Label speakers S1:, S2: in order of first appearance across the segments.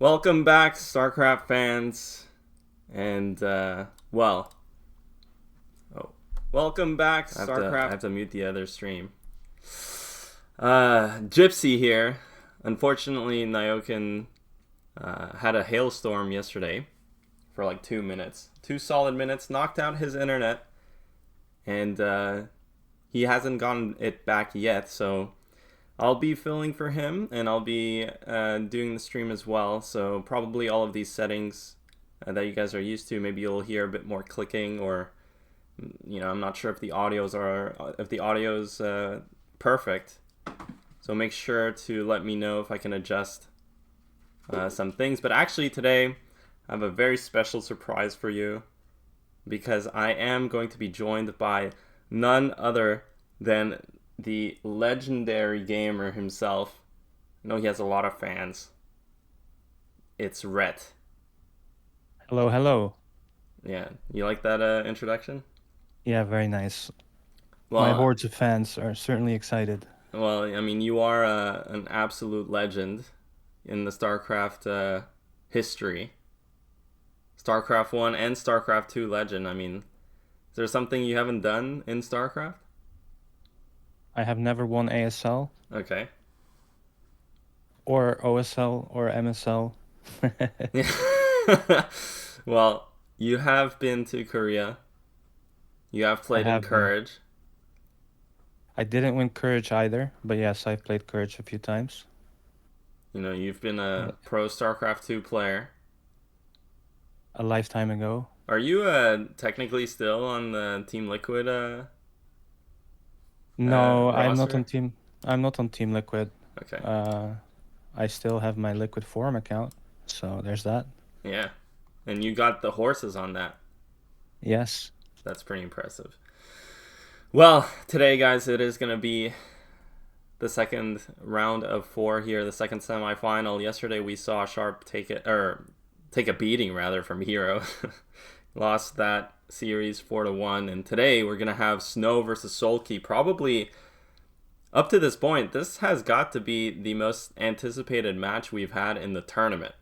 S1: Welcome back, StarCraft fans, and welcome back, StarCraft. I have to mute the other stream. Gypsy here. Unfortunately, Nyokin had a hailstorm yesterday for like 2 minutes, 2 solid minutes, knocked out his internet, and he hasn't gotten it back yet. So I'll be filling for him, and I'll be doing the stream as well. So probably all of these settings that you guys are used to, maybe you'll hear a bit more clicking, or I'm not sure if the audio's perfect. So make sure to let me know if I can adjust some things. But actually today I have a very special surprise for you, because I am going to be joined by none other than the legendary gamer himself. I know he has a lot of fans. It's Ret.
S2: Hello, hello.
S1: Yeah, you like that introduction?
S2: Yeah, very nice.
S1: Well,
S2: my hordes of fans are certainly excited.
S1: Well, I mean, you are an absolute legend in the StarCraft history. StarCraft 1 and StarCraft 2 legend. I mean, is there something you haven't done in StarCraft?
S2: I have never won ASL.
S1: Okay.
S2: Or OSL or MSL.
S1: Well, you have been to Korea. You have played in Courage.
S2: I didn't win Courage either, but yes, I played Courage a few times.
S1: You've been a pro StarCraft 2 player.
S2: A lifetime ago.
S1: Are you technically still on the Team Liquid
S2: No,
S1: roster?
S2: I'm not on Team Liquid.
S1: Okay.
S2: I still have my Liquid Forum account, so there's that.
S1: Yeah. And you got the horses on that.
S2: Yes.
S1: That's pretty impressive. Well, today, guys, it is going to be the second round of 4 here, the second semifinal. Yesterday, we saw Sharp take a beating rather from Hero. Lost that series 4-1, and today we're going to have Snow versus Soulkey. Probably up to this point, this has got to be the most anticipated match we've had in the tournament.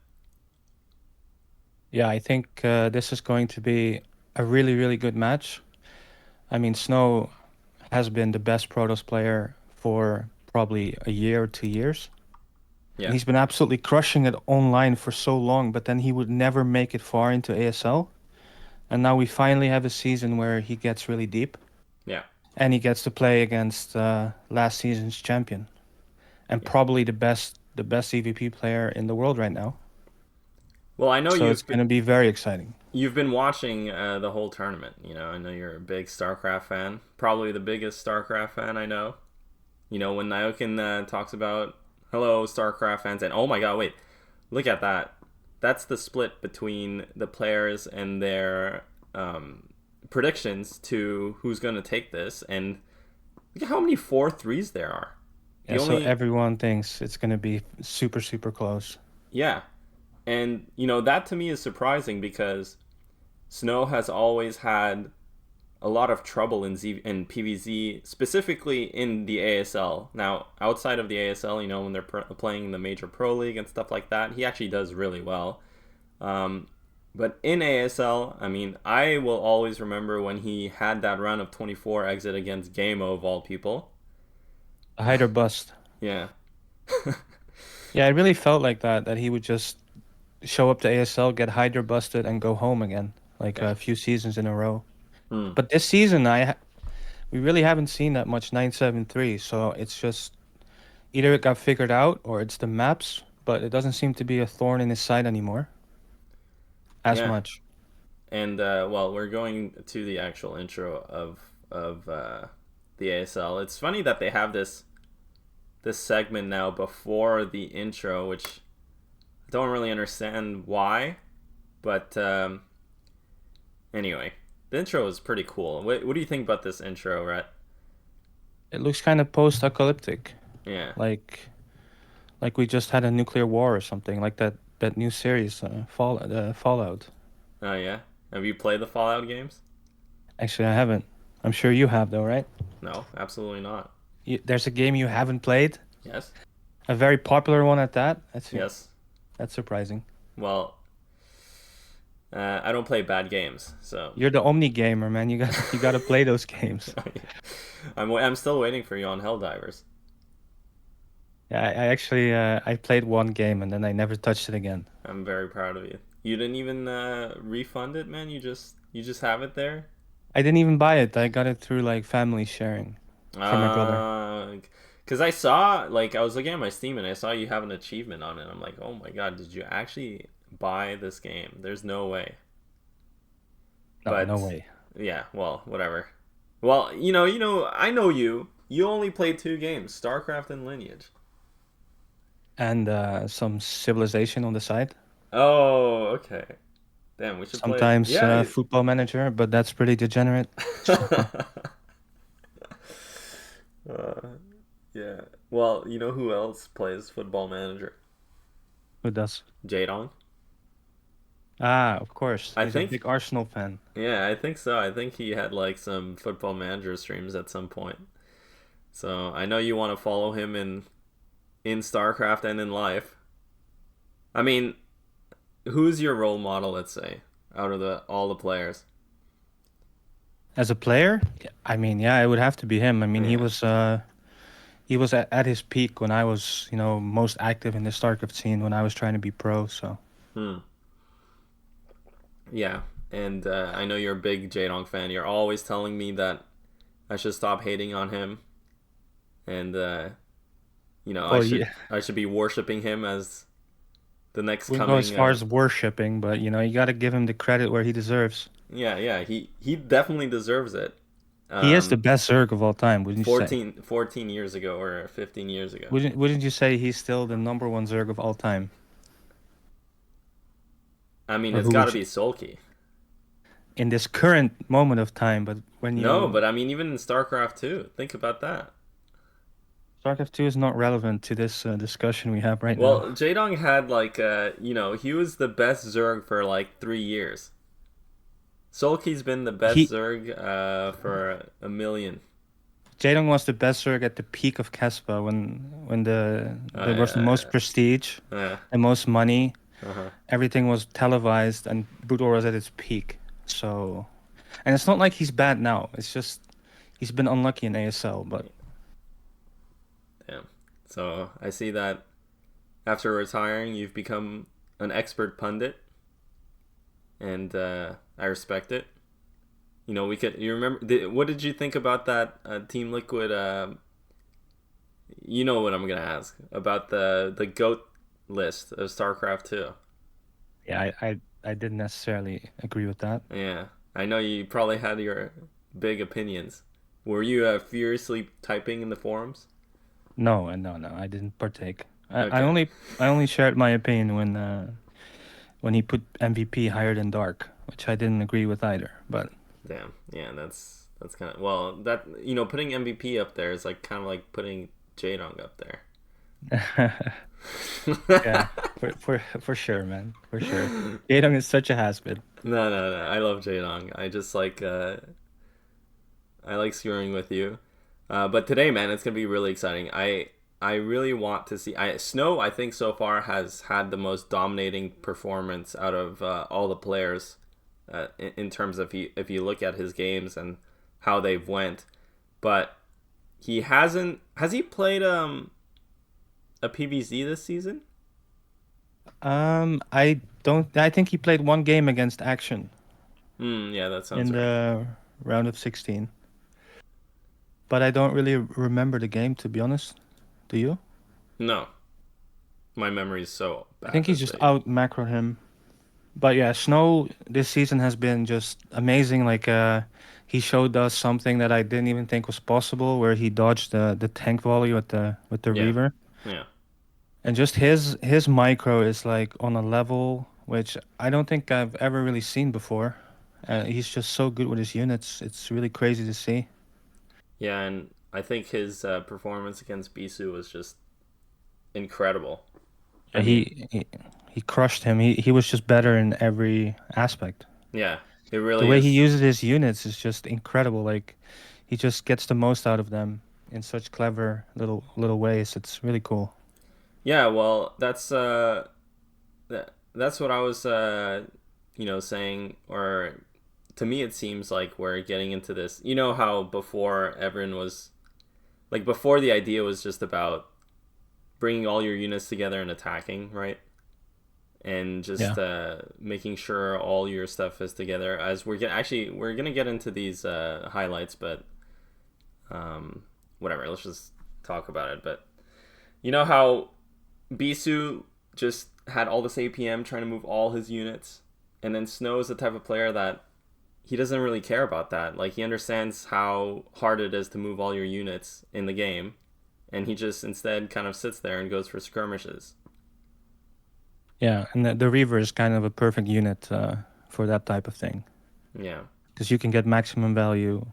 S2: Yeah, I think this is going to be a really, really good match. I mean, Snow has been the best Protoss player for probably a year or 2 years. Yeah. And he's been absolutely crushing it online for so long, but then he would never make it far into ASL. And now we finally have a season where he gets really deep.
S1: Yeah.
S2: And he gets to play against last season's champion. And probably the best EVP player in the world right now.
S1: Well, I know
S2: so it's going to be very exciting.
S1: You've been watching the whole tournament. I know you're a big StarCraft fan. Probably the biggest StarCraft fan I know. When Nyokin talks about, hello, StarCraft fans, and oh my god, wait, look at that. That's the split between the players and their predictions to who's going to take this. And look at how many 4-3s there are.
S2: Yeah, so everyone thinks it's going to be super, super close.
S1: Yeah. And, that to me is surprising, because Snow has always had a lot of trouble in PvZ, specifically in the ASL. Now, outside of the ASL, when they're playing in the major pro league and stuff like that, he actually does really well. But in ASL, I mean, I will always remember when he had that run of 24 exit against Gameo, of all people.
S2: A hide or bust.
S1: Yeah.
S2: Yeah, it really felt like that he would just show up to ASL, get Hydra busted, and go home again, like a few seasons in a row. But this season, we really haven't seen that much 973, so it's just either it got figured out or it's the maps, but it doesn't seem to be a thorn in his side anymore as much.
S1: And, well, we're going to the actual intro of the ASL. It's funny that they have this segment now before the intro, which I don't really understand why, but anyway, the intro is pretty cool. What do you think about this intro, Ret?
S2: It looks kind of post-apocalyptic.
S1: Yeah.
S2: Like we just had a nuclear war or something, like that new series, Fallout.
S1: Oh, yeah? Have you played the Fallout games?
S2: Actually, I haven't. I'm sure you have, though, right?
S1: No, absolutely not.
S2: There's a game you haven't played?
S1: Yes.
S2: A very popular one at that?
S1: Yes.
S2: That's surprising.
S1: Well, I don't play bad games, so
S2: You're the Omni gamer, man. You got to play those games.
S1: I'm still waiting for you on Helldivers.
S2: Yeah, I actually I played one game and then I never touched it again.
S1: I'm very proud of you. You didn't even refund it, man. You just have it there.
S2: I didn't even buy it. I got it through like family sharing from my brother.
S1: Because I saw, like, I was looking at my Steam and I saw you have an achievement on it. I'm like, oh my god, did you actually buy this game? There's no way.
S2: No, no way.
S1: Yeah, well, whatever. Well, I know you. You only played 2 games, StarCraft and Lineage.
S2: And some Civilization on the side.
S1: Oh, okay. Damn, we should
S2: Sometimes
S1: play. Yeah,
S2: Football Manager, but that's pretty degenerate.
S1: Yeah. Well, you know who else plays Football Manager?
S2: Who does?
S1: Jaedong.
S2: Ah, of course.
S1: I
S2: He's
S1: think
S2: a big Arsenal fan.
S1: Yeah, I think so. I think he had like some Football Manager streams at some point. So I know you want to follow him in StarCraft and in life. I mean, who's your role model, let's say, out of all the players?
S2: As a player, I mean, yeah, it would have to be him. I mean,
S1: Yeah.
S2: he was at his peak when I was, most active in the StarCraft scene when I was trying to be pro. So.
S1: Yeah, and I know you're a big Jaedong fan. You're always telling me that I should stop hating on him, and I should be worshiping him as the next
S2: We
S1: coming.
S2: go as far as worshipping, but you got to give him the credit where he deserves.
S1: Yeah, he definitely deserves it.
S2: He is the best Zerg of all time, wouldn't you say?
S1: 14 years ago or 15 years ago.
S2: Wouldn't you say he's still the #1 Zerg of all time?
S1: I mean, it's got to be Soulkey.
S2: In this current moment of time, but when you...
S1: No, but I mean, even in StarCraft 2, think about that.
S2: StarCraft 2 is not relevant to this discussion we have right now.
S1: Well, Jaedong had like, he was the best Zerg for like 3 years. Soulkey's been the best Zerg for a million.
S2: Jaedong was the best Zerg at the peak of Caspa when there was the most prestige, the most money. Everything was televised and Budor was at its peak. So, and it's not like he's bad now. It's just he's been unlucky in ASL, but.
S1: Damn. So I see that after retiring, you've become an expert pundit, and I respect it. You remember? What did you think about that Team Liquid? You know what I'm gonna ask about the GOAT list of StarCraft 2.
S2: Yeah, I didn't necessarily agree with that.
S1: Yeah, I know you probably had your big opinions. Were you furiously typing in the forums?
S2: No, I didn't partake. Okay. I only shared my opinion when he put MVP higher than Dark, which I didn't agree with either. But
S1: damn, yeah, that's kind of putting MVP up there is like kind of like putting Jaedong up there.
S2: Yeah, for sure, man, for sure. Jaedong is such a has-been.
S1: No, I love Jaedong. I just like I like skewering with you. But today, man, it's gonna be really exciting. I really want to see. Snow, I think so far has had the most dominating performance out of all the players, in terms of if you look at his games and how they've went. But he hasn't. Has he played a PvZ this season?
S2: I don't. I think he played one game against Action.
S1: Yeah, that sounds
S2: in
S1: right.
S2: the round of 16. But I don't really remember the game, to be honest. Do you?
S1: No. My memory is so bad.
S2: I think he's just out macroed him. But yeah, Snow this season has been just amazing. Like he showed us something that I didn't even think was possible, where he dodged the tank volley with the Reaver.
S1: Yeah.
S2: And just his micro is like on a level which I don't think I've ever really seen before. He's just so good with his units. It's really crazy to see.
S1: Yeah, and I think his performance against Bisu was just incredible.
S2: He crushed him. He was just better in every aspect.
S1: Yeah, it really.
S2: The way he uses his units is just incredible. Like, he just gets the most out of them in such clever little ways. It's really cool.
S1: Yeah, well, that's that's what I was, saying. Or to me, it seems like we're getting into this. You know how before everyone was, like, before the idea was just about bringing all your units together and attacking, right? And just making sure all your stuff is together. As we're gonna get into these highlights, but whatever. Let's just talk about it. But you know how Bisu just had all this APM trying to move all his units, and then Snow is the type of player that he doesn't really care about that. Like, he understands how hard it is to move all your units in the game, and he just instead kind of sits there and goes for skirmishes.
S2: Yeah, and the Reaver is kind of a perfect unit for that type of thing.
S1: Yeah.
S2: Because you can get maximum value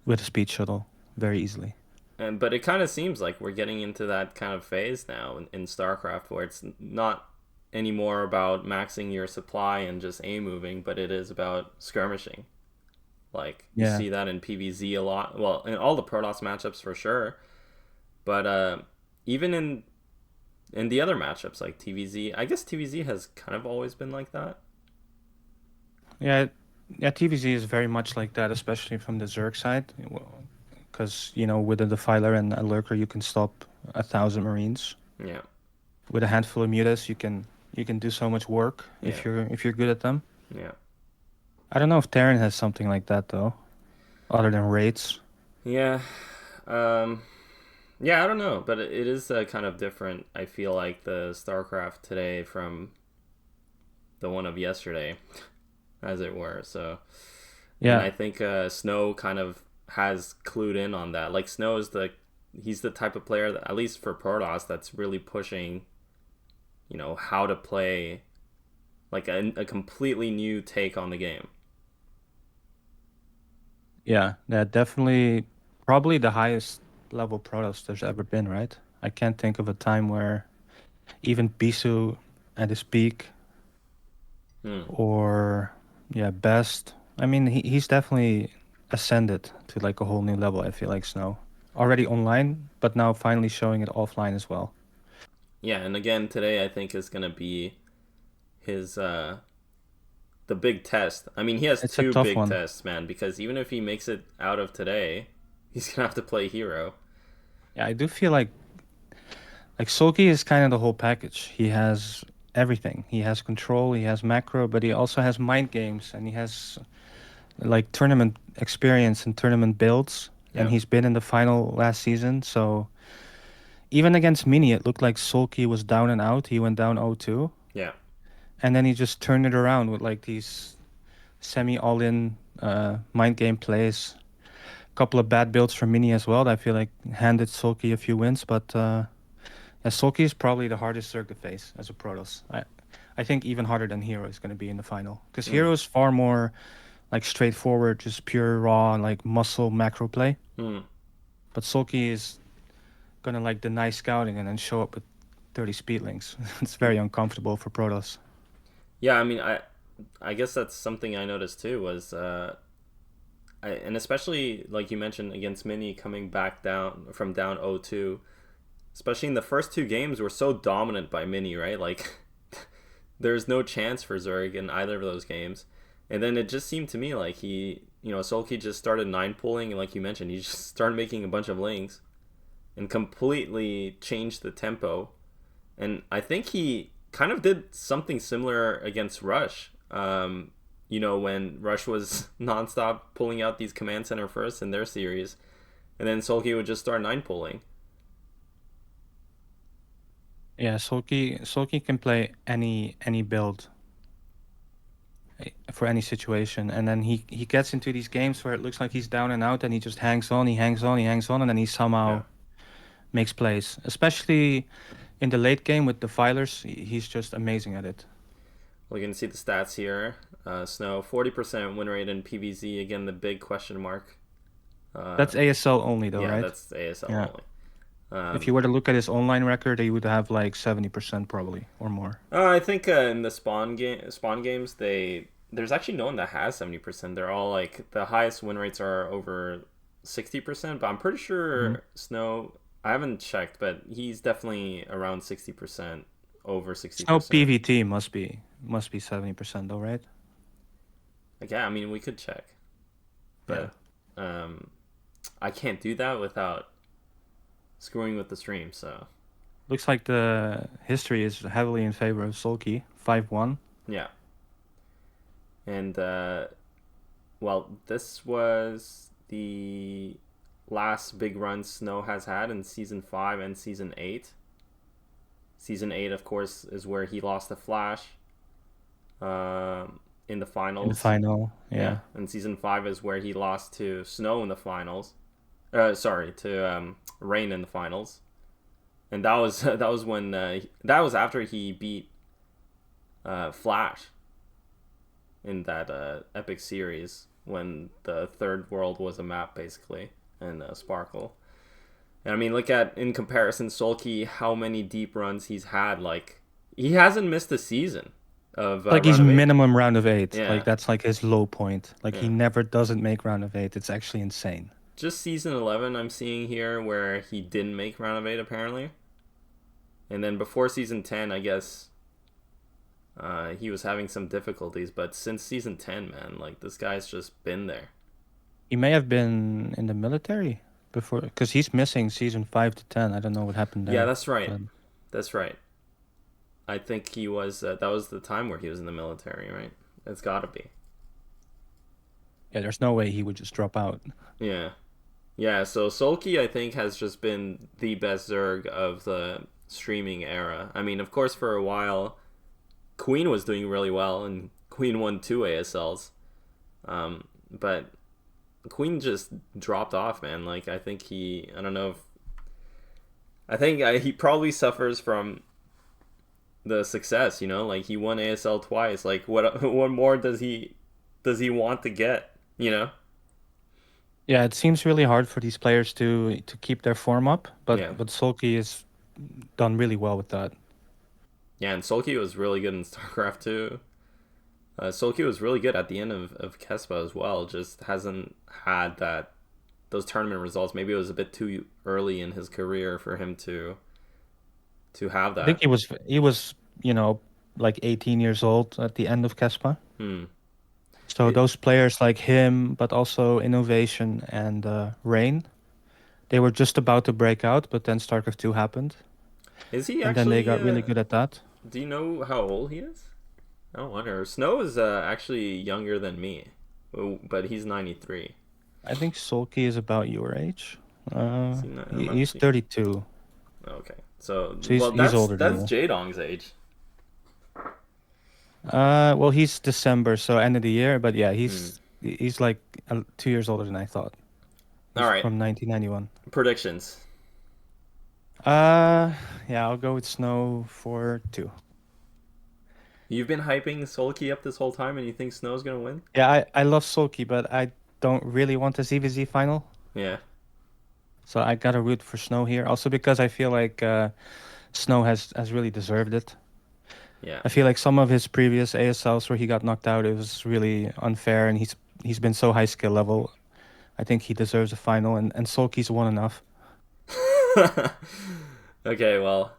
S2: with a speed shuttle very easily.
S1: But it kind of seems like we're getting into that kind of phase now in StarCraft, where it's not anymore about maxing your supply and just A moving, but it is about skirmishing. Like, you see that in PvZ a lot. Well, in all the Protoss matchups for sure. But even in the other matchups like TvZ, I guess TvZ has kind of always been like that.
S2: Yeah, TvZ is very much like that, especially from the Zerg side. Because, with a Defiler and a Lurker, you can stop 1,000 Marines.
S1: Yeah.
S2: With a handful of mutas, you can do so much work if you're good at them.
S1: Yeah.
S2: I don't know if Terran has something like that though, other than raids.
S1: Yeah. Yeah, I don't know, but it is kind of different. I feel like the StarCraft today from the one of yesterday, as it were. So, yeah, and I think Snow kind of has clued in on that. Like, Snow is he's the type of player that, at least for Protoss, that's really pushing, how to play like a completely new take on the game.
S2: Yeah, definitely, probably the highest level Protoss there's ever been, right? I can't think of a time where even Bisu at his peak or best. I mean, he's definitely ascended to like a whole new level. I feel like Snow already online, but now finally showing it offline as well.
S1: Yeah, and again today I think is gonna be his the big test. I mean, he has two big tests, man, because even if he makes it out of today, he's gonna have to play hero.
S2: Yeah, I do feel like Soulkey is kind of the whole package. He has everything. He has control, he has macro, but he also has mind games, and he has like tournament experience and tournament builds. Yep. And he's been in the final last season, so even against Mini, it looked like Soulkey was down and out. He went down 0-2.
S1: Yeah.
S2: And then he just turned it around with like these semi-all-in mind game plays. A couple of bad builds from Mini as well that I feel like handed Soulkey a few wins, but Soulkey is probably the hardest Zerg to face as a Protoss. I think even harder than Hero is going to be in the final. Because Hero is far more like straightforward, just pure raw, like muscle macro play. But Soulkey is going to like deny scouting and then show up with 30 speedlings. It's very uncomfortable for Protoss.
S1: Yeah, I mean, I guess that's something I noticed too, was and especially like you mentioned against Mini coming back down from down 0-2, especially in the first two games, we're so dominant by Mini, right? Like there's no chance for Zerg in either of those games. And then it just seemed to me like Soulkey just started 9-pulling, and like you mentioned, he just started making a bunch of links and completely changed the tempo. And I think he kind of did something similar against Rush. When Rush was nonstop pulling out these command center first in their series, and then Soulkey would just start 9-pulling.
S2: Yeah, Soulkey can play any build for any situation, and then he gets into these games where it looks like he's down and out, and he just hangs on, and then he somehow makes plays. Especially in the late game with the filers, he's just amazing at it.
S1: Well, you can see the stats here. Snow, 40% win rate in PvZ. Again, the big question mark.
S2: That's ASL only, though, right?
S1: Yeah, that's ASL only.
S2: If you were to look at his online record, he would have like 70% probably or more.
S1: I think in the spawn games, there's actually no one that has 70%. They're all like, the highest win rates are over 60%, but I'm pretty sure Snow, I haven't checked, but he's definitely around 60% over 60%.
S2: Snow PVT must be 70% though, right?
S1: Like, yeah, I mean, we could check, but I can't do that without screwing with the stream. So
S2: looks like the history is heavily in favor of Soulkey, 5-1.
S1: Yeah, and well, this was the last big run Snow has had in Season 5 and Season 8. Season 8, of course, is where he lost to Flash in the finals.
S2: In the final, yeah.
S1: And Season 5 is where he lost to Snow in the finals. Sorry, to Rain in the finals. And that was when that was after he beat Flash in that epic series when the third world was a map basically and Sparkle. And I mean, look at in comparison Soulkey, how many deep runs he's had. Like, he hasn't missed a season of
S2: like he's minimum round of 8.
S1: Yeah.
S2: Like that's like his low point. Like he never doesn't make round of 8. It's actually insane.
S1: Just season 11 I'm seeing here where he didn't make round of 8 apparently. And then before season 10, I guess he was having some difficulties. But since season 10, man, like, this guy's just been there.
S2: He may have been in the military before, because he's missing season 5 to 10. I don't know what happened there.
S1: Yeah, that's right. That's right. I think he was, that was the time where he was in the military, right? It's gotta be.
S2: Yeah, there's no way he would just drop out.
S1: Yeah. Yeah, so Soulkey, I think, has just been the best Zerg of the streaming era. I mean, of course, for a while, Queen was doing really well, and Queen won 2 ASLs. But Queen just dropped off, man. Like, I think he, I don't know if, I think he probably suffers from the success, you know? Like, he won ASL twice. Like, what more does he want to get, you know?
S2: Yeah, it seems really hard for these players to keep their form up, but Soulkey has done really well with that.
S1: Yeah, and Soulkey was really good in StarCraft too. Soulkey was really good at the end of Kespa as well. Just hasn't had those tournament results. Maybe it was a bit too early in his career for him to have that.
S2: I think he was like 18 years old at the end of Kespa. So those players like him, but also Innovation and Rain, they were just about to break out, but then StarCraft 2 happened.
S1: Is he actually?
S2: And then they got really good at that.
S1: Do you know how old he is? I don't wonder. Snow is actually younger than me, but he's 93.
S2: I think Soulkey is about your age. He's 32.
S1: Okay, so
S2: he's older than you.
S1: That's Jaedong's age.
S2: Well, he's December, so end of the year. But yeah, he's like 2 years older than I thought.
S1: All right.
S2: From 1991.
S1: Predictions.
S2: Yeah, I'll go with Snow for 2.
S1: You've been hyping Soulkey up this whole time, and you think Snow's gonna win?
S2: Yeah, I love Soulkey, but I don't really want a ZVZ final.
S1: Yeah.
S2: So I gotta root for Snow here. Also because I feel like Snow has really deserved it.
S1: Yeah.
S2: I feel like some of his previous ASLs where he got knocked out, it was really unfair, and he's been so high skill level. I think he deserves a final, and Soulkey's won enough.
S1: Okay, well,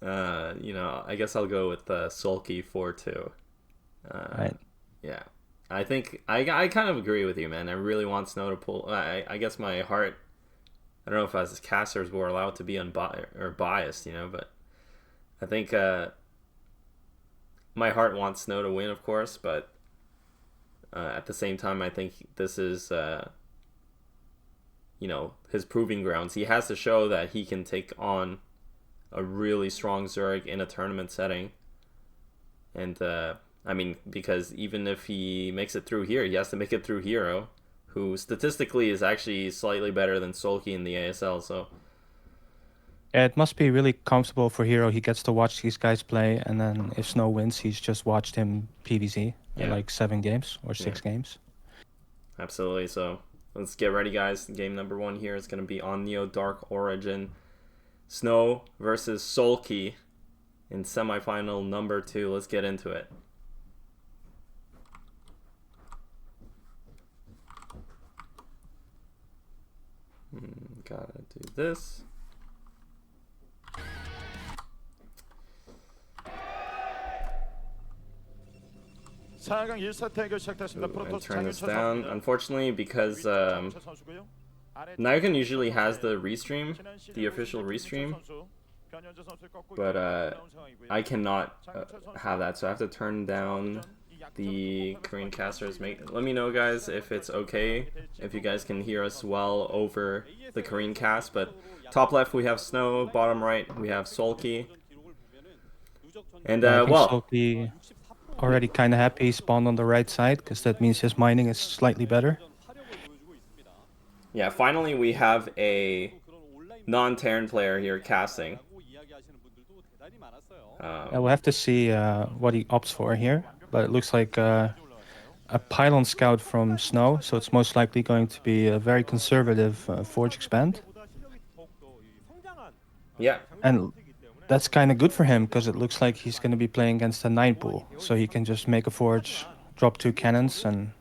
S1: I guess I'll go with Soulkey 4-2.
S2: Right.
S1: Yeah. I think I kind of agree with you, man. I really want Snow to pull. I guess my heart, I don't know if as casters we're allowed to be biased, but I think my heart wants Snow to win, of course, but at the same time, I think this is his proving grounds. He has to show that he can take on a really strong Zerg in a tournament setting. And, I mean, because even if he makes it through here, he has to make it through Hero, who statistically is actually slightly better than Soulkey in the ASL, so...
S2: Yeah, it must be really comfortable for Hero. He gets to watch these guys play, and then if Snow wins, he's just watched him PvZ in like 7 games or 6 games. Absolutely,
S1: so... Let's get ready, guys. Game number 1 here is going to be on Neo Dark Origin. Snow versus Soulkey in semifinal number 2. Let's get into it. Gotta do this. And turn this down. Unfortunately, because Naokin usually has the restream, the official restream, but I cannot have that, so I have to turn down the Korean casters. Let me know, guys, if it's okay, if you guys can hear us well over the Korean cast. But top left we have Snow, bottom right we have Soulkey, and well,
S2: Soulkey already kind of happy he spawned on the right side, because that means his mining is slightly better.
S1: Yeah, finally we have a non-Terran player here casting.
S2: We'll have to see what he opts for here, but it looks like a pylon scout from Snow, so it's most likely going to be a very conservative forge expand.
S1: Yeah.
S2: And that's kind of good for him, because it looks like he's going to be playing against a 9 pool, so he can just make a forge, drop 2 cannons, and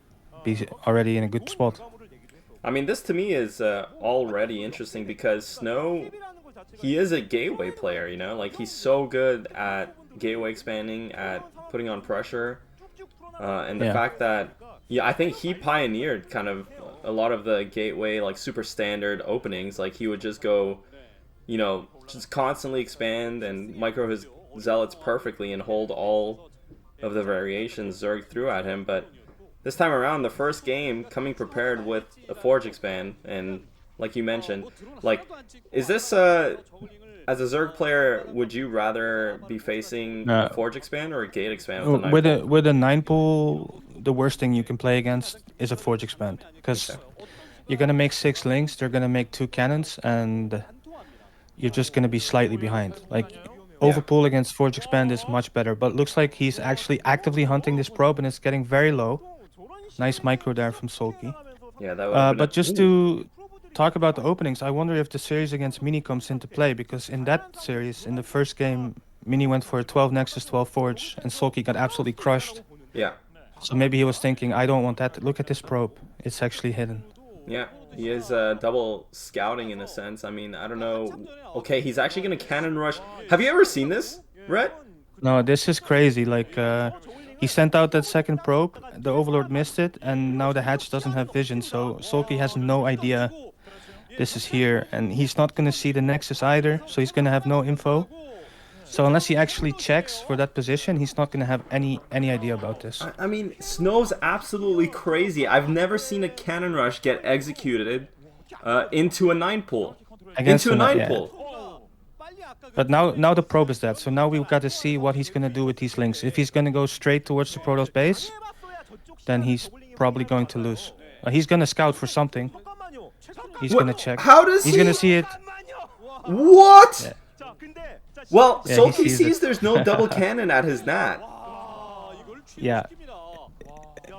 S2: be already in a good spot.
S1: I mean, this to me is already interesting, because Snow, he is a gateway player, you know? Like, he's so good at gateway expanding, at putting on pressure. And the fact that, I think he pioneered kind of a lot of the gateway, like, super standard openings. Like, he would just go, you know, just constantly expand and micro his zealots perfectly and hold all of the variations Zerg threw at him. But this time around, the first game, coming prepared with a forge expand, and like you mentioned, like, is this as a Zerg player, would you rather be facing a forge expand or a gate expand with a 9 pool?
S2: With a 9 pool, the worst thing you can play against is a forge expand, because you're gonna make 6 links, they're gonna make 2 cannons, and you're just gonna be slightly behind. Like, overpool against forge expand is much better, but it looks like he's actually actively hunting this probe, and it's getting very low. Nice micro there from Soulkey.
S1: Yeah, that would
S2: but just to talk about the openings, I wonder if the series against Mini comes into play, because in that series, in the first game, Mini went for a 12 Nexus, 12 Forge, and Soulkey got absolutely crushed.
S1: Yeah.
S2: So maybe he was thinking, I don't want that. Look at this probe. It's actually hidden.
S1: Yeah, he is double scouting in a sense. I mean, I don't know. Okay, he's actually going to cannon rush. Have you ever seen this, Ret?
S2: No, this is crazy. Like, he sent out that second probe, the Overlord missed it, and now the hatch doesn't have vision, so Soulkey has no idea this is here, and he's not going to see the Nexus either, so he's going to have no info. So unless he actually checks for that position, he's not going to have any idea about this.
S1: I mean, Snow's absolutely crazy. I've never seen a cannon rush get executed into a 9 pool.
S2: Against
S1: into a 9 pool.
S2: But now the probe is dead, so now we've got to see what he's going to do with these links. If he's going to go straight towards the Protoss base, then he's probably going to lose. He's going to scout for something. He's going to check.
S1: How does
S2: he's going to see it.
S1: What?
S2: Yeah.
S1: Well, Soulkey sees there's no double cannon at his nat.
S2: Yeah.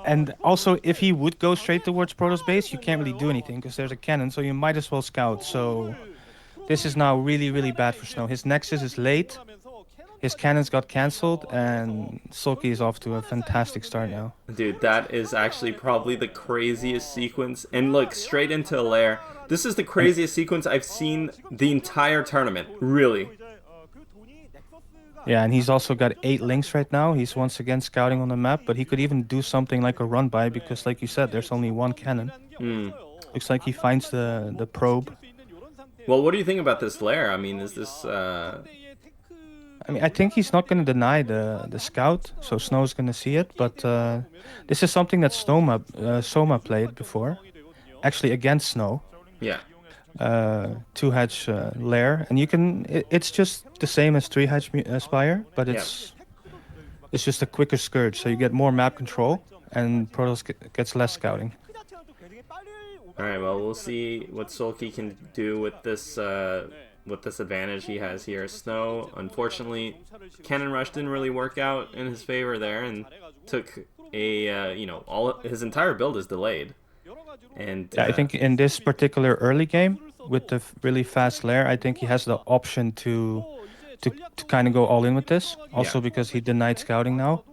S2: And also, if he would go straight towards Protoss base, you can't really do anything, because there's a cannon, so you might as well scout. So this is now really, really bad for Snow. His Nexus is late, his cannons got cancelled, and Soulkey is off to a fantastic start now.
S1: Dude, that is actually probably the craziest sequence. And look, straight into a lair. This is the craziest sequence I've seen the entire tournament, really.
S2: Yeah, and he's also got 8 links right now. He's once again scouting on the map, but he could even do something like a run-by, because like you said, there's only 1 cannon. Looks like he finds the probe.
S1: Well, what do you think about this lair? I mean, is this...
S2: I mean, I think he's not going to deny the scout, so Snow's going to see it, but this is something that Soma played before, actually against Snow.
S1: Yeah.
S2: 2-hatch lair, and you can. It's just the same as 3-hatch Spire, but it's just a quicker scourge, so you get more map control, and Protoss gets less scouting.
S1: All right, well, we'll see what Soulkey can do with this advantage he has here. Snow, unfortunately, cannon rush didn't really work out in his favor there, and took a his entire build is delayed. And
S2: I think in this particular early game with the really fast lair, I think he has the option to kind of go all in with this. Also because he denied scouting now,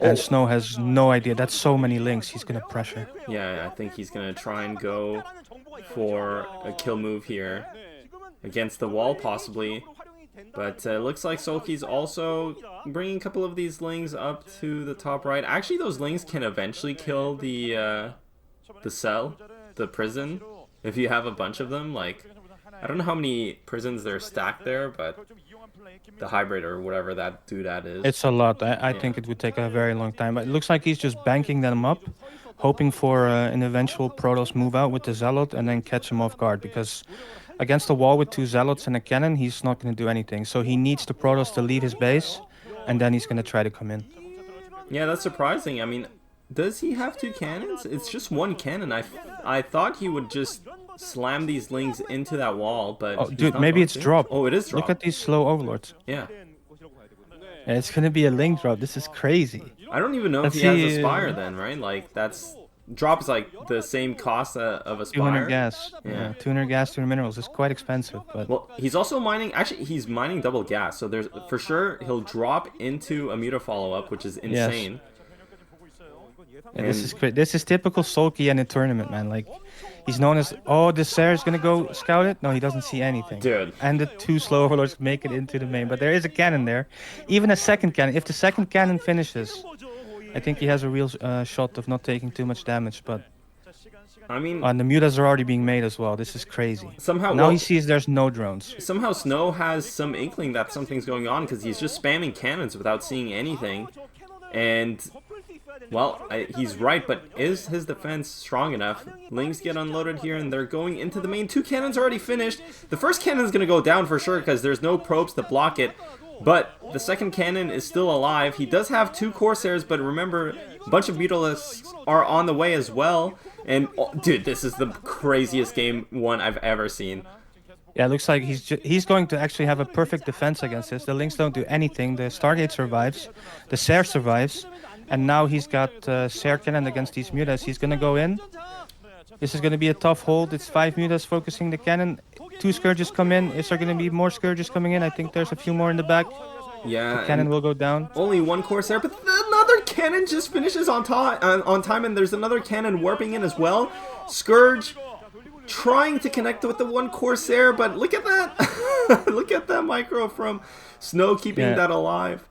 S2: and Snow has no idea. That's so many links. He's gonna pressure.
S1: Yeah, I think he's gonna try and go for a kill move here against the wall, possibly. But it looks like Soulkey's also bringing a couple of these lings up to the top right. Actually, those lings can eventually kill the cell, the prison, if you have a bunch of them. Like, I don't know how many prisons there are stacked there, but the hybrid or whatever that doodad is.
S2: It's a lot. I think it would take a very long time. But it looks like he's just banking them up, hoping for an eventual Protoss move out with the Zealot and then catch him off guard. Because against the wall with 2 Zealots and a cannon, he's not going to do anything. So he needs the Protoss to leave his base, and then he's going to try to come in.
S1: Yeah, that's surprising. I mean, does he have 2 cannons? It's just 1 cannon. I thought he would just slam these lings into that wall, but...
S2: Oh, dude, maybe it's drop.
S1: Oh, it is drop.
S2: Look at these slow overlords.
S1: Yeah.
S2: It's going to be a link drop. This is crazy.
S1: I don't even know if he has a Spire then, right? Like, that's... Drop is like the same cost of a Spire.
S2: 200 gas. Yeah, 200 gas, 200 minerals. It's quite expensive, but...
S1: Well, he's also mining... Actually, he's mining double gas, so there's... For sure, he'll drop into a Meadow follow-up, which is insane.
S2: Yes. Yeah, this is typical Soulkey in a tournament, man. Like, he's known as, oh, the Sarah is gonna go scout it. No, he doesn't see anything.
S1: Dude.
S2: And the 2 slow overlords make it into the main, but there is a cannon there, even a second cannon. If the second cannon finishes, I think he has a real shot of not taking too much damage. But
S1: I mean,
S2: and the mutas are already being made as well. This is crazy.
S1: Somehow
S2: now he sees there's no drones.
S1: Somehow Snow has some inkling that something's going on because he's just spamming cannons without seeing anything, and. Well, he's right, but is his defense strong enough? Lings get unloaded here, and they're going into the main. 2 cannons already finished. The first cannon's going to go down for sure, because there's no probes to block it. But the second cannon is still alive. He does have 2 Corsairs, but remember, a bunch of Mutalisks are on the way as well. And, oh, dude, this is the craziest game 1 I've ever seen.
S2: Yeah, it looks like he's going to actually have a perfect defense against this. The Lings don't do anything. The Stargate survives. The Ser survives. And now he's got Ser cannon against these mutas. He's going to go in. This is going to be a tough hold. It's 5 mutas focusing the cannon. 2 Scourges come in. Is there going to be more Scourges coming in? I think there's a few more in the back.
S1: Yeah.
S2: The cannon will go down.
S1: Only 1 Corsair, but another cannon just finishes on time, and there's another cannon warping in as well. Scourge trying to connect with the 1 Corsair, but look at that. Look at that micro from Snow keeping that alive.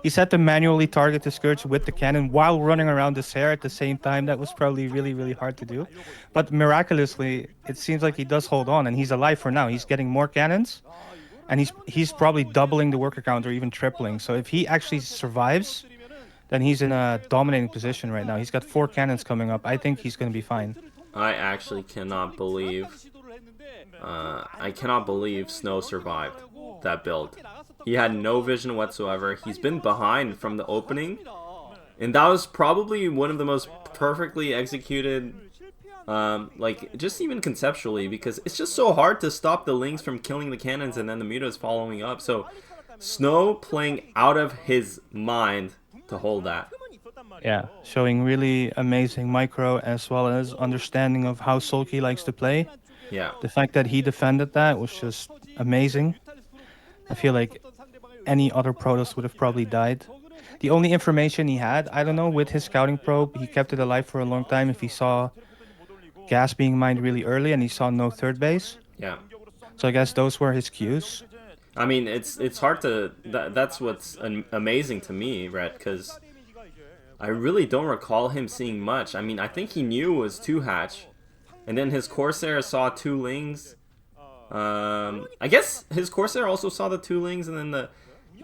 S2: He had to manually target the Scourge with the cannon while running around the Ser at the same time. That was probably really, really hard to do. But miraculously, it seems like he does hold on, and he's alive for now. He's getting more cannons, and he's probably doubling the worker count or even tripling. So if he actually survives, then he's in a dominating position right now. He's got 4 cannons coming up. I think he's going to be fine.
S1: I actually cannot believe... I cannot believe Snow survived that build. He had no vision whatsoever. He's been behind from the opening. And that was probably one of the most perfectly executed, like, just even conceptually, because it's just so hard to stop the Lings from killing the cannons and then the mutas following up. So, Snow playing out of his mind to hold that.
S2: Yeah, showing really amazing micro as well as understanding of how Soulkey likes to play.
S1: Yeah.
S2: The fact that he defended that was just amazing. I feel like any other Protoss would have probably died. The only information he had, I don't know, with his scouting probe, he kept it alive for a long time if he saw gas being mined really early and he saw no third base.
S1: Yeah.
S2: So I guess those were his cues.
S1: I mean, it's hard to... That's what's amazing to me, Ret, because I really don't recall him seeing much. I mean, I think he knew it was 2 hatch. And then his Corsair saw 2 Lings. I guess his Corsair also saw the 2 Lings, and then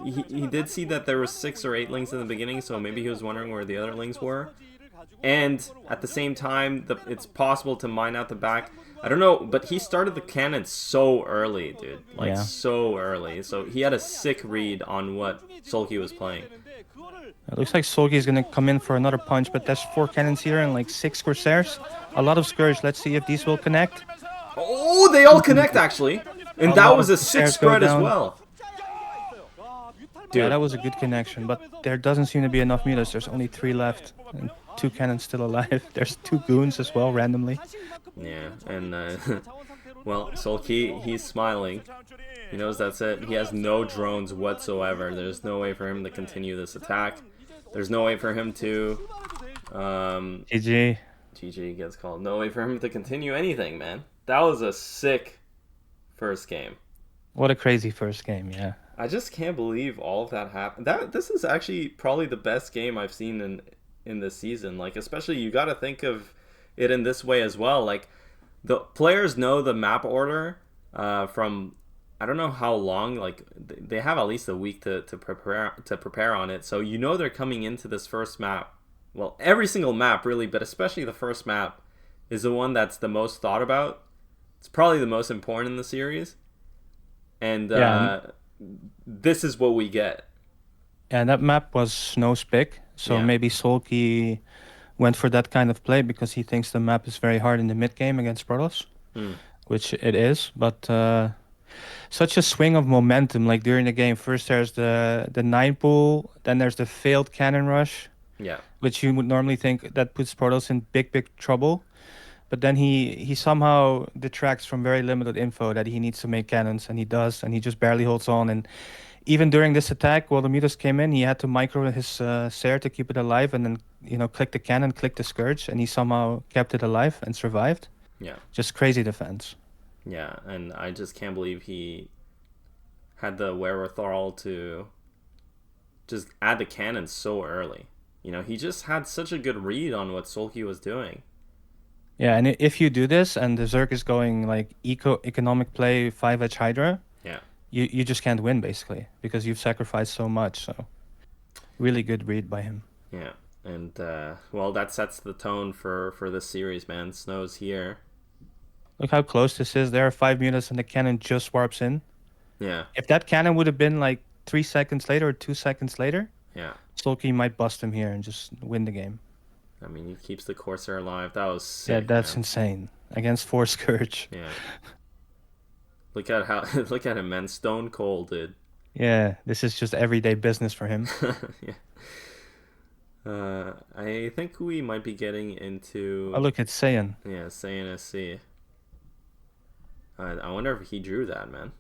S1: he did see that there were 6 or 8 Lings in the beginning, so maybe he was wondering where the other Lings were. And at the same time, it's possible to mine out the back. I don't know, but he started the cannon so early, dude. Like, so early. So he had a sick read on what Soulkey was playing.
S2: It looks like Soulkey is going to come in for another punch, but there's 4 cannons here and like 6 Corsairs. A lot of Scourge. Let's see if these will connect.
S1: Oh, they all connect, actually. And that was a 6 spread as well.
S2: Dude. Yeah, that was a good connection, but there doesn't seem to be enough mutas. There's only 3 left, and 2 cannons still alive. There's 2 goons as well, randomly.
S1: Yeah, and, well, Soulkey, he's smiling. He knows that's it. He has no drones whatsoever. There's no way for him to continue this attack. There's no way for him to...
S2: GG.
S1: GG gets called. No way for him to continue anything, man. That was a sick first game.
S2: What a crazy first game, yeah.
S1: I just can't believe all of that happened. This is actually probably the best game I've seen in this season. Like, especially you got to think of it in this way as well. Like, the players know the map order from I don't know how long. Like, they have at least a week to prepare on it. So you know they're coming into this first map. Well, every single map really, but especially the first map is the one that's the most thought about. It's probably the most important in the series, and
S2: Yeah,
S1: this is what we get.
S2: and that map was Snow's pick, so
S1: Yeah.
S2: maybe Soulkey went for that kind of play because he thinks the map is very hard in the mid game against Protoss,
S1: Hmm.
S2: which it is. But such a swing of momentum, like during the game. First there's the 9 pool, then there's the failed cannon rush,
S1: Yeah.
S2: which you would normally think that puts Protoss in big trouble. But then he somehow detracts from very limited info that he needs to make cannons, and he does, and he just barely holds on. And even during this attack, while the Meadows came in, he had to micro his Sair to keep it alive, and then click the cannon, click the Scourge, and he somehow kept it alive and survived.
S1: Yeah.
S2: Just crazy defense.
S1: Yeah. And I just can't believe he had the wherewithal to just add the cannons so early. He just had such a good read on what Soulkey was doing.
S2: Yeah, and if you do this, and the Zerg is going like economic play 5-edge Hydra,
S1: Yeah.
S2: you just can't win basically because you've sacrificed so much. So really good read by him.
S1: Yeah. And well, that sets the tone for this series, man. Snow's here.
S2: Look how close this is. There are 5 minutes and the cannon just warps in.
S1: Yeah.
S2: If that cannon would have been like 3 seconds later or 2 seconds later,
S1: Yeah.
S2: Soulkey might bust him here and just win the game.
S1: I mean, he keeps the Corsair alive. That was
S2: Yeah,
S1: sick,
S2: that's
S1: man.
S2: insane. Against 4 Scourge.
S1: Yeah. Look at how look at him, man. Stone cold, dude.
S2: Yeah, this is just everyday business for him.
S1: Yeah. I think we might be getting
S2: Oh,
S1: into
S2: look, it's Saiyan.
S1: yeah, Saiyan SC. I wonder if he drew that, man.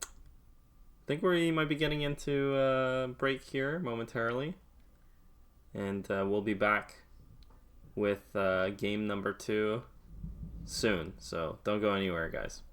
S1: I think we might be getting into a break here momentarily, and we'll be back with game number 2 soon. So don't go anywhere, guys.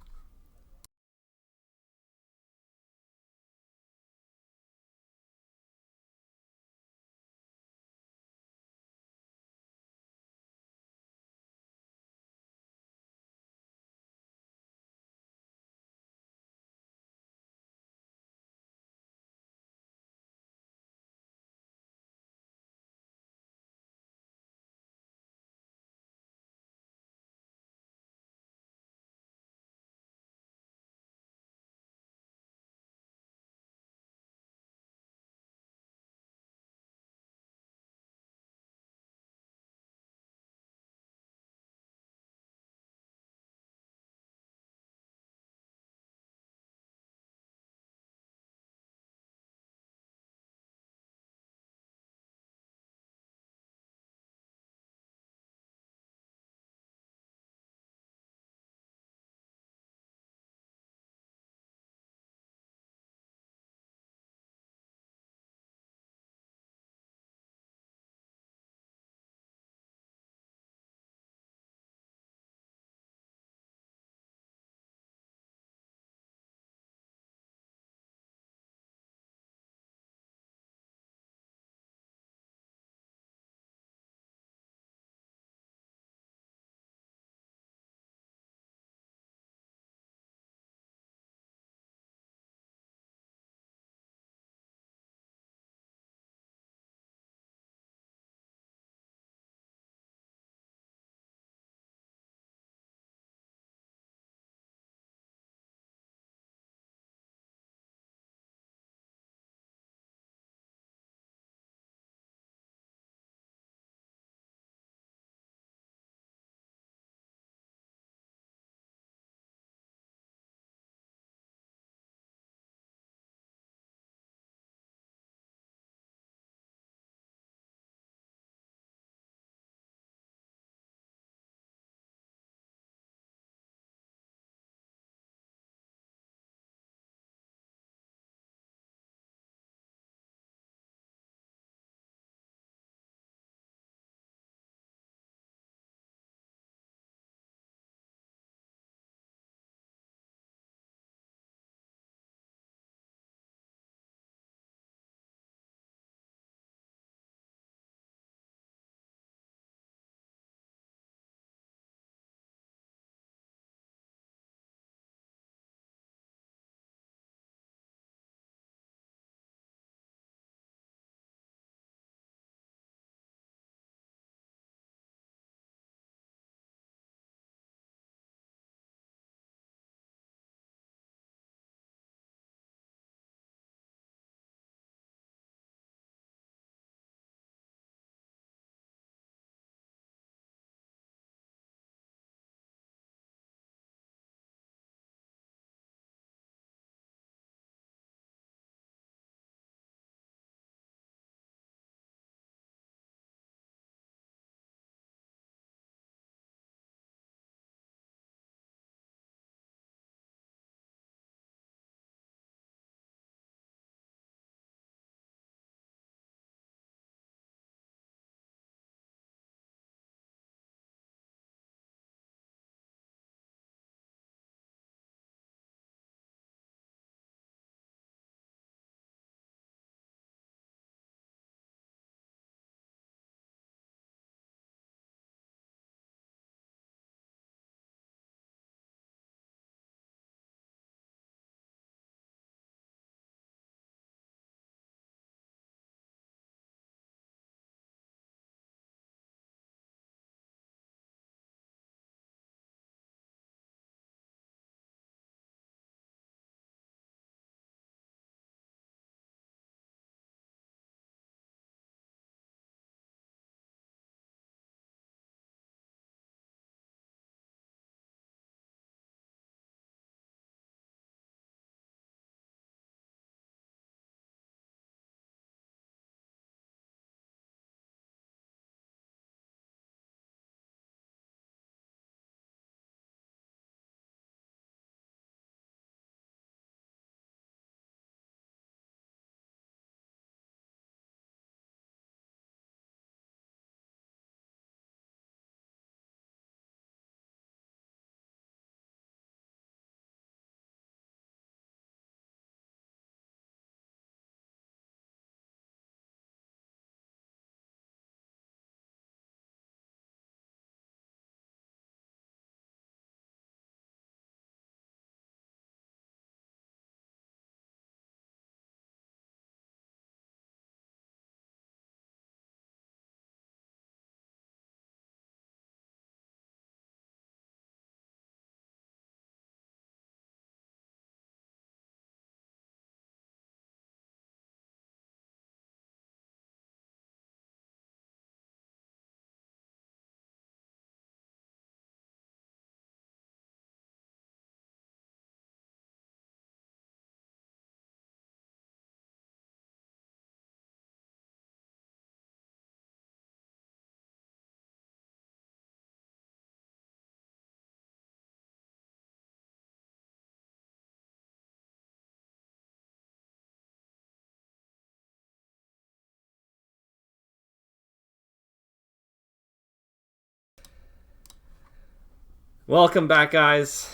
S1: Welcome back, guys.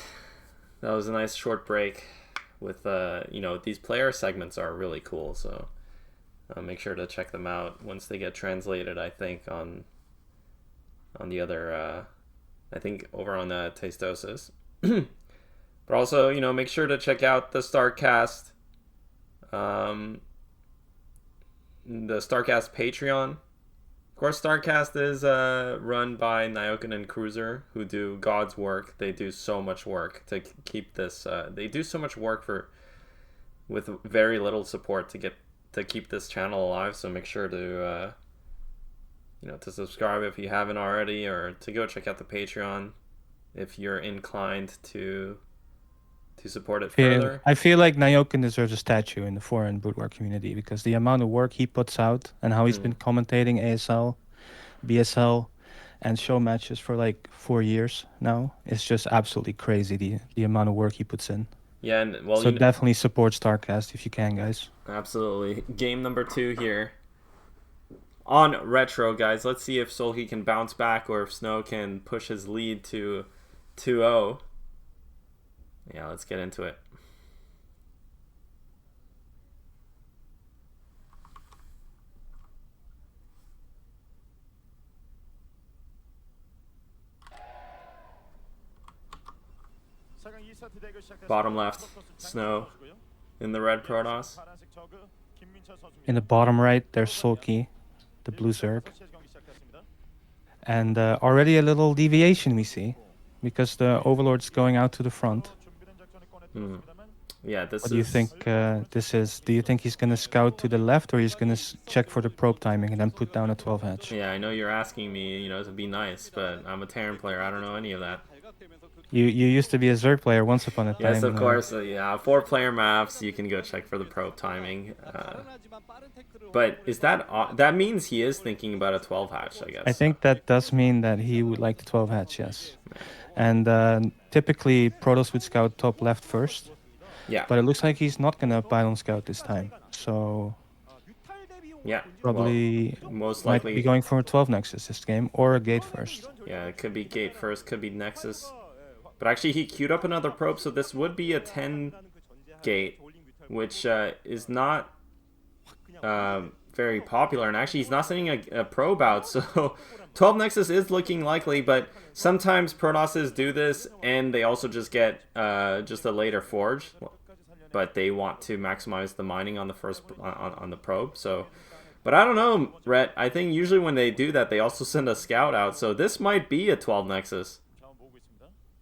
S1: That was a nice short break with, you know, these player segments are really cool, so make sure to check them out once they get translated, I think, on the other, I think, over on the Tastosis. But also, you know, make sure to check out the StarCast, the StarCast Patreon. Of course, StarCast is run by Nyoken and krrrrzzz, who do God's work. They do so much work to keep this. They do so much work with very little support to keep this channel alive. So make sure to you know, to subscribe if you haven't already, or to go check out the Patreon if you're inclined to support it further.
S2: I feel like Nyoken deserves a statue in the foreign Broodwar community because the amount of work he puts out and how he's been commentating ASL, BSL, and show matches for like 4 years now. It's just absolutely crazy, the amount of work he puts in.
S1: Yeah, and well,
S2: so definitely support StarCast if you can, guys.
S1: Absolutely. Game number 2 here on Retro, guys. Let's see if Soulkey can bounce back or if Snow can push his lead to 2-0. Yeah, let's get into it. Bottom left, Snow. In the red, Protoss.
S2: In the bottom right, there's Soulkey, the blue Zerg. And already a little deviation we see, because the Overlord's going out to the front.
S1: Yeah, this
S2: what do you think this is? Do you think he's going to scout to the left, or he's going to check for the probe timing and then put down a 12 hatch?
S1: Yeah, I know you're asking me, you know, to be nice, but I'm a Terran player. I don't know any of that.
S2: You used to be a Zerg player once upon a time.
S1: Yes, of course. Yeah, 4-player maps. You can go check for the probe timing. But is that means he is thinking about a 12 hatch? I guess.
S2: I think that does mean that he would like the 12 hatch. Yes. And typically Protoss would scout top left first.
S1: Yeah.
S2: But it looks like he's not gonna pylon scout this time. So.
S1: Yeah.
S2: Probably
S1: most likely
S2: might be going for a 12 Nexus this game, or a gate first.
S1: Yeah, it could be gate first, could be Nexus. But actually he queued up another probe, so this would be a 10 gate, which is not very popular. And actually he's not sending a probe out, so 12 Nexus is looking likely, but sometimes Protosses do this, and they also just get just a later forge. But they want to maximize the mining on the first on the probe. So, but I don't know, Ret. I think usually when they do that, they also send a scout out. So this might be a 12 Nexus.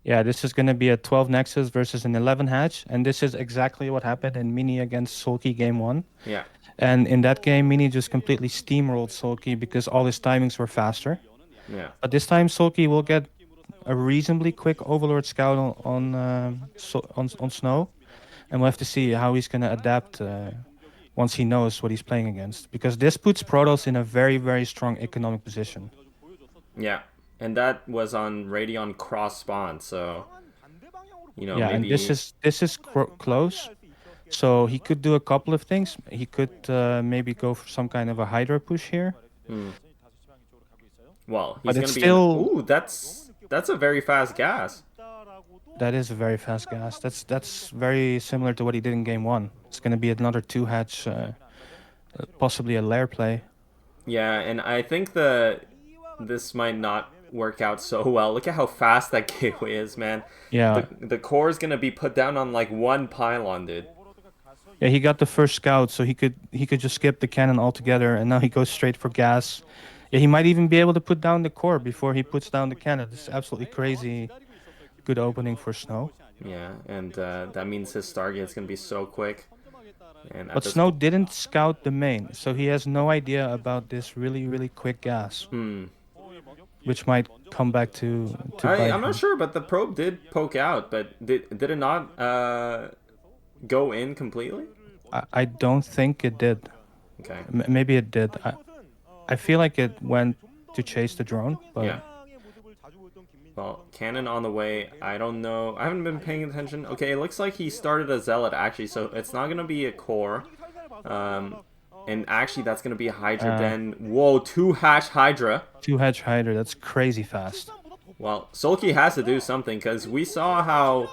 S2: Yeah, this is going to be a 12 Nexus versus an 11 hatch, and this is exactly what happened in Mini against Soulkey game 1.
S1: Yeah.
S2: And in that game, Mini just completely steamrolled Soulkey because all his timings were faster.
S1: Yeah.
S2: But this time, Soulkey will get a reasonably quick Overlord scout on Snow. And we'll have to see how he's going to adapt once he knows what he's playing against. Because this puts Protoss in a very, very strong economic position.
S1: Yeah, and that was on Radeon cross spawn, so you know.
S2: Yeah,
S1: maybe...
S2: and this is close, so he could do a couple of things. He could maybe go for some kind of a Hydra push here.
S1: Well, he's going to be
S2: still...
S1: Ooh, that's a very fast gas.
S2: That is a very fast gas. That's very similar to what he did in game 1. It's going to be another 2 hatch, possibly a lair play.
S1: Yeah, and I think this might not work out so well. Look at how fast that gateway is, man.
S2: Yeah.
S1: The core is going to be put down on like one pylon, dude.
S2: Yeah, he got the first scout, so he could just skip the cannon altogether, and now he goes straight for gas. Yeah, he might even be able to put down the core before he puts down the cannon. This is absolutely crazy. Good opening for Snow.
S1: Yeah, and that means his Stargate is going to be so quick. And
S2: but Snow didn't scout the main, so he has no idea about this really, really quick gas. Which might come back to
S1: I'm not sure, but the probe did poke out, but did it not go in completely?
S2: I don't think it did.
S1: Okay.
S2: Maybe it did. I feel like it went to chase the drone, but...
S1: Yeah. Well, cannon on the way. I don't know. I haven't been paying attention. Okay, it looks like he started a zealot actually, so it's not gonna be a core. And actually, that's gonna be a Hydra den. Whoa, 2 hatch Hydra.
S2: 2 hatch Hydra. That's crazy fast.
S1: Well, Soulkey has to do something because we saw how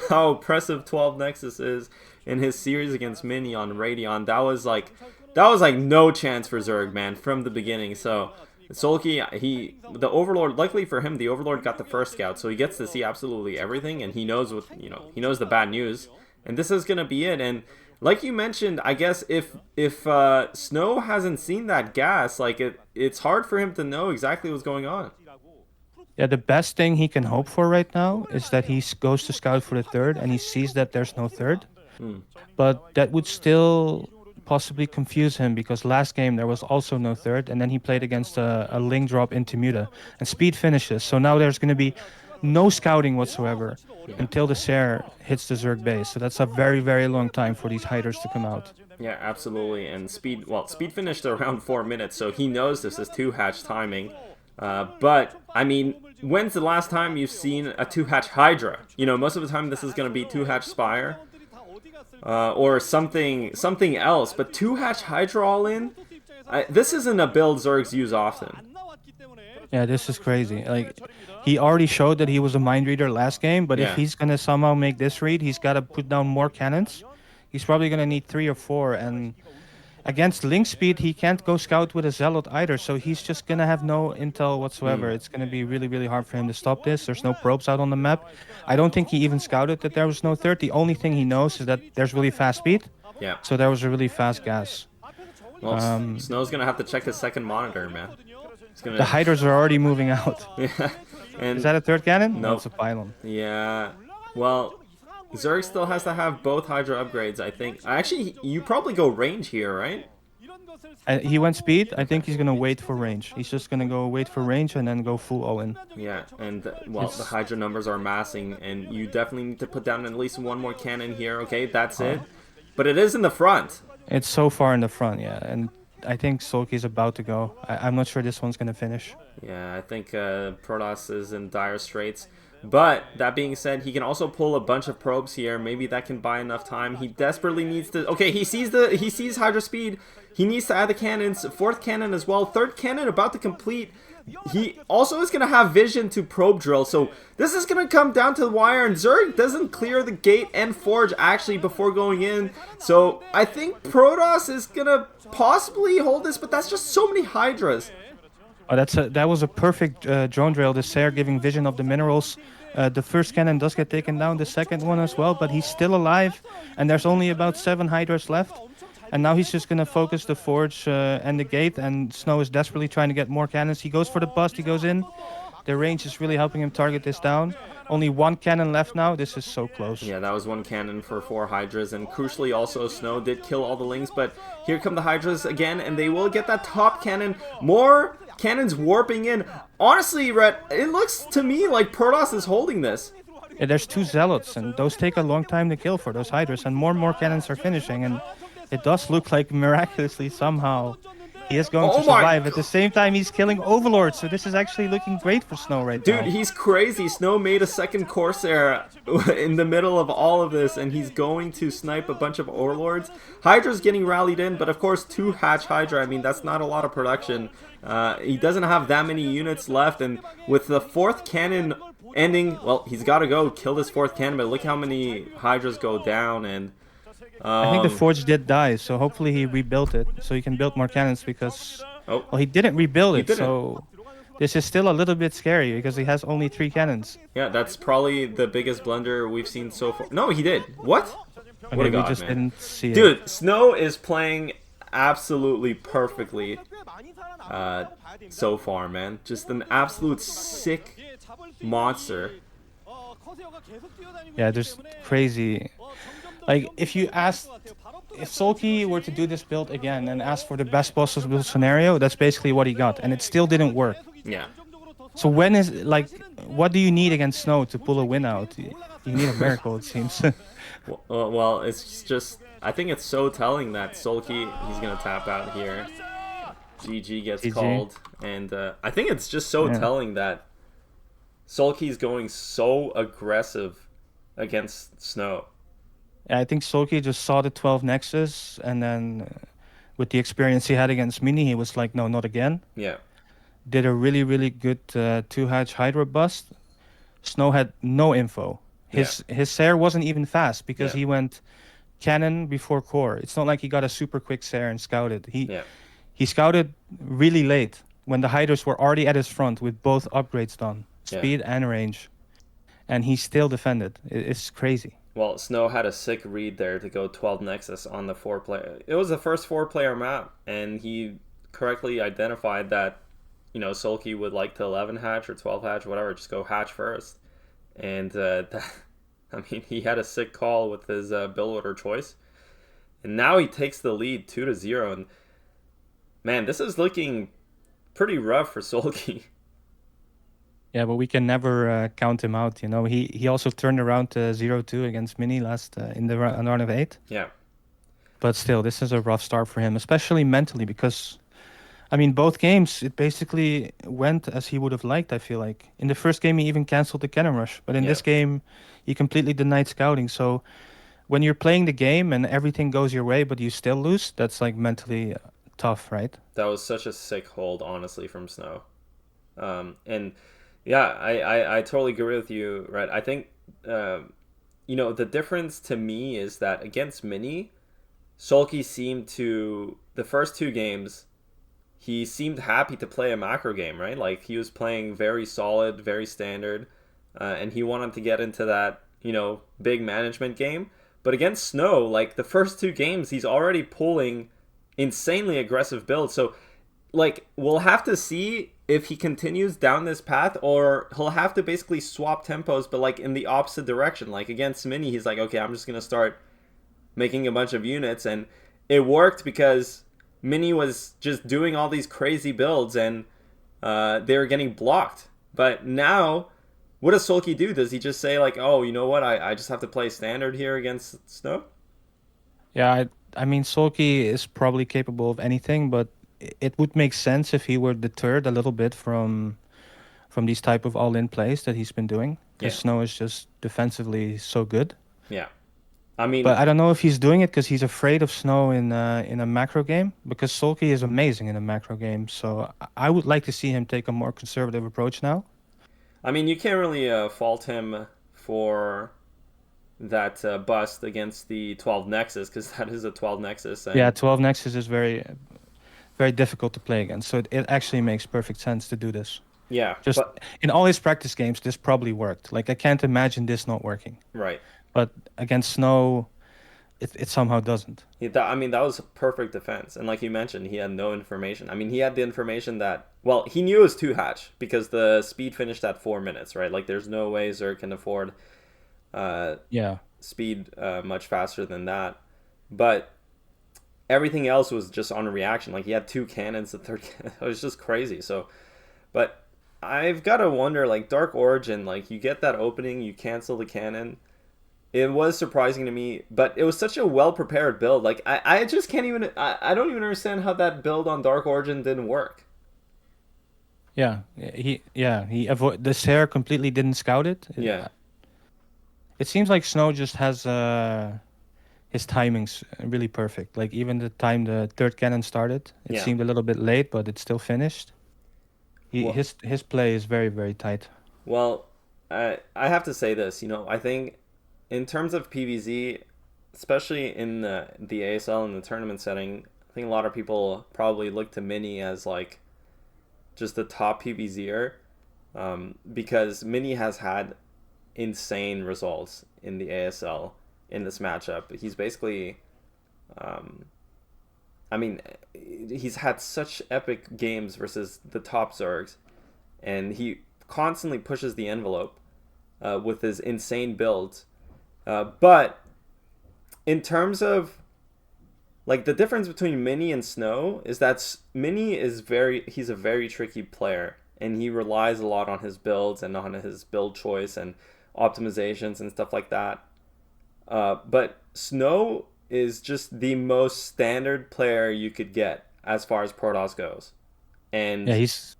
S1: impressive 12 Nexus is in his series against Mini on Radeon. That was like no chance for Zerg, man, from the beginning. So Soulkey, the Overlord, luckily for him, the Overlord got the first scout, so he gets to see absolutely everything, and he knows he knows the bad news, and this is gonna be it. And like you mentioned, I guess if Snow hasn't seen that gas, like it's hard for him to know exactly what's going on.
S2: Yeah, the best thing he can hope for right now is that he goes to scout for the third and he sees that there's no third. But that would still possibly confuse him because last game there was also no third, and then he played against a link drop into Muta and speed finishes. So now there's going to be no scouting whatsoever until the Ser hits the Zerg base. So that's a very, very long time for these hiders to come out.
S1: Yeah, absolutely. And speed finished around 4 minutes, so he knows this is 2-hatch timing. But I mean, when's the last time you've seen a 2-hatch Hydra? Most of the time this is going to be 2-hatch Spire. Or something else, but 2-hatch Hydra all in? This isn't a build Zergs use often.
S2: Yeah, this is crazy. Like, he already showed that he was a mind reader last game, but if he's going to somehow make this read, he's got to put down more cannons. He's probably going to need 3 or 4, and against link speed, he can't go scout with a Zealot either, so he's just going to have no intel whatsoever. It's going to be really, really hard for him to stop this. There's no probes out on the map. I don't think he even scouted that there was no third. The only thing he knows is that there's really fast speed.
S1: Yeah.
S2: So there was a really fast gas.
S1: Well, Snow's going to have to check his second monitor, man.
S2: The hiders are already moving out.
S1: Yeah. And
S2: is that a third cannon?
S1: Nope.
S2: No, it's a pylon.
S1: Yeah. Well, Zerg still has to have both Hydra upgrades, I think. Actually, you probably go range here, right?
S2: He went speed. I think he's going to wait for range. He's just going to go wait for range and then go full all-in.
S1: Yeah, and, the Hydra numbers are massing, and you definitely need to put down at least one more cannon here, okay? That's it. But it is in the front.
S2: It's so far in the front, yeah. And I think Soulkey's about to go. I'm not sure this one's going to finish.
S1: Yeah, I think Protoss is in dire straits. But that being said, he can also pull a bunch of probes here. Maybe that can buy enough time. He desperately needs to. Okay, he sees Hydra speed. He needs to add the cannons. 4th cannon as well. 3rd cannon about to complete. He also is going to have vision to probe drill. So this is going to come down to the wire. And Zerg doesn't clear the gate and forge actually before going in. So I think Protoss is going to possibly hold this. But that's just so many Hydras.
S2: Oh, that was a perfect drone drill. The Ser giving vision of the minerals. The first cannon does get taken down. The second one as well. But he's still alive. And there's only about 7 Hydras left. And now he's just going to focus the forge and the gate. And Snow is desperately trying to get more cannons. He goes for the bust. He goes in. The range is really helping him target this down. Only 1 cannon left now. This is so close.
S1: Yeah, that was 1 cannon for 4 Hydras. And crucially also Snow did kill all the links. But here come the Hydras again. And they will get that top cannon. More cannons warping in. Honestly, Ret, it looks to me like Protoss is holding this.
S2: Yeah, there's 2 Zealots. And those take a long time to kill for those Hydras. And more cannons are finishing. And it does look like miraculously somehow he is going to survive. At the same time, he's killing Overlords. So this is actually looking great for Snow right now.
S1: Dude, he's crazy. Snow made a 2nd Corsair in the middle of all of this, and he's going to snipe a bunch of Overlords. Hydra's getting rallied in, but of course 2-hatch Hydra, I mean, that's not a lot of production. He doesn't have that many units left, and with the 4th cannon ending, well, he's got to go kill this 4th cannon, but look how many Hydras go down, and
S2: I think the forge did die, so hopefully he rebuilt it so he can build more cannons because well, he didn't rebuild it, so this is still a little bit scary because he has only 3 cannons.
S1: Yeah, that's probably the biggest blunder we've seen so far. No, he did. What?
S2: Okay,
S1: what a god,
S2: we just
S1: man.
S2: Didn't see
S1: Dude,
S2: it.
S1: Snow is playing absolutely perfectly so far, man. Just an absolute sick monster.
S2: Yeah, just crazy. Like, if Soulkey were to do this build again and ask for the best possible scenario, that's basically what he got, and it still didn't work.
S1: Yeah.
S2: So what do you need against Snow to pull a win out? You need a miracle, it seems.
S1: Well, it's just, I think it's so telling that Soulkey, he's going to tap out here. GG gets called, and I think it's just so telling that Soulkey's going so aggressive against Snow.
S2: I think Soulkey just saw the 12 Nexus, and then with the experience he had against Mini, he was like, no, not again.
S1: Yeah.
S2: did a really, really good 2-hatch Hydra bust, Snow had no info. His Sair wasn't even fast because he went cannon before core. It's not like he got a super quick Sair and scouted. He scouted really late when the Hydras were already at his front with both upgrades done, speed and range. And he still defended. It's crazy.
S1: Well, Snow had a sick read there to go 12 Nexus on the 4-player. It was the first 4-player map, and he correctly identified that, you know, Soulkey would like to 11 hatch or 12 hatch, whatever, just go hatch first. And I mean, he had a sick call with his build order choice. And now he takes the lead 2-0. And man, this is looking pretty rough for Soulkey.
S2: Yeah, but we can never count him out. You know, he also turned around to 0-2 against Mini last in the round of 8.
S1: Yeah.
S2: But still, this is a rough start for him, especially mentally, because, I mean, both games, it basically went as he would have liked, I feel like. In the first game, he even canceled the cannon rush. But in this game, he completely denied scouting. So when you're playing the game and everything goes your way, but you still lose, that's like mentally tough, right?
S1: That was such a sick hold, honestly, from Snow. And yeah, I totally agree with you, right? I think, you know, the difference to me is that against Mini, Soulkey seemed to, the first 2 games, he seemed happy to play a macro game, right? Like, he was playing very solid, very standard, and he wanted to get into that, you know, big management game. But against Snow, like, the first 2 games, he's already pulling insanely aggressive builds. So, like, we'll have to see if he continues down this path, or he'll have to basically swap tempos, but, like, in the opposite direction. Like, against Mini, he's like, okay, I'm just going to start making a bunch of units. And it worked because Mini was just doing all these crazy builds, and they were getting blocked. But now, what does Soulkey do? Does he just say, like, oh, you know what, I just have to play standard here against Snow?
S2: Yeah, I mean, Soulkey is probably capable of anything, but it would make sense if he were deterred a little bit from these type of all-in plays that he's been doing. Because Snow is just defensively so good.
S1: Yeah. I mean,
S2: but I don't know if he's doing it because he's afraid of Snow in a macro game, because Soulkey is amazing in a macro game. So I would like to see him take a more conservative approach now.
S1: I mean, you can't really fault him for that bust against the 12 Nexus, because that is a 12 Nexus. And
S2: yeah, 12 Nexus is very, very difficult to play against. So it actually makes perfect sense to do this.
S1: Yeah.
S2: Just in all his practice games, this probably worked. Like, I can't imagine this not working.
S1: Right.
S2: But against Snow, it somehow doesn't.
S1: I mean, that was a perfect defense. And like you mentioned, he had no information. I mean, he had the information that, well, he knew it was 2-hatch because the speed finished at 4 minutes, right? Like, there's no way Zerg can afford speed much faster than that. But everything else was just on a reaction. Like, he had 2 cannons, the third cannon. It was just crazy. So, but I've got to wonder, like, Dark Origin, like, you get that opening, you cancel the cannon. It was surprising to me, but it was such a well-prepared build. Like, I just can't even... I don't even understand how that build on Dark Origin didn't work.
S2: Yeah, the Sair completely didn't scout it. It seems like Snow just has his timings really perfect. Like, even the time the third cannon started, it seemed a little bit late, but it still finished. His play is very, very tight.
S1: Well, I have to say this, you know, I think in terms of PvZ, especially in the ASL and the tournament setting, I think a lot of people probably look to Mini as, like, just the top PvZer, because Mini has had insane results in the ASL in this matchup. He's basically, I mean, he's had such epic games versus the top Zergs, and he constantly pushes the envelope with his insane builds. But in terms of, like, the difference between Mini and Snow is that Mini is he's a very tricky player, and he relies a lot on his builds and on his build choice and optimizations and stuff like that. But Snow is just the most standard player you could get as far as Protoss goes. And
S2: he's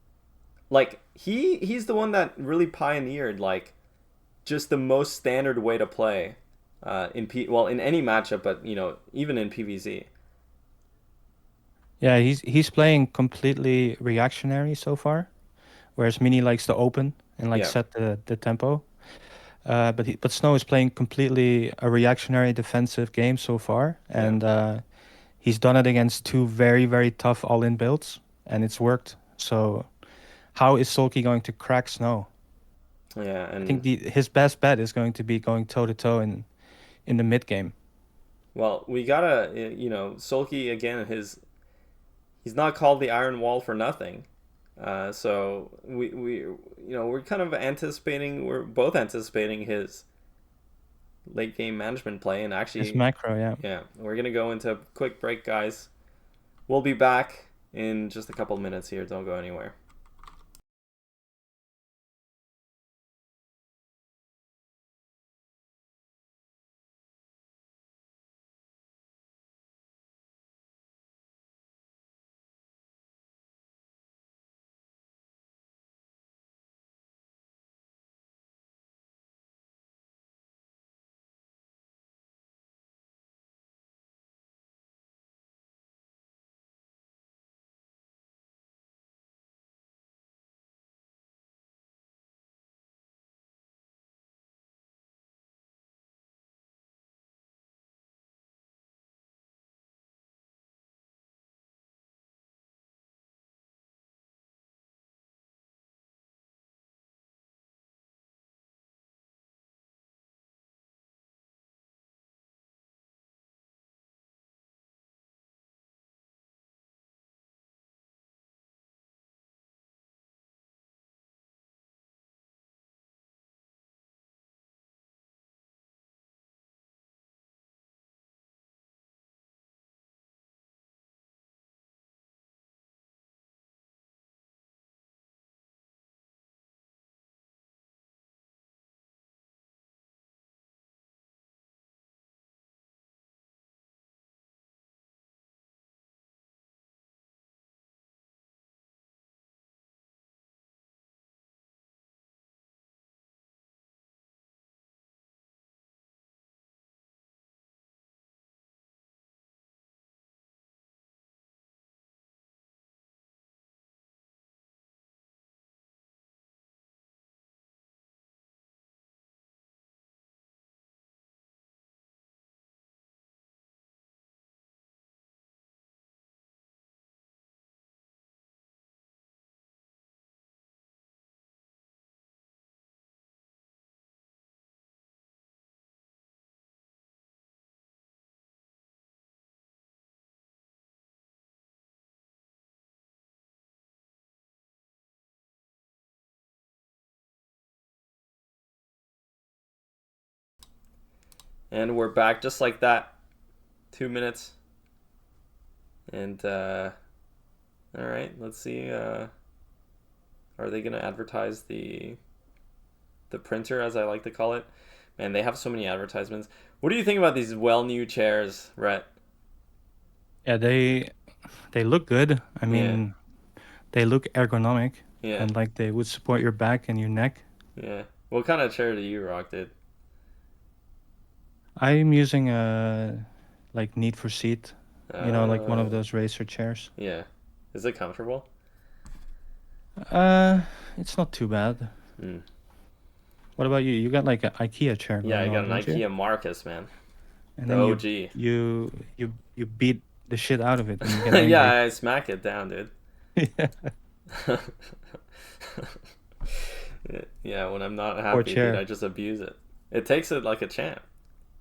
S1: like, he's the one that really pioneered, like, just the most standard way to play in any matchup, but, you know, even in PvZ.
S2: Yeah, he's playing completely reactionary so far. whereas Mini likes to open and like
S1: Yeah.
S2: set the tempo. But Snow is playing completely a reactionary defensive game so far, and he's done it against two very, very tough all-in builds, and it's worked. So how is Soulkey going to crack Snow?
S1: Yeah,
S2: I think
S1: and
S2: his best bet is going to be going toe-to-toe in the mid game.
S1: well, we gotta, Soulkey again. He's not called the Iron Wall for nothing. So we're kind of anticipating. We're both anticipating his late game management play, and
S2: His
S1: actually,
S2: macro, yeah.
S1: yeah, we're gonna go into a quick break, guys. We'll be back in just a couple minutes here. Don't go anywhere. And we're back just like that. 2 minutes. And all right, let's see. Are they gonna advertise the printer, as I like to call it? Man, they have so many advertisements. What do you think about these well-new chairs, Ret?
S2: Yeah, they look good. I
S1: Yeah,
S2: mean, they look ergonomic
S1: yeah,
S2: and like they would support your back and your neck.
S1: yeah. What kind of chair do you rock, dude?
S2: I'm using a like Need for Seat, like one of
S1: Uh,
S2: those racer chairs.
S1: yeah. Is it comfortable?
S2: Uh, it's not too bad.
S1: Mm.
S2: What about you? You got like an IKEA chair
S1: Yeah, I
S2: going
S1: got
S2: on,
S1: an
S2: don't you?
S1: IKEA Marcus, man.
S2: And
S1: The
S2: then
S1: OG.
S2: you beat the shit out of it when you get
S1: Yeah,
S2: angry.
S1: I smack it down, dude.
S2: Yeah.
S1: Yeah, when I'm not
S2: Poor
S1: happy, dude, I
S2: chair.
S1: just abuse it. It takes it like a champ.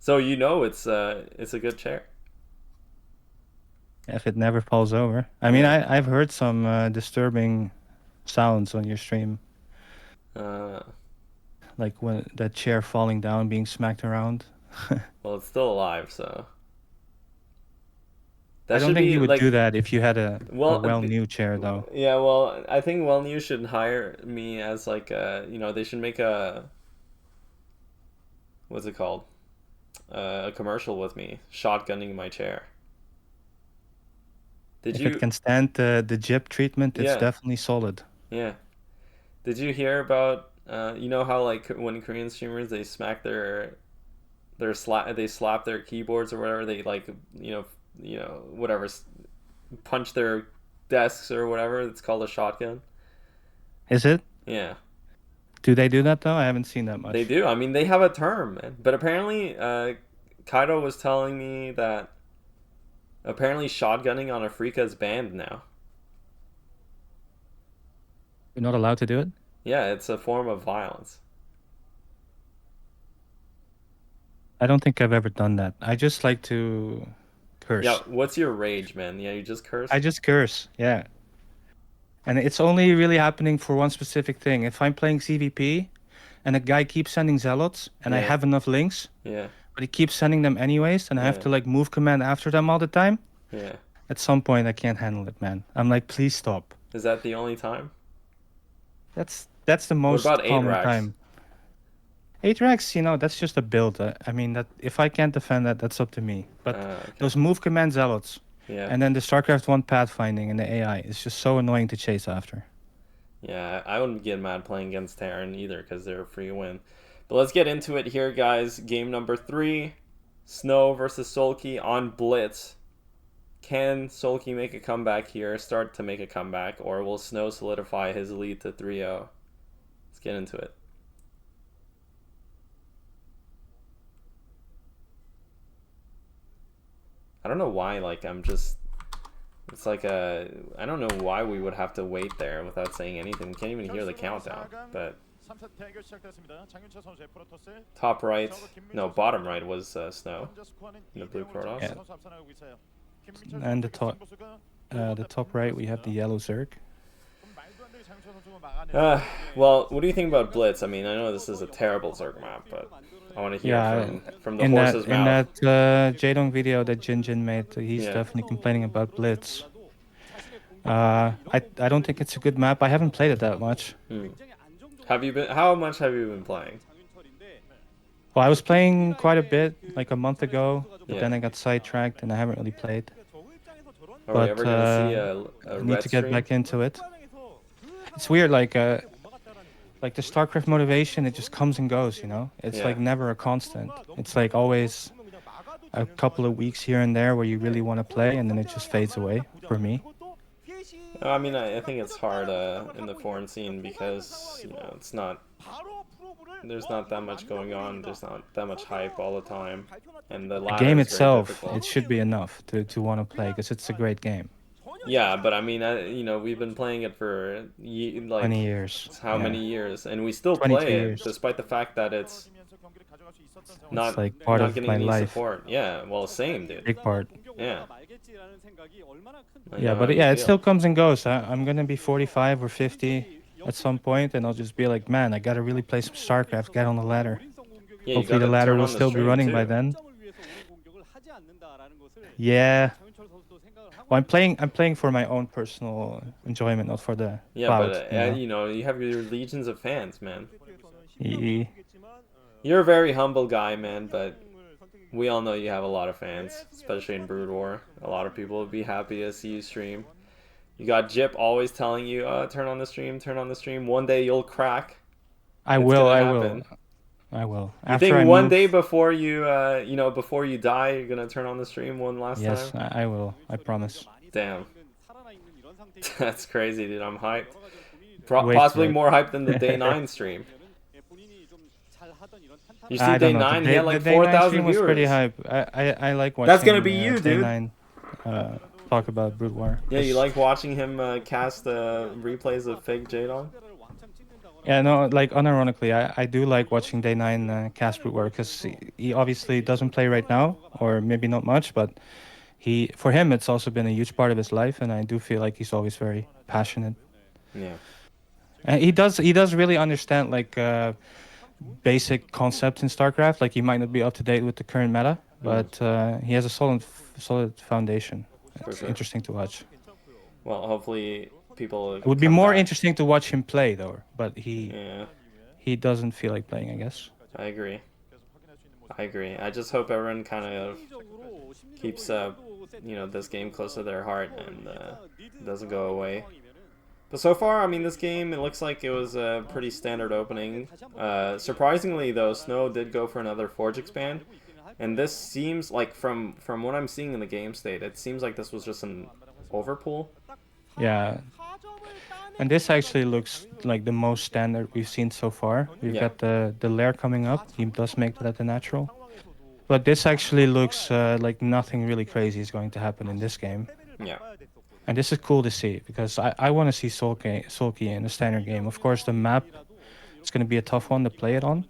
S1: So it's a good chair.
S2: If it never falls over. I mean,
S1: Yeah.
S2: I've heard some disturbing sounds on your stream,
S1: Uh,
S2: like when that chair falling down, being smacked around.
S1: well, it's still alive, so
S2: I
S1: that
S2: don't
S1: should
S2: think
S1: be
S2: you would do
S1: like.
S2: that if you had a
S1: Well,
S2: well-new chair, though.
S1: yeah. Well, I think Well News should hire me as like they should make what's it called? A commercial with me shotgunning my chair. Did
S2: If it
S1: you?
S2: can stand the jib treatment, it's
S1: Yeah,
S2: definitely solid.
S1: yeah. Did you hear about you know how like when Korean streamers they smack they slap their keyboards or whatever, they like whatever, punch their desks or whatever, it's called a shotgun.
S2: Is it?
S1: Yeah.
S2: Do they do that though? I haven't seen that much.
S1: They do. I mean, they have a term, man. But apparently, Kaido was telling me that apparently shotgunning on Afrika is banned now.
S2: You're not allowed to do it?
S1: Yeah, it's a form of violence.
S2: I don't think I've ever done that. I just like to curse.
S1: Yeah, what's your rage, man? Yeah, you just curse?
S2: I just curse, yeah. And it's only really happening for one specific thing. If I'm playing CVP and a guy keeps sending zealots and I have enough links,
S1: yeah,
S2: but he keeps sending them anyways, and I have to like move command after them all the time,
S1: yeah.
S2: At some point I can't handle it, man. I'm like, please stop.
S1: Is that the only time?
S2: That's the most common time. 8 racks, you know, that's just a build. I mean, that if I can't defend that, that's up to me. But those move command zealots, and then the StarCraft 1 pathfinding and the AI is just so annoying to chase after.
S1: Yeah, I wouldn't get mad playing against Terran either because they're a free win. But let's get into it here, guys. Game number 3, Snow versus Soulkey on Blitz. Can Soulkey make a comeback here, start to make a comeback, or will Snow solidify his lead to 3-0? Let's get into it. I don't know why, like, it's like I don't know why we would have to wait there without saying anything. Can't even hear the countdown, but top right, no, bottom right was Snow in the blue Protoss.
S2: Yeah. And the top right, we have the yellow Zerg.
S1: Well, what do you think about Blitz? I mean, I know this is a terrible Zerg map, but I want to hear from the horse's mouth.
S2: In that Jaedong video that Jinjin made, he's definitely complaining about Blitz. I don't think it's a good map. I haven't played it that much.
S1: How much have you been playing?
S2: Well, I was playing quite a bit, like a month ago, but then I got sidetracked and I haven't really played.
S1: Are we ever gonna see a
S2: I need to get back into it. It's weird, like the StarCraft motivation, it just comes and goes, you know? It's like never a constant. It's like always a couple of weeks here and there where you really want to play, and then it just fades away for me.
S1: I mean, I think it's hard in the foreign scene because, you know, there's not that much going on. There's not that much hype all the time. And the
S2: game itself, it should be enough to want to play because it's a great game.
S1: Yeah, but I mean, you know, we've been playing it for like
S2: 20 years.
S1: How many years? And we still play it despite the fact that it's not
S2: like part of
S1: getting
S2: my
S1: any
S2: life.
S1: Support. Yeah, well, same, dude.
S2: Big part.
S1: Yeah.
S2: Yeah, but yeah, it still comes and goes. I'm gonna be 45 or 50 at some point, and I'll just be like, man, I gotta really play some StarCraft. Get on the ladder.
S1: Yeah,
S2: hopefully the ladder will still be running by then. Yeah. Well, I'm playing for my own personal enjoyment, not for the clout,
S1: but you know, you have your legions of fans, man.
S2: You're
S1: a very humble guy, man, but we all know you have a lot of fans, especially in Brood War. A lot of people would be happy to see you stream. You got Jip always telling you, turn on the stream, turn on the stream. One day you'll crack.
S2: I will.
S1: You think one day before you, before you die, you're gonna turn on the stream one last time?
S2: Yes, I will. I promise.
S1: Damn. That's crazy, dude. I'm hyped. Possibly more hyped than the Day 9 stream. You see Day 9? He had like 4,000 viewers.
S2: Was pretty hype. I like watching.
S1: That's gonna be you,
S2: Day
S1: dude.
S2: 9, talk about Brood War.
S1: Yeah, you like watching him cast replays of fake Jaedong?
S2: Yeah, no, like unironically, I do like watching Day 9 cast Brood War because he obviously doesn't play right now, or maybe not much, but for him it's also been a huge part of his life, and I do feel like he's always very passionate.
S1: Yeah.
S2: And he does really understand like basic concepts in StarCraft. Like he might not be up to date with the current meta, but he has a solid foundation. It's interesting to watch.
S1: Well, hopefully people.
S2: It would be more interesting to watch him play, though. But he doesn't feel like playing, I guess.
S1: I agree. I just hope everyone kind of keeps this game close to their heart and doesn't go away. But so far, I mean, this game, it looks like it was a pretty standard opening. Surprisingly, though, Snow did go for another Forge expand. And this seems like, from what I'm seeing in the game state, it seems like this was just an overpull.
S2: Yeah. And this actually looks like the most standard we've seen so far. We've got the lair coming up. He does make that at the natural. But this actually looks like nothing really crazy is going to happen in this game.
S1: Yeah.
S2: And this is cool to see, because I want to see Soulkey in a standard game. Of course, the map is going to be a tough one to play it on.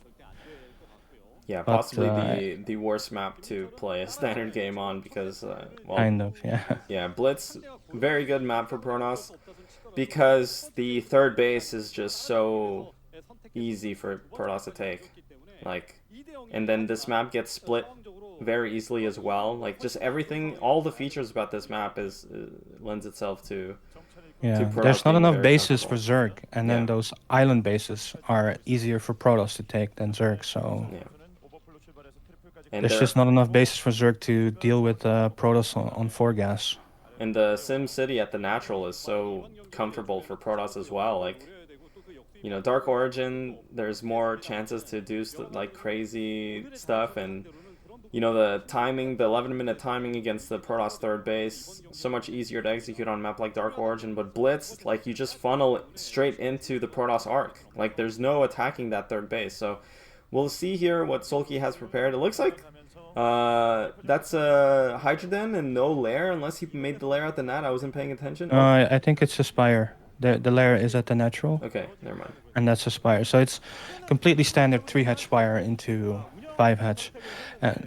S1: Yeah, possibly the worst map to play a standard game on, because, well...
S2: Kind of, yeah.
S1: Yeah, Blitz, very good map for Protoss, because the third base is just so easy for Protoss to take. Like, and then this map gets split very easily as well. Like, just everything, all the features about this map lends itself to...
S2: Yeah, there's not enough bases for Zerg, and then those island bases are easier for Protoss to take than Zerg, so...
S1: Yeah. And
S2: there's just not enough bases for Zerg to deal with Protoss on 4 gas.
S1: And the Sim City at the natural is so comfortable for Protoss as well. Like, you know, Dark Origin, there's more chances to do like crazy stuff, and you know, the timing, the 11-minute timing against the Protoss third base, so much easier to execute on a map like Dark Origin. But Blitz, like, you just funnel straight into the Protoss arc. Like, there's no attacking that third base. So we'll see here what Soulkey has prepared. It looks like that's a Hydroden and no lair, unless he made the lair at the net. I wasn't paying attention.
S2: I think it's a Spire. The lair is at the natural.
S1: Okay, never mind.
S2: And that's a Spire. So it's completely standard 3-hatch Spire into 5-hatch.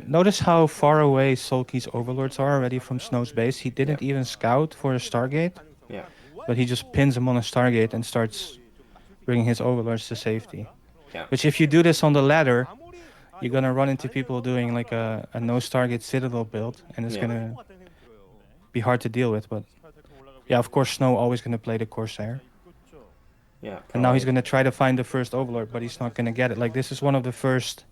S2: Notice how far away Soulkey's overlords are already from Snow's base. He didn't even scout for a Stargate.
S1: Yeah.
S2: But he just pins him on a Stargate and starts bringing his overlords to safety.
S1: Yeah.
S2: Which, if you do this on the ladder, you're gonna run into people doing like a no Stargate Citadel build, and it's gonna be hard to deal with. But yeah, of course, Snow always gonna play the Corsair.
S1: Yeah. Probably.
S2: And now he's gonna try to find the first overlord, but he's not gonna get it. Like, this is one of the first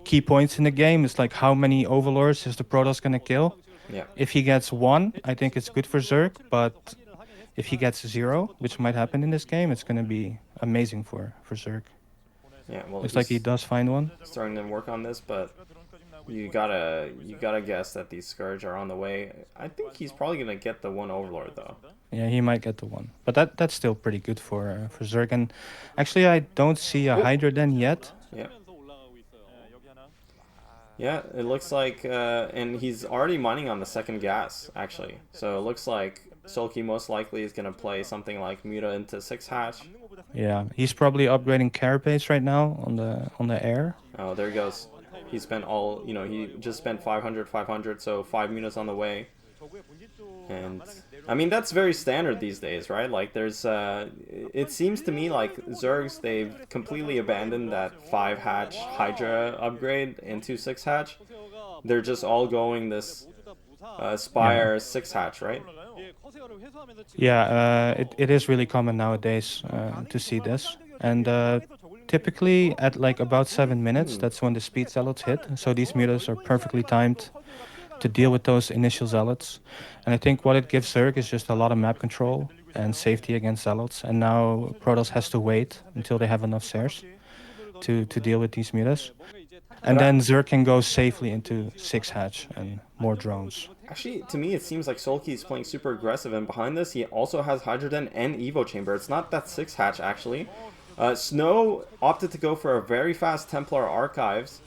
S2: key points in the game. It's like, how many overlords is the Protoss gonna kill?
S1: Yeah.
S2: If he gets 1, I think it's good for Zerg, but if he gets 0, which might happen in this game, it's gonna be amazing for Zerg.
S1: Yeah, well,
S2: looks like he does find one.
S1: Starting to work on this, but you gotta guess that these Scourge are on the way. I think he's probably gonna get the 1 Overlord though.
S2: Yeah, he might get the 1, but that's still pretty good for Zerg. And actually, I don't see a Hydra Den yet.
S1: Yeah. Yeah, it looks like, and he's already mining on the 2nd gas actually. So it looks like Soulkey most likely is gonna play something like Meadow into 6-hatch.
S2: Yeah, he's probably upgrading carapace right now on the air.
S1: Oh, there he goes. He spent all, you know, he just spent 500, so 5 Meadows on the way. And I mean, that's very standard these days, right? Like, there's it seems to me like Zergs, they've completely abandoned that 5-hatch Hydra upgrade into 6-hatch. They're just all going this Spire 6-hatch, right?
S2: Yeah, it is really common nowadays to see this. And typically at like about 7 minutes, that's when the speed zealots hit. So these Meadows are perfectly timed to deal with those initial zealots. And I think what it gives Zerg is just a lot of map control and safety against zealots. And now Protoss has to wait until they have enough Sairs to deal with these Meadows. And then Zerg can go safely into 6-hatch and more drones.
S1: Actually, to me, it seems like Soulkey is playing super aggressive, and behind this, he also has Hydroden and Evo Chamber. It's not that 6-hatch, actually. Snow opted to go for a very fast Templar Archives,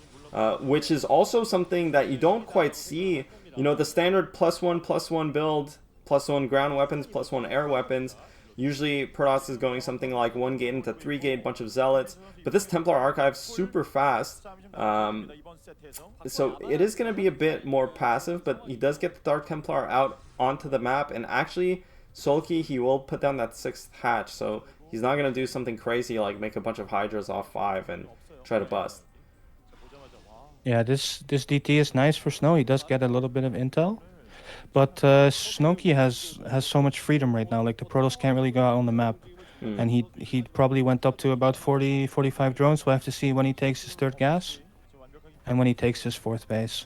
S1: which is also something that you don't quite see. You know, the standard +1/+1 build, +1 ground weapons, +1 air weapons. Usually, Protoss is going something like 1 gate into 3 gate, bunch of zealots. But this Templar Archive super fast. So it is going to be a bit more passive, but he does get the Dark Templar out onto the map. And actually, Soulkey, he will put down that 6th hatch. So he's not going to do something crazy like make a bunch of Hydras off 5 and try to bust.
S2: Yeah, this DT is nice for Snow. He does get a little bit of intel. But Soulkey has so much freedom right now. Like, the Protoss can't really go out on the map. And he probably went up to about 40-45 drones. We'll have to see when he takes his 3rd gas and when he takes his 4th base.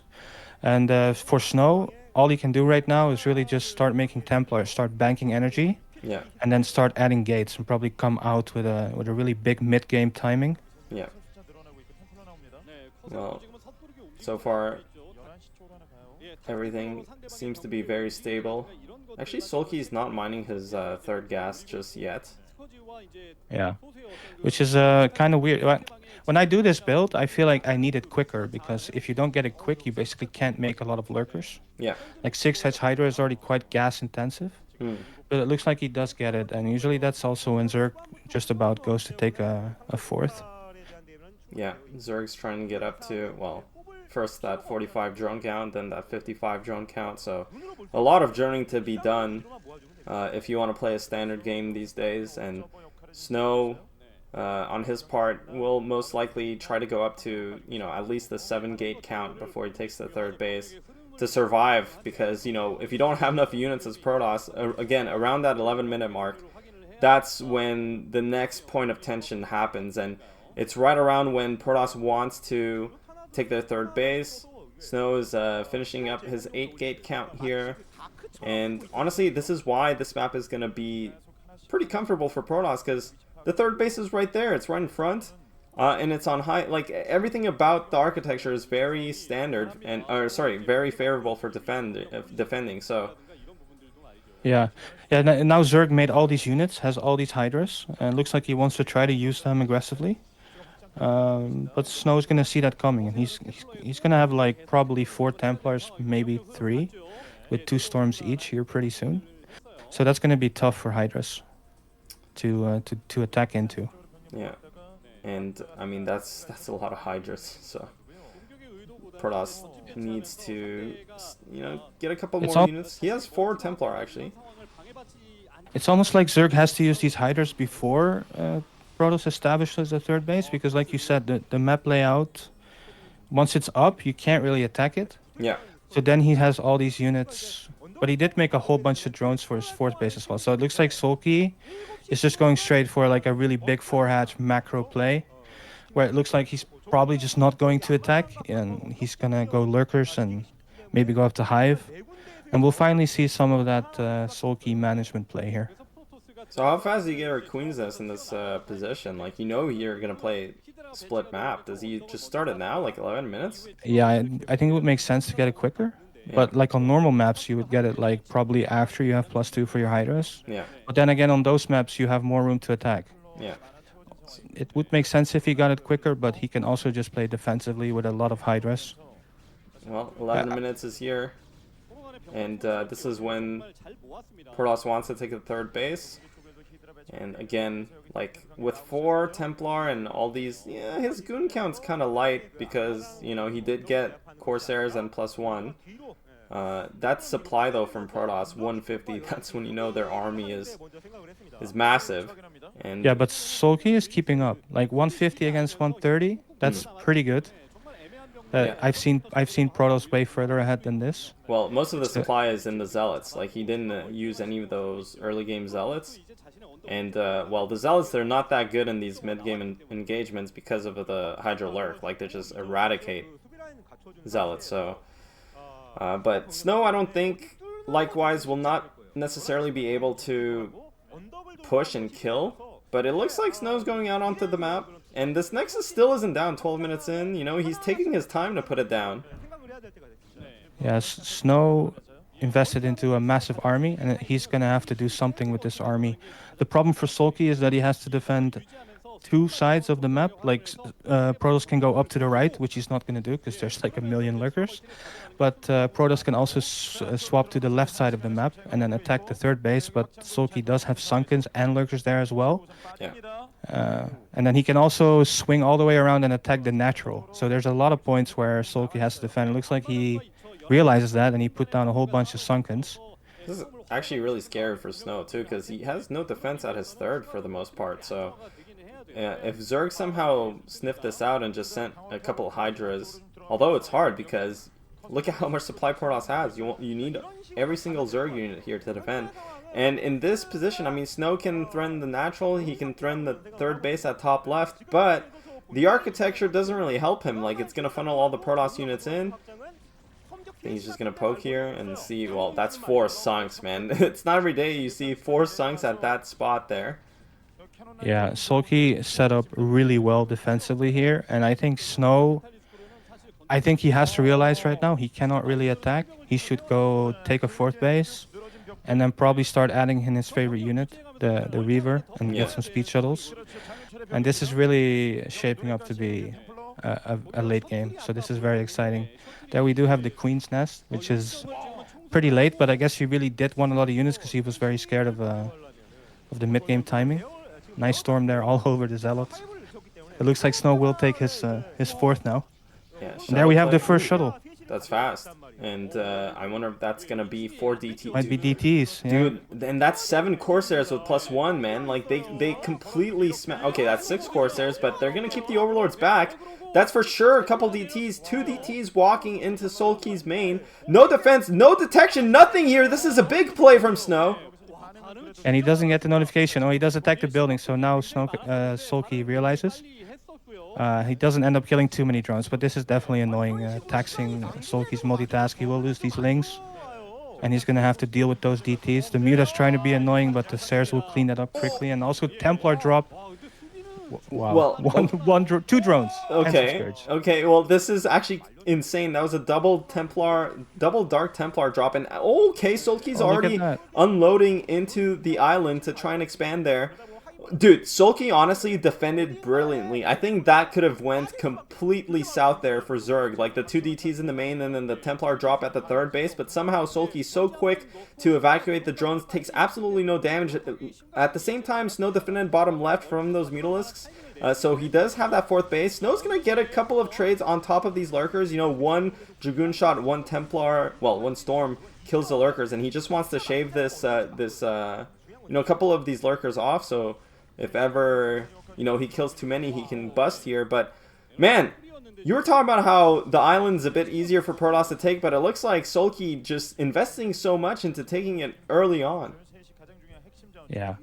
S2: And for Snow, all he can do right now is really just start making Templars, start banking energy, and then start adding gates and probably come out with a really big mid-game timing.
S1: Yeah. Well, so far, everything seems to be very stable. Actually, Soulkey's not mining his 3rd gas just yet.
S2: Yeah, which is kind of weird. When I do this build, I feel like I need it quicker because if you don't get it quick, you basically can't make a lot of lurkers.
S1: Yeah.
S2: Like 6-hedge Hydra is already quite gas intensive, but it looks like he does get it, and usually that's also when Zerg just about goes to take a fourth.
S1: Yeah, Zerg's trying to get up to, well, first that 45 drone count, then that 55 drone count, so a lot of droning to be done if you want to play a standard game these days, and Snow, on his part, will most likely try to go up to, you know, at least the 7-gate count before he takes the third base to survive, because, you know, if you don't have enough units as Protoss, again, around that 11-minute mark, that's when the next point of tension happens, and it's right around when Protoss wants to take their third base. Snow is finishing up his 8-gate count here, and honestly, this is why this map is going to be pretty comfortable for Protoss, because the third base is right there, it's right in front, and it's on high. Like, everything about the architecture is very standard, and very favorable for defending. So
S2: yeah. Now Zerg made all these units, has all these Hydras, and it looks like he wants to try to use them aggressively. But Snow's gonna see that coming, and he's gonna have like probably 4 Templars, maybe 3, with 2 Storms each here pretty soon. So that's gonna be tough for Hydras to attack into.
S1: Yeah, and I mean that's a lot of Hydras. So Protoss needs to, you know, get a couple more units. He has 4 Templar actually.
S2: It's almost like Zerg has to use these Hydras before Protoss establishes the third base, because like you said, the map layout, once it's up, you can't really attack it.
S1: Yeah.
S2: So then he has all these units, but he did make a whole bunch of drones for his fourth base as well. So it looks like Soulkey is just going straight for like a really big 4-hatch macro play, where it looks like he's probably just not going to attack, and he's gonna go lurkers and maybe go up to Hive, and we'll finally see some of that Soulkey management play here.
S1: So how fast do you get our Queen's Nest in this position? Like, you know you're gonna play split map. Does he just start it now, like 11 minutes?
S2: Yeah, I think it would make sense to get it quicker. Yeah. But like on normal maps, you would get it like probably after you have +2 for your Hydras.
S1: Yeah.
S2: But then again, on those maps, you have more room to attack.
S1: Yeah.
S2: It would make sense if he got it quicker, but he can also just play defensively with a lot of Hydras.
S1: Well, 11 minutes is here. And this is when Protoss wants to take the third base. And again, like with 4 Templar and all these, yeah, his goon count's kind of light because, you know, he did get Corsairs and +1. That's supply though from Protoss, 150. That's when you know their army is massive. And
S2: yeah, but Soulkey is keeping up. Like 150 against 130, that's pretty good.
S1: Yeah.
S2: I've seen Protoss way further ahead than this.
S1: Well, most of the supply is in the Zealots. Like, he didn't use any of those early game Zealots. And, well, the Zealots, they're not that good in these mid-game engagements because of the Hydra Lurk. Like, they just eradicate Zealots, so... but Snow, I don't think, likewise, will not necessarily be able to push and kill. But it looks like Snow's going out onto the map. And this Nexus still isn't down 12 minutes in. You know, he's taking his time to put it down.
S2: Yes, Snow invested into a massive army, and he's going to have to do something with this army. The problem for Soulkey is that he has to defend 2 sides of the map. Like, Protoss can go up to the right, which he's not going to do because there's like a million lurkers. But Protoss can also swap to the left side of the map and then attack the third base. But Soulkey does have Sunkens and lurkers there as well.
S1: Yeah.
S2: And then he can also swing all the way around and attack the natural. So there's a lot of points where Soulkey has to defend. It looks like he realizes that, and he put down a whole bunch of Sunkens.
S1: This is actually really scary for Snow too, because he has no defense at his third for the most part. So if Zerg somehow sniffed this out and just sent a couple of Hydras, although it's hard because look at how much supply Protoss has. You need every single Zerg unit here to defend. And in this position, I mean, Snow can threaten the natural, he can threaten the third base at top left, but the architecture doesn't really help him. Like, it's going to funnel all the Protoss units in. He's just going to poke here and see, well, that's 4 Sunks, man. It's not every day you see 4 Sunks at that spot there.
S2: Yeah, Soulkey set up really well defensively here, and I think Snow, I think he has to realize right now he cannot really attack. He should go take a fourth base, and then probably start adding in his favorite unit, the Reaver, and get some speed shuttles. And this is really shaping up to be a late game, so this is very exciting. There we do have the Queen's Nest, which is pretty late, but I guess he really did want a lot of units because he was very scared of the mid-game timing. Nice storm there all over the Zealots. It looks like Snow will take his fourth now.
S1: Yeah,
S2: and there we have the first shuttle.
S1: That's fast. And I wonder if that's going to be 4 DTs.
S2: Might be DTs, yeah.
S1: Dude, and that's 7 Corsairs with +1, man. Like, they completely okay, that's 6 Corsairs, but they're going to keep the Overlords back. That's for sure a couple DTs. 2 DTs walking into Soulkey's main. No defense, no detection, nothing here. This is a big play from Snow.
S2: And he doesn't get the notification. Oh, he does attack the building, so now Soulkey realizes. He doesn't end up killing too many drones, but this is definitely annoying. Taxing Soulkey's multitask. He will lose these links, and he's going to have to deal with those DTs. The Muta's trying to be annoying, but the Sers will clean that up quickly. And also Templar drop. Wow. Well, 2 drones.
S1: Okay, well, this is actually insane. That was a double Dark Templar drop. And okay, Soulkey's already unloading into the island to try and expand there. Dude, Soulkey honestly defended brilliantly. I think that could have went completely south there for Zerg. Like the 2 DTs in the main and then the Templar drop at the 3rd base. But somehow Soulkey's so quick to evacuate the drones, takes absolutely no damage. At the same time, Snow defended bottom left from those Mutalisks. So he does have that 4th base. Snow's going to get a couple of trades on top of these Lurkers. You know, 1 Dragoon shot, 1 Templar, well, 1 Storm kills the Lurkers. And he just wants to shave this, a couple of these Lurkers off. So if ever, he kills too many, he can bust here. But, man, you were talking about how the island's a bit easier for Protoss to take, but it looks like Soulkey just investing so much into taking it early on.
S2: Yeah,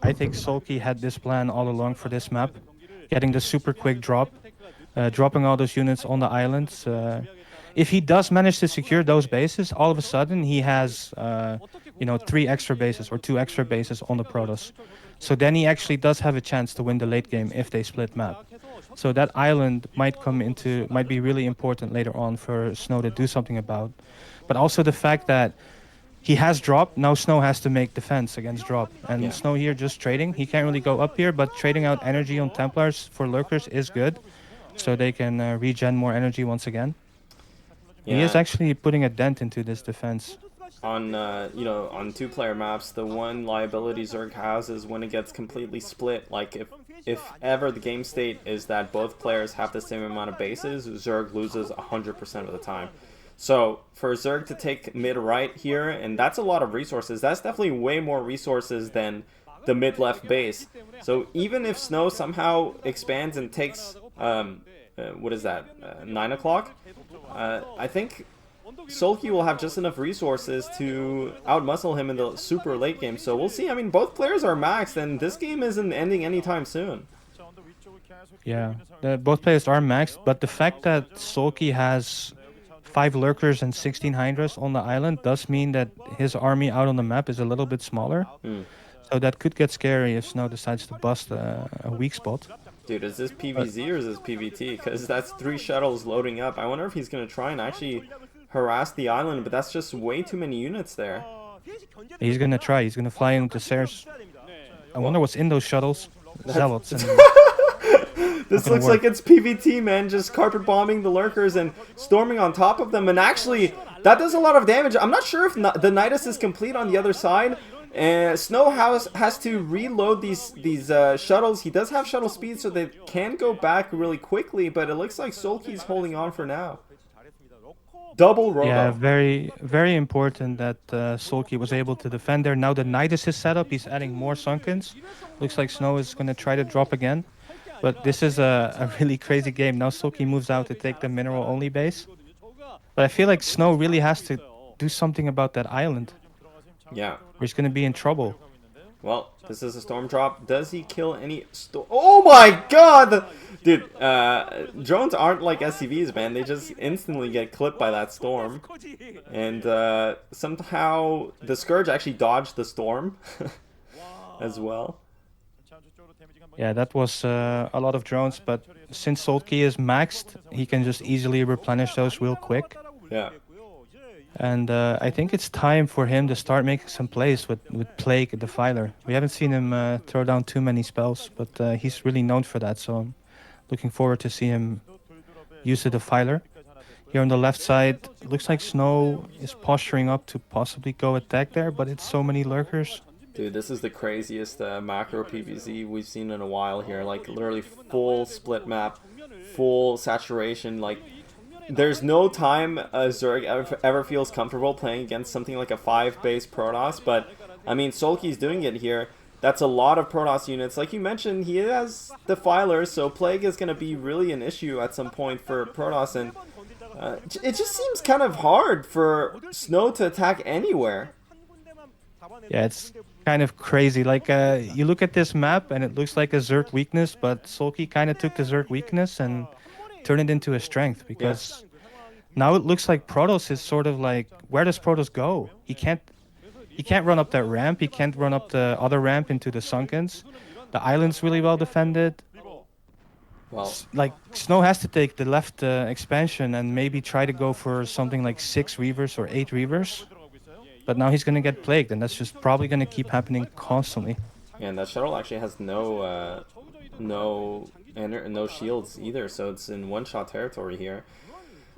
S2: I think Soulkey had this plan all along for this map. Getting the super quick drop, dropping all those units on the islands. If he does manage to secure those bases, all of a sudden he has, 3 extra bases or 2 extra bases on the Protoss. So then he actually does have a chance to win the late game if they split map. So that island might be really important later on for Snow to do something about. But also the fact that he has drop, now Snow has to make defense against drop. And Snow here just trading. He can't really go up here, but trading out energy on Templars for Lurkers is good. So they can regen more energy once again. Yeah. He is actually putting a dent into this defense.
S1: On on 2-player maps, the one liability Zerg has is when it gets completely split. Like if ever the game state is that both players have the same amount of bases, Zerg loses 100% of the time. So for Zerg to take mid-right here, and that's a lot of resources, that's definitely way more resources than the mid-left base. So even if Snow somehow expands and takes, 9 o'clock, I think Soulkey will have just enough resources to outmuscle him in the super late game. So we'll see. I mean, both players are maxed, and this game isn't ending anytime soon.
S2: Yeah, both players are maxed, but the fact that Soulkey has 5 Lurkers and 16 Hydras on the island does mean that his army out on the map is a little bit smaller. So that could get scary if Snow decides to bust a weak spot.
S1: Dude, is this PVZ or is this PVT? Because that's 3 shuttles loading up. I wonder if he's going to try and actually harass the island, but that's just way too many units there.
S2: He's going to try. He's going to fly into Sers. I wonder what's in those shuttles. Zealots.
S1: This looks like it's PVT, man. Just carpet bombing the Lurkers and storming on top of them. And actually, that does a lot of damage. I'm not sure if the Nidus is complete on the other side. And Snow has to reload these shuttles. He does have shuttle speed, so they can go back really quickly. But it looks like Soulkey's holding on for now. Double robo.
S2: Yeah, very, very important that Soulkey was able to defend there. Now the Nidus is set up. He's adding more Sunkens. Looks like Snow is going to try to drop again. But this is a really crazy game. Now Soulkey moves out to take the mineral-only base. But I feel like Snow really has to do something about that island.
S1: Yeah.
S2: Or he's going to be in trouble.
S1: Well, this is a storm drop. Does he kill any Oh my god! Dude, drones aren't like SCVs, man. They just instantly get clipped by that storm. And somehow the Scourge actually dodged the storm as well.
S2: Yeah, that was a lot of drones, but since Soulkey is maxed, he can just easily replenish those real quick.
S1: Yeah.
S2: And I think it's time for him to start making some plays with Plague, Defiler. We haven't seen him throw down too many spells, but he's really known for that. So I'm looking forward to see him use the Defiler. Here on the left side, it looks like Snow is posturing up to possibly go attack there, but it's so many lurkers.
S1: Dude, this is the craziest macro PvZ we've seen in a while here. Like, literally full split map, full saturation. Like, there's no time Zerg ever feels comfortable playing against something like a 5-base Protoss, but, I mean, Soulkey's doing it here. That's a lot of Protoss units. Like you mentioned, he has Defiler, so Plague is going to be really an issue at some point for Protoss, and it just seems kind of hard for Snow to attack anywhere.
S2: Yeah, it's kind of crazy. Like, you look at this map and it looks like a Zerg weakness, but Soulkey kind of took the Zerg weakness and turned it into a strength, because now it looks like Protoss is sort of like, where does Protoss go? He can't run up that ramp. He can't run up the other ramp into the Sunkens. The island's really well defended.
S1: Well,
S2: like, Snow has to take the left expansion and maybe try to go for something like 6 Reavers or 8 Reavers. But now he's going to get plagued, and that's just probably going to keep happening constantly.
S1: Yeah, and that shuttle actually has no shields either, so it's in one-shot territory here.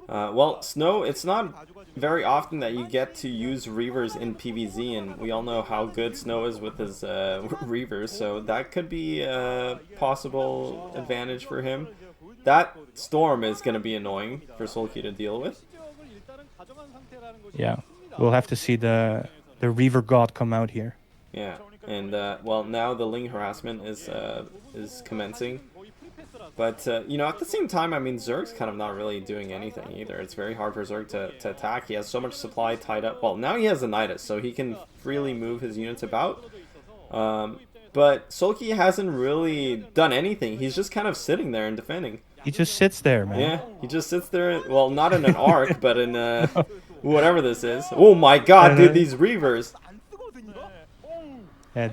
S1: Well, Snow, it's not very often that you get to use Reavers in PvZ, and we all know how good Snow is with his Reavers, so that could be a possible advantage for him. That Storm is going to be annoying for Soulkey to deal with.
S2: Yeah, we'll have to see the Reaver God come out here.
S1: Yeah, and well, now the Ling harassment is commencing. But, you know, at the same time, I mean, Zerg's kind of not really doing anything either. It's very hard for Zerg to attack. He has so much supply tied up. Well, now he has a Nidus, so he can freely move his units about. But Soulkey hasn't really done anything. He's just kind of sitting there and defending.
S2: He just sits there, man.
S1: Yeah, he just sits there. Well, not in an arc, but in whatever this is. Oh my god, dude, these Reavers.
S2: Yeah,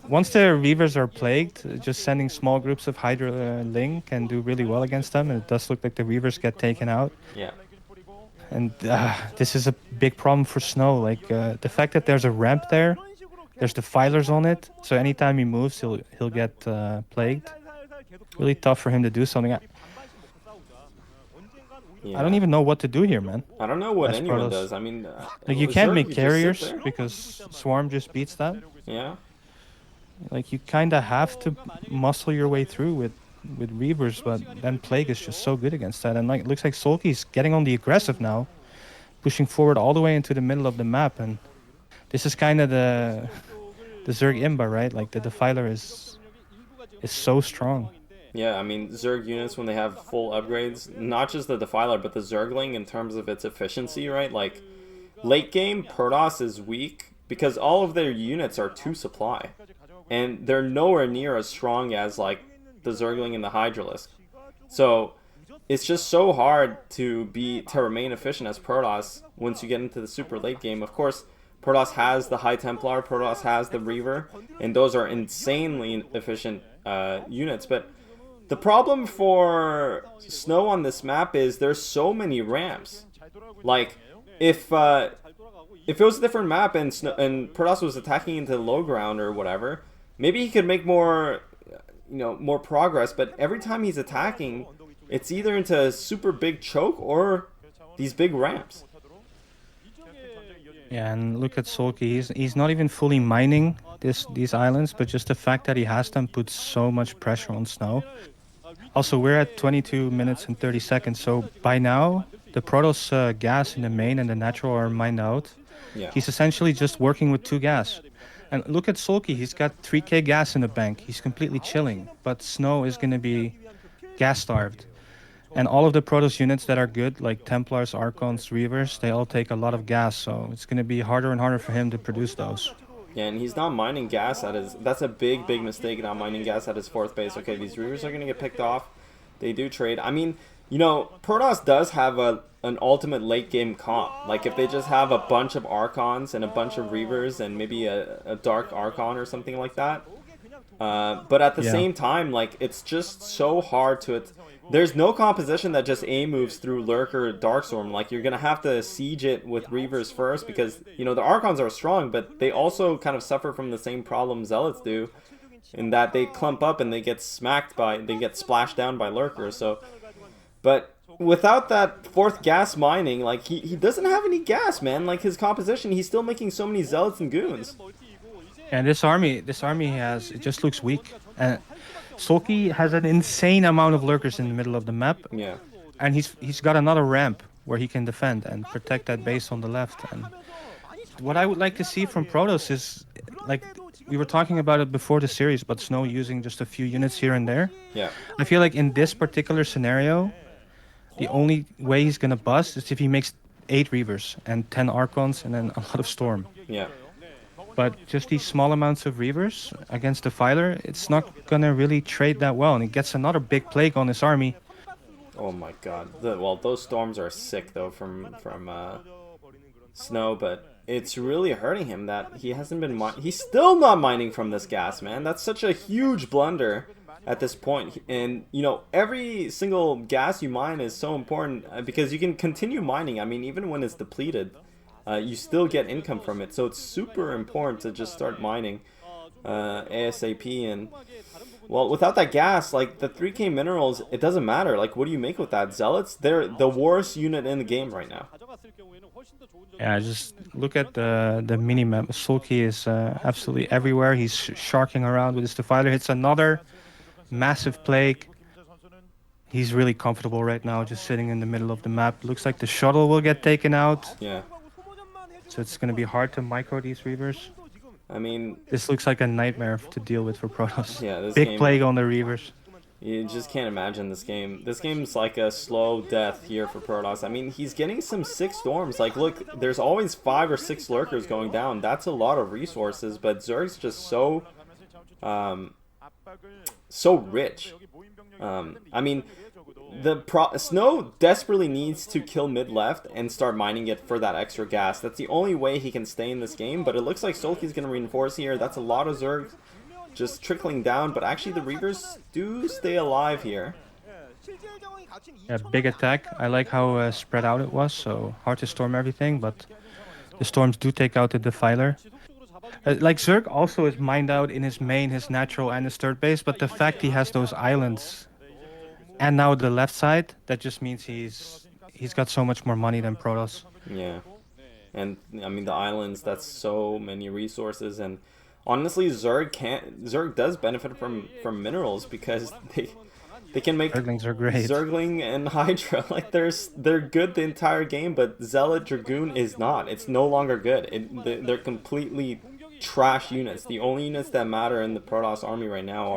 S2: once the Reavers are plagued, just sending small groups of Hydra Ling can do really well against them, and it does look like the Reavers get taken out.
S1: Yeah.
S2: And this is a big problem for Snow. Like, the fact that there's a ramp there, there's defilers on it, so anytime he moves, he'll get plagued. Really tough for him to do something. I don't even know what to do here, man.
S1: I don't know what anyone does. I mean,
S2: like, you can't make carriers because Swarm just beats that.
S1: Yeah.
S2: Like, you kind of have to muscle your way through with Reavers, but then Plague is just so good against that. And like, it looks like Soulkey's getting on the aggressive now, pushing forward all the way into the middle of the map. And this is kind of the Zerg Imba, right? Like, the Defiler is so strong.
S1: Yeah, I mean, Zerg units, when they have full upgrades, not just the Defiler, but the Zergling in terms of its efficiency, right? Like, late game, Protoss is weak because all of their units are 2 supply. And they're nowhere near as strong as, like, the Zergling and the Hydralisk. So, it's just so hard to remain efficient as Protoss once you get into the super late game. Of course, Protoss has the High Templar, Protoss has the Reaver, and those are insanely efficient units. But the problem for Snow on this map is there's so many ramps. Like, if it was a different map and Protoss was attacking into the low ground or whatever, maybe he could make more progress, but every time he's attacking, it's either into a super big choke or these big ramps.
S2: Yeah, and look at Soulkey. He's not even fully mining these islands, but just the fact that he has them puts so much pressure on Snow. Also, we're at 22 minutes and 30 seconds, so by now, the Protoss gas in the main and the natural are mined out.
S1: Yeah.
S2: He's essentially just working with 2 gas. And look at Soulkey, he's got 3k gas in the bank. He's completely chilling, but Snow is going to be gas starved. And all of the Protoss units that are good, like Templars, Archons, Reavers, they all take a lot of gas, so it's going to be harder and harder for him to produce those.
S1: Yeah, and he's not mining gas at his... That's a big mistake, not mining gas at his 4th base. Okay, these Reavers are going to get picked off. They do trade. I mean, you know, Protoss does have an ultimate late game comp. Like, if they just have a bunch of Archons and a bunch of Reavers and maybe a Dark Archon or something like that, But at the same time, like, it's just so hard to... There's no composition that just A moves through Lurker Darkstorm. Like, you're going to have to siege it with Reavers first because, you know, the Archons are strong, but they also kind of suffer from the same problem Zealots do in that they clump up and they get they get splashed down by Lurkers. So, but without that fourth gas mining, like, he doesn't have any gas, man. Like, his composition, he's still making so many Zealots and Goons.
S2: And this army he has, it just looks weak. And Soulkey has an insane amount of lurkers in the middle of the map.
S1: Yeah.
S2: And he's got another ramp where he can defend and protect that base on the left. And what I would like to see from Protoss is, like, we were talking about it before the series, but Snow using just a few units here and there.
S1: Yeah.
S2: I feel like in this particular scenario, the only way he's going to bust is if he makes 8 Reavers and 10 Archons and then a lot of Storm.
S1: Yeah.
S2: But just these small amounts of Reavers against the Filer, it's not going to really trade that well. And he gets another big plague on his army.
S1: Oh my god. Well, those storms are sick, though, from Snow. But it's really hurting him that he hasn't been... He's still not mining from this gas, man. That's such a huge blunder at this point. And, you know, every single gas you mine is so important because you can continue mining. I mean, even when it's depleted... you still get income from it, so it's super important to just start mining ASAP. And well, without that gas, like the 3k minerals, it doesn't matter. Like, what do you make with that? Zealots, they're the worst unit in the game right now.
S2: Yeah, just look at the mini map. Soulkey is absolutely everywhere. He's sharking around with his Defiler. Hits another massive plague. He's really comfortable right now, just sitting in the middle of the map. Looks like the shuttle will get taken out.
S1: Yeah.
S2: So it's going to be hard to micro these Reavers.
S1: I mean...
S2: This looks like a nightmare to deal with for Protoss.
S1: Yeah, this
S2: Big
S1: game,
S2: plague on the Reavers.
S1: You just can't imagine this game. This game's like a slow death here for Protoss. I mean, he's getting some 6 storms. Like, look, there's always 5 or 6 lurkers going down. That's a lot of resources, but Zerg's just so... so rich. I mean... Snow desperately needs to kill mid-left and start mining it for that extra gas. That's the only way he can stay in this game, but it looks like Soulkey's going to reinforce here. That's a lot of Zergs just trickling down, but actually the Reavers do stay alive here.
S2: Yeah, big attack. I like how spread out it was, so hard to storm everything, but the storms do take out the Defiler. Like, Zerg also is mined out in his main, his natural, and his third base, but the fact he has those islands... And now the left side, that just means he's got so much more money than Protoss.
S1: Yeah. And, I mean, the islands, that's so many resources. And honestly, Zerg does benefit from minerals because they can make...
S2: Zerglings are great.
S1: Zergling and Hydra, like, they're good the entire game, but Zealot Dragoon is not. It's no longer good. They're completely trash units. The only units that matter in the Protoss army right now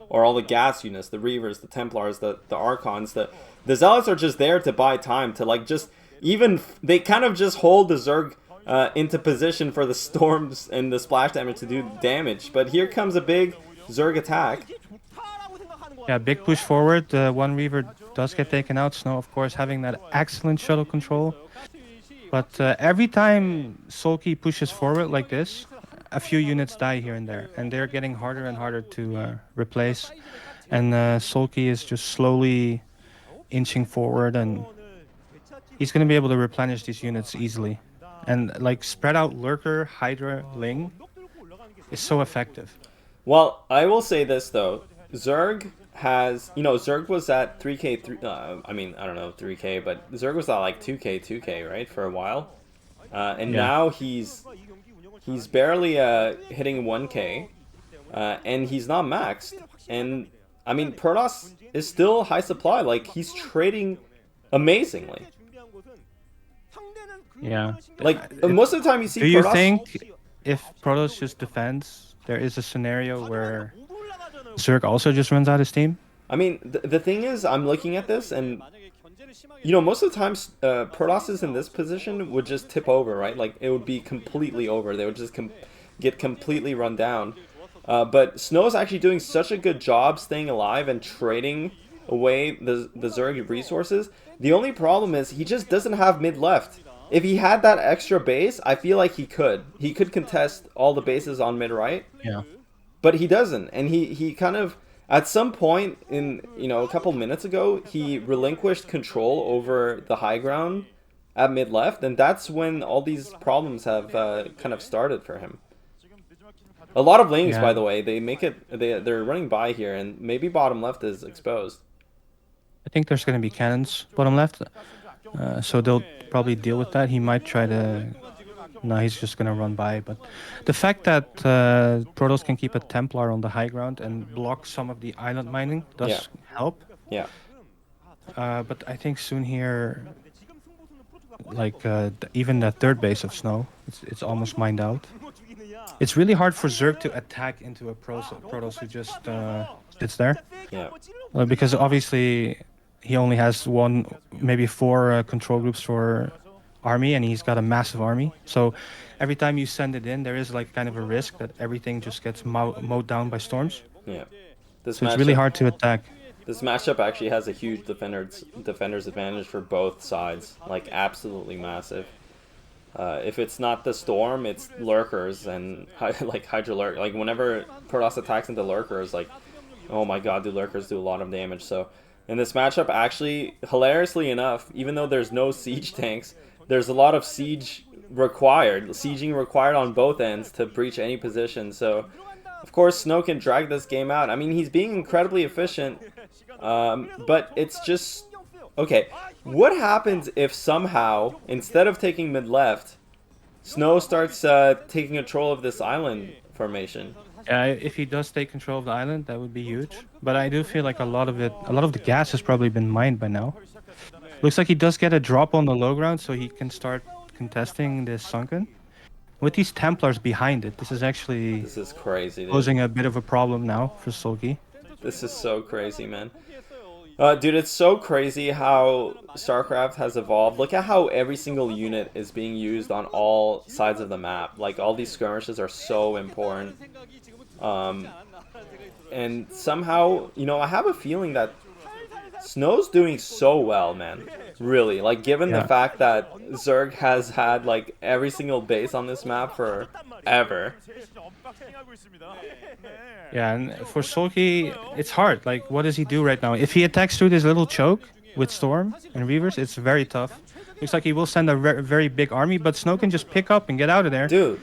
S1: are all the gas units, the Reavers, the Templars, the Archons. The Zealots are just there to buy time, to like just even... They kind of just hold the Zerg into position for the storms and the splash damage to do damage. But here comes a big Zerg attack.
S2: Yeah, big push forward. One Reaver does get taken out. Snow, of course, having that excellent shuttle control. But every time Soulkey pushes forward like this, a few units die here and there, and they're getting harder and harder to replace. And Soulkey is just slowly inching forward, and he's going to be able to replenish these units easily. And like spread out Lurker, Hydra, Ling is so effective.
S1: Well, I will say this though, Zerg has, you know, Zerg was at 3k, I mean, I don't know 3k, but Zerg was at like 2k, right, for a while. And now he's barely hitting 1k, and he's not maxed. And I mean, Protoss is still high supply. Like, he's trading amazingly.
S2: Yeah.
S1: Like, most of the time you see Protoss...
S2: Do you think if Protoss just defends, there is a scenario where Zerg also just runs out of steam?
S1: I mean, the thing is, I'm looking at this, and you know, most of the times Protoss in this position would just tip over, right? Like, it would be completely over. They would just get completely run down. But Snow's actually doing such a good job staying alive and trading away the Zerg resources. The only problem is he just doesn't have mid left. If he had that extra base, I feel like he could contest all the bases on mid right.
S2: Yeah.
S1: But he doesn't, and he kind of at some point in a couple minutes ago he relinquished control over the high ground at mid left, and that's when all these problems have kind of started for him. A lot of lanes, by the way, they're running by here, and maybe bottom left is exposed.
S2: I think there's going to be cannons bottom left, so they'll probably deal with that. He might try to. No, he's just going to run by. But the fact that Protoss can keep a Templar on the high ground and block some of the island mining does help.
S1: Yeah.
S2: But I think soon here, like even the third base of Snow, it's almost mined out. It's really hard for Zerg to attack into a Protoss who just sits there.
S1: Yeah.
S2: Because obviously he only has maybe four control groups for army, and he's got a massive army. So every time you send it in, there is like kind of a risk that everything just gets mowed down by storms.
S1: Yeah.
S2: So it's really hard to attack.
S1: This matchup actually has a huge defender's advantage for both sides. Like, absolutely massive. If it's not the storm, it's lurkers and like Hydra lurk. Like whenever Protoss attacks into lurkers, like, oh my god, do lurkers do a lot of damage. So in this matchup, actually, hilariously enough, even though there's no siege tanks, there's a lot of sieging required on both ends to breach any position. So of course Snow can drag this game out. I mean, he's being incredibly efficient, but it's just okay. What happens if somehow, instead of taking mid-left, Snow starts taking control of this island formation?
S2: If he does take control of the island, that would be huge. But I do feel like a lot of the gas has probably been mined by now. Looks like he does get a drop on the low ground, so he can start contesting this sunken. With these Templars behind it, this is
S1: crazy, dude.
S2: Posing a bit of a problem now for Soulkey.
S1: This is so crazy, man. Dude, it's so crazy how StarCraft has evolved. Look at how every single unit is being used on all sides of the map. Like, all these skirmishes are so important. And somehow, I have a feeling that Snow's doing so well, man. Really. Like, given the fact that Zerg has had, like, every single base on this map forever.
S2: Yeah, and for Soulkey, it's hard. Like, what does he do right now? If he attacks through this little choke with Storm and Reavers, it's very tough. Looks like he will send a very big army, but Snow can just pick up and get out of there.
S1: Dude.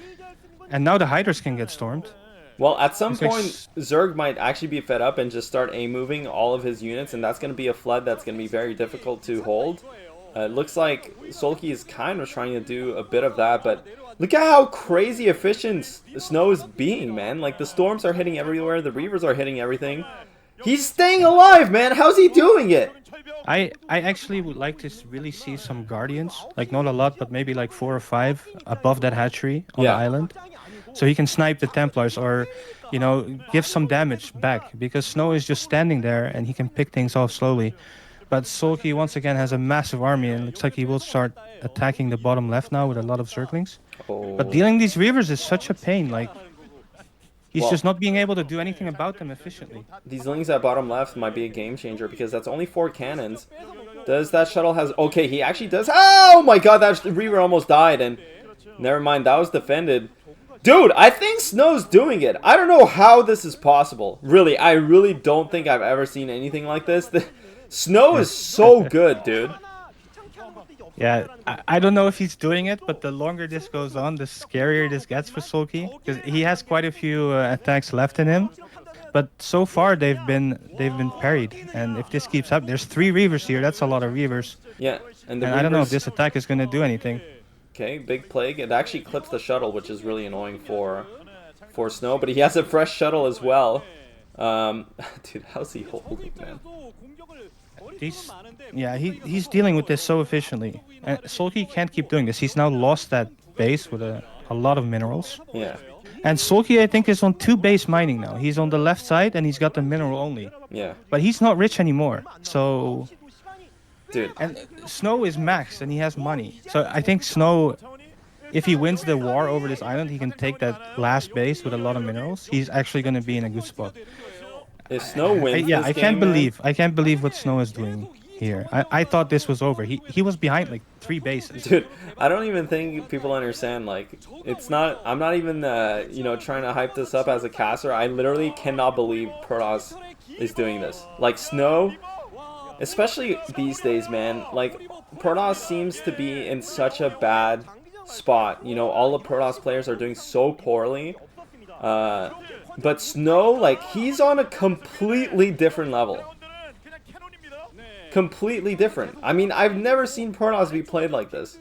S2: And now the Hydras can get stormed.
S1: Well, at some point, Zerg might actually be fed up and just start A-moving all of his units, and that's going to be a flood that's going to be very difficult to hold. It looks like Soulkey is kind of trying to do a bit of that, but look at how crazy efficient Snow is being, man. Like, the storms are hitting everywhere, the Reavers are hitting everything. He's staying alive, man! How's he doing it?
S2: I actually would like to really see some Guardians. Like, not a lot, but maybe like 4 or 5 above that hatchery on the island. So he can snipe the Templars or, give some damage back. Because Snow is just standing there and he can pick things off slowly. But Soulkey, once again, has a massive army and it looks like he will start attacking the bottom left now with a lot of circlings.
S1: Oh.
S2: But dealing these Reavers is such a pain. Like, he's just not being able to do anything about them efficiently.
S1: These lings at bottom left might be a game changer because that's only 4 cannons. Does that shuttle has... Okay, he actually does... Oh my god, that Reaver almost died and... Never mind, that was defended. Dude, I think Snow's doing it. I don't know how this is possible. Really, I really don't think I've ever seen anything like this. Snow is so good, dude.
S2: Yeah, I don't know if he's doing it, but the longer this goes on, the scarier this gets for Soulkey. Because he has quite a few attacks left in him. But so far, they've been parried. And if this keeps up, there's 3 Reavers here. That's a lot of Reavers.
S1: Yeah,
S2: and I don't know if this attack is going to do anything.
S1: Okay, big plague. It actually clips the shuttle, which is really annoying for Snow. But he has a fresh shuttle as well. Dude, how's he holding, man?
S2: He's dealing with this so efficiently. And Soulkey can't keep doing this. He's now lost that base with a lot of minerals.
S1: Yeah.
S2: And Soulkey, I think, is on 2 base mining now. He's on the left side and he's got the mineral only.
S1: Yeah.
S2: But he's not rich anymore. So...
S1: Dude.
S2: And Snow is maxed and he has money. So I think Snow, if he wins the war over this island, he can take that last base with a lot of minerals. He's actually going to be in a good spot.
S1: If Snow wins,
S2: I can't believe what Snow is doing here. I thought this was over. He was behind like 3 bases.
S1: Dude, I don't even think people understand, like, it's not, I'm not even, you know, trying to hype this up as a caster. I literally cannot believe Protoss is doing this. Like, Snow, especially these days, man, like, Protoss seems to be in such a bad spot. You know, all the Protoss players are doing so poorly. But Snow, like, he's on a completely different level. Completely different. I mean, I've never seen Protoss be played like this.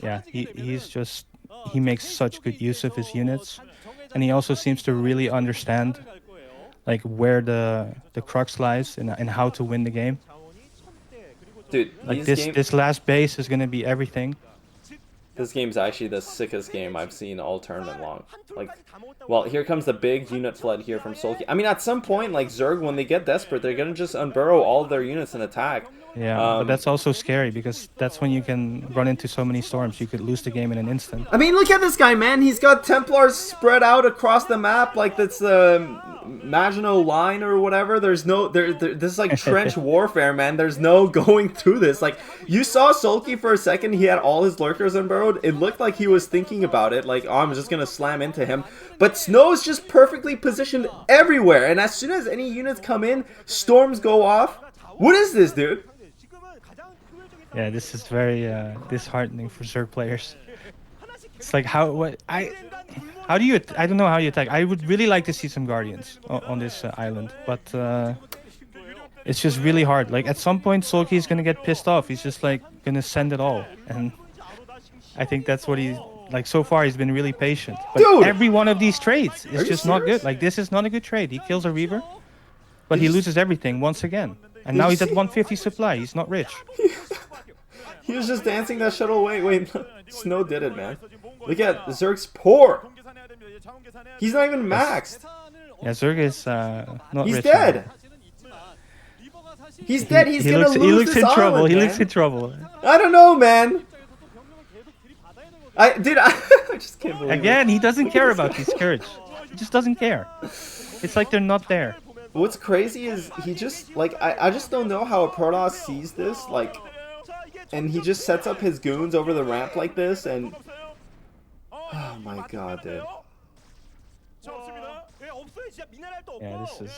S2: Yeah, he makes such good use of his units, and he also seems to really understand like where the crux lies and how to win the game.
S1: Dude,
S2: like this last base is gonna be everything.
S1: This game's actually the sickest game I've seen all tournament long. Like, well, here comes the big unit flood here from Soulkey. I mean, at some point, like, Zerg, when they get desperate, they're gonna just unburrow all of their units and attack.
S2: Yeah, but that's also scary because that's when you can run into so many storms. You could lose the game in an instant.
S1: I mean, look at this guy, man. He's got Templars spread out across the map like that's the Maginot Line or whatever. There's no... this is like trench warfare, man. There's no going through this. Like, you saw Soulkey for a second. He had all his lurkers unburrowed. It looked like he was thinking about it. Like, oh, I'm just going to slam into him. But Snow is just perfectly positioned everywhere. And as soon as any units come in, storms go off. What is this, dude?
S2: Yeah, this is very disheartening for Zerg players. It's like how do you I don't know how you attack. I would really like to see some Guardians on this island, but it's just really hard. Like at some point, Soulkey is gonna get pissed off. He's just like gonna send it all, and I think that's what he's like. So far, he's been really patient. But
S1: Dude!
S2: Every one of these trades is just not
S1: serious?
S2: good. Like this is not a good trade. He kills a Reaver, but he loses everything once again. And now he's at 150 supply. He's not rich.
S1: He was just dancing that shuttle away. Wait, Snow did it, man. Look at Zerg's poor. He's not even maxed.
S2: Yeah, Zerg is not
S1: He's
S2: rich.
S1: dead. He's dead. He's gonna lose this island,
S2: He
S1: man.
S2: looks in trouble.
S1: I don't know, man. I just can't believe
S2: Again,
S1: it.
S2: he doesn't care about these courage. He just doesn't care. It's like they're not there.
S1: What's crazy is he just, like, I just don't know how a Protoss sees this, like, and he just sets up his goons over the ramp like this, and... Oh my god, dude.
S2: Yeah, this is...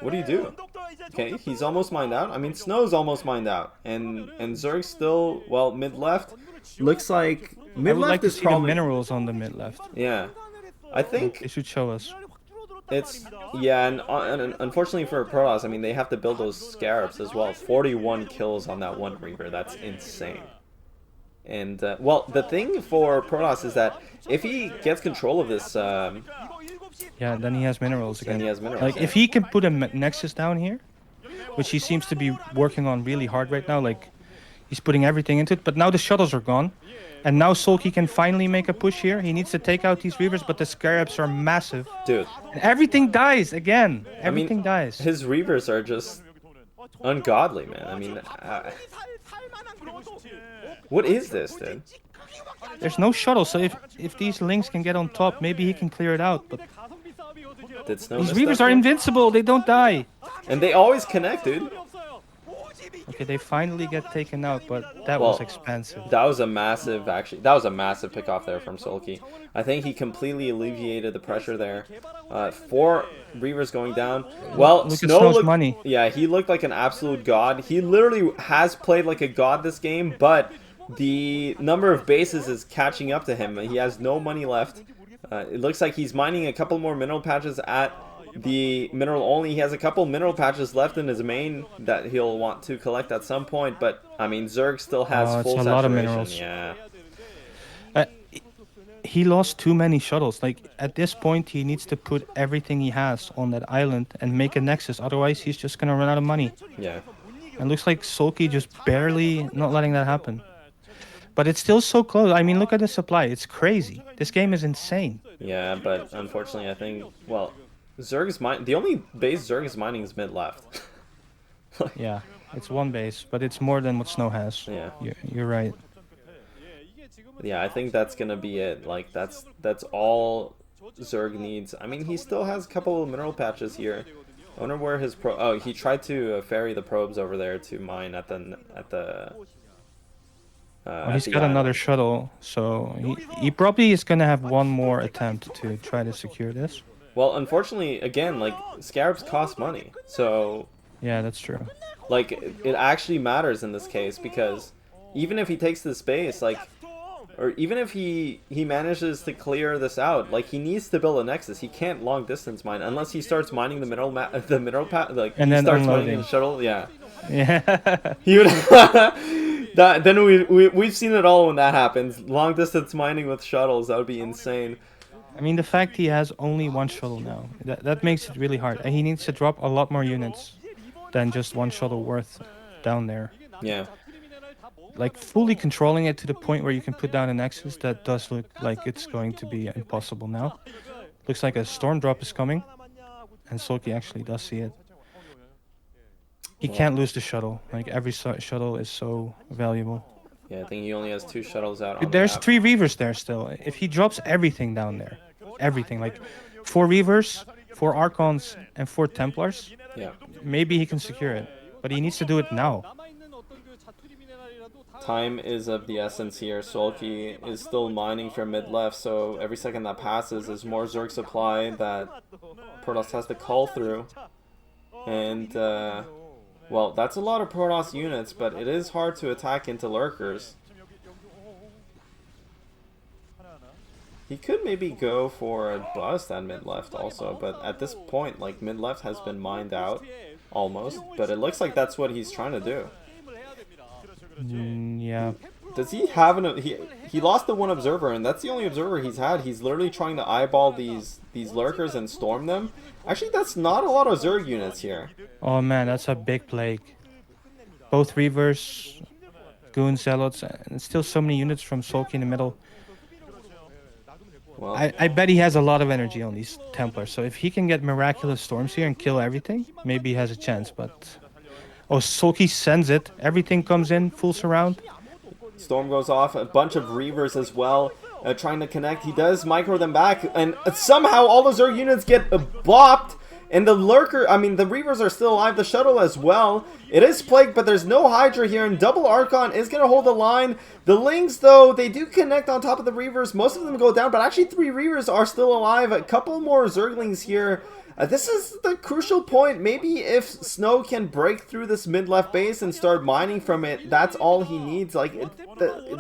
S1: What do you do? Okay, he's almost mined out. I mean, Snow's almost mined out. And Zerg's still, well, mid-left. Looks like...
S2: I would
S1: Mid-left
S2: like to
S1: is
S2: see
S1: probably...
S2: the minerals on the mid-left.
S1: Yeah. I think...
S2: They should show us.
S1: It's, yeah, and unfortunately for Protoss, I mean, they have to build those scarabs as well. 41 kills on that one Reaver, that's insane. And, well, the thing for Protoss is that if he gets control of this...
S2: Yeah, then he has minerals again.
S1: Then he has minerals,
S2: like,
S1: yeah.
S2: if he can put a Nexus down here, which he seems to be working on really hard right now, like, he's putting everything into it, but now the shuttles are gone. And now Soulkey can finally make a push here. He needs to take out these Reavers, but the Scarabs are massive.
S1: Dude.
S2: And everything dies again. Everything dies.
S1: His Reavers are just ungodly, man. I mean, what is this, dude?
S2: There's no shuttle, so if these links can get on top, maybe he can clear it out. But
S1: Did Snow
S2: these
S1: miss
S2: Reavers
S1: that
S2: are
S1: one?
S2: invincible. They don't die.
S1: And they always connect, dude.
S2: Okay, they finally get taken out, but that was expensive.
S1: That was a massive, actually, that was a massive pick off there from Soulkey. I think he completely alleviated the pressure there. 4 Reavers going down. Well,
S2: Look at
S1: Snow
S2: Snow's
S1: looked,
S2: money.
S1: Yeah, he looked like an absolute god. He literally has played like a god this game, but the number of bases is catching up to him. He has no money left. It looks like he's mining a couple more mineral patches at the mineral only. He has a couple mineral patches left in his main that he'll want to collect at some point, but I mean, Zerg still has full
S2: it's a
S1: saturation.
S2: lot of minerals.
S1: Yeah.
S2: He lost too many shuttles. Like, at this point, he needs to put everything he has on that island and make a Nexus. Otherwise, he's just going to run out of money.
S1: Yeah.
S2: And looks like Soulkey just barely not letting that happen. But it's still so close. I mean, look at the supply. It's crazy. This game is insane.
S1: Yeah, but unfortunately, I think, well, Zerg is the only base Zerg is mining is mid-left.
S2: Yeah, it's one base, but it's more than what Snow has.
S1: Yeah.
S2: You're right.
S1: Yeah, I think that's gonna be it. Like, that's all Zerg needs. I mean, he still has a couple of mineral patches here. I wonder where his oh, he tried to ferry the probes over there to mine at the
S2: Well, he's got another shuttle, so he probably is gonna have one more attempt to try to secure this.
S1: Well, unfortunately, again, like scarabs cost money, so
S2: yeah, that's true.
S1: Like it actually matters in this case, because even if he takes this base, like, or even if he manages to clear this out, like he needs to build a nexus. He can't long distance mine unless he starts mining the middle path, like
S2: and
S1: he
S2: then
S1: starts
S2: unloading.
S1: mining the shuttle. Yeah.
S2: Yeah.
S1: He would. Then we've seen it all when that happens. Long distance mining with shuttles, that would be insane.
S2: I mean, the fact he has only one shuttle now, that makes it really hard. And he needs to drop a lot more units than just one shuttle worth down there.
S1: Yeah.
S2: Like fully controlling it to the point where you can put down a nexus, that does look like it's going to be impossible now. Looks like a storm drop is coming, and Soulkey actually does see it. He can't lose the shuttle. Like every shuttle is so valuable.
S1: Yeah, I think he only has 2 shuttles out on
S2: There's
S1: the map.
S2: 3 Reavers there still. If he drops everything down there, everything, like 4 Reavers, 4 Archons, and 4 Templars,
S1: yeah,
S2: maybe he can secure it. But he needs to do it now.
S1: Time is of the essence here. Soulkey is still mining from mid-left, so every second that passes is more Zerg supply that Protoss has to cull through. And, well, that's a lot of Protoss units, but it is hard to attack into lurkers. He could maybe go for a bust at mid-left also, but at this point, like, mid-left has been mined out, almost. But it looks like that's what he's trying to do.
S2: Yeah.
S1: Does he have an... He lost the one observer, and that's the only observer he's had. He's literally trying to eyeball these lurkers and storm them. Actually, that's not a lot of Zerg units here.
S2: Oh man, that's a big plague. Both Reavers, Goon Zealots, and still so many units from Soulkey in the middle.
S1: Well,
S2: I bet he has a lot of energy on these Templars, so if he can get miraculous storms here and kill everything, maybe he has a chance, but... Oh, Soulkey sends it. Everything comes in, full surround.
S1: Storm goes off. A bunch of Reavers as well, trying to connect. He does micro them back, and somehow all the Zerg units get bopped. And the lurker, I mean, the Reavers are still alive. The shuttle as well. It is plagued, but there's no Hydra here, and double Archon is going to hold the line. The Lings, though, they do connect on top of the Reavers. Most of them go down, but actually 3 Reavers are still alive. A couple more Zerglings here. This is the crucial point. Maybe if Snow can break through this mid-left base and start mining from it, that's all he needs. Like,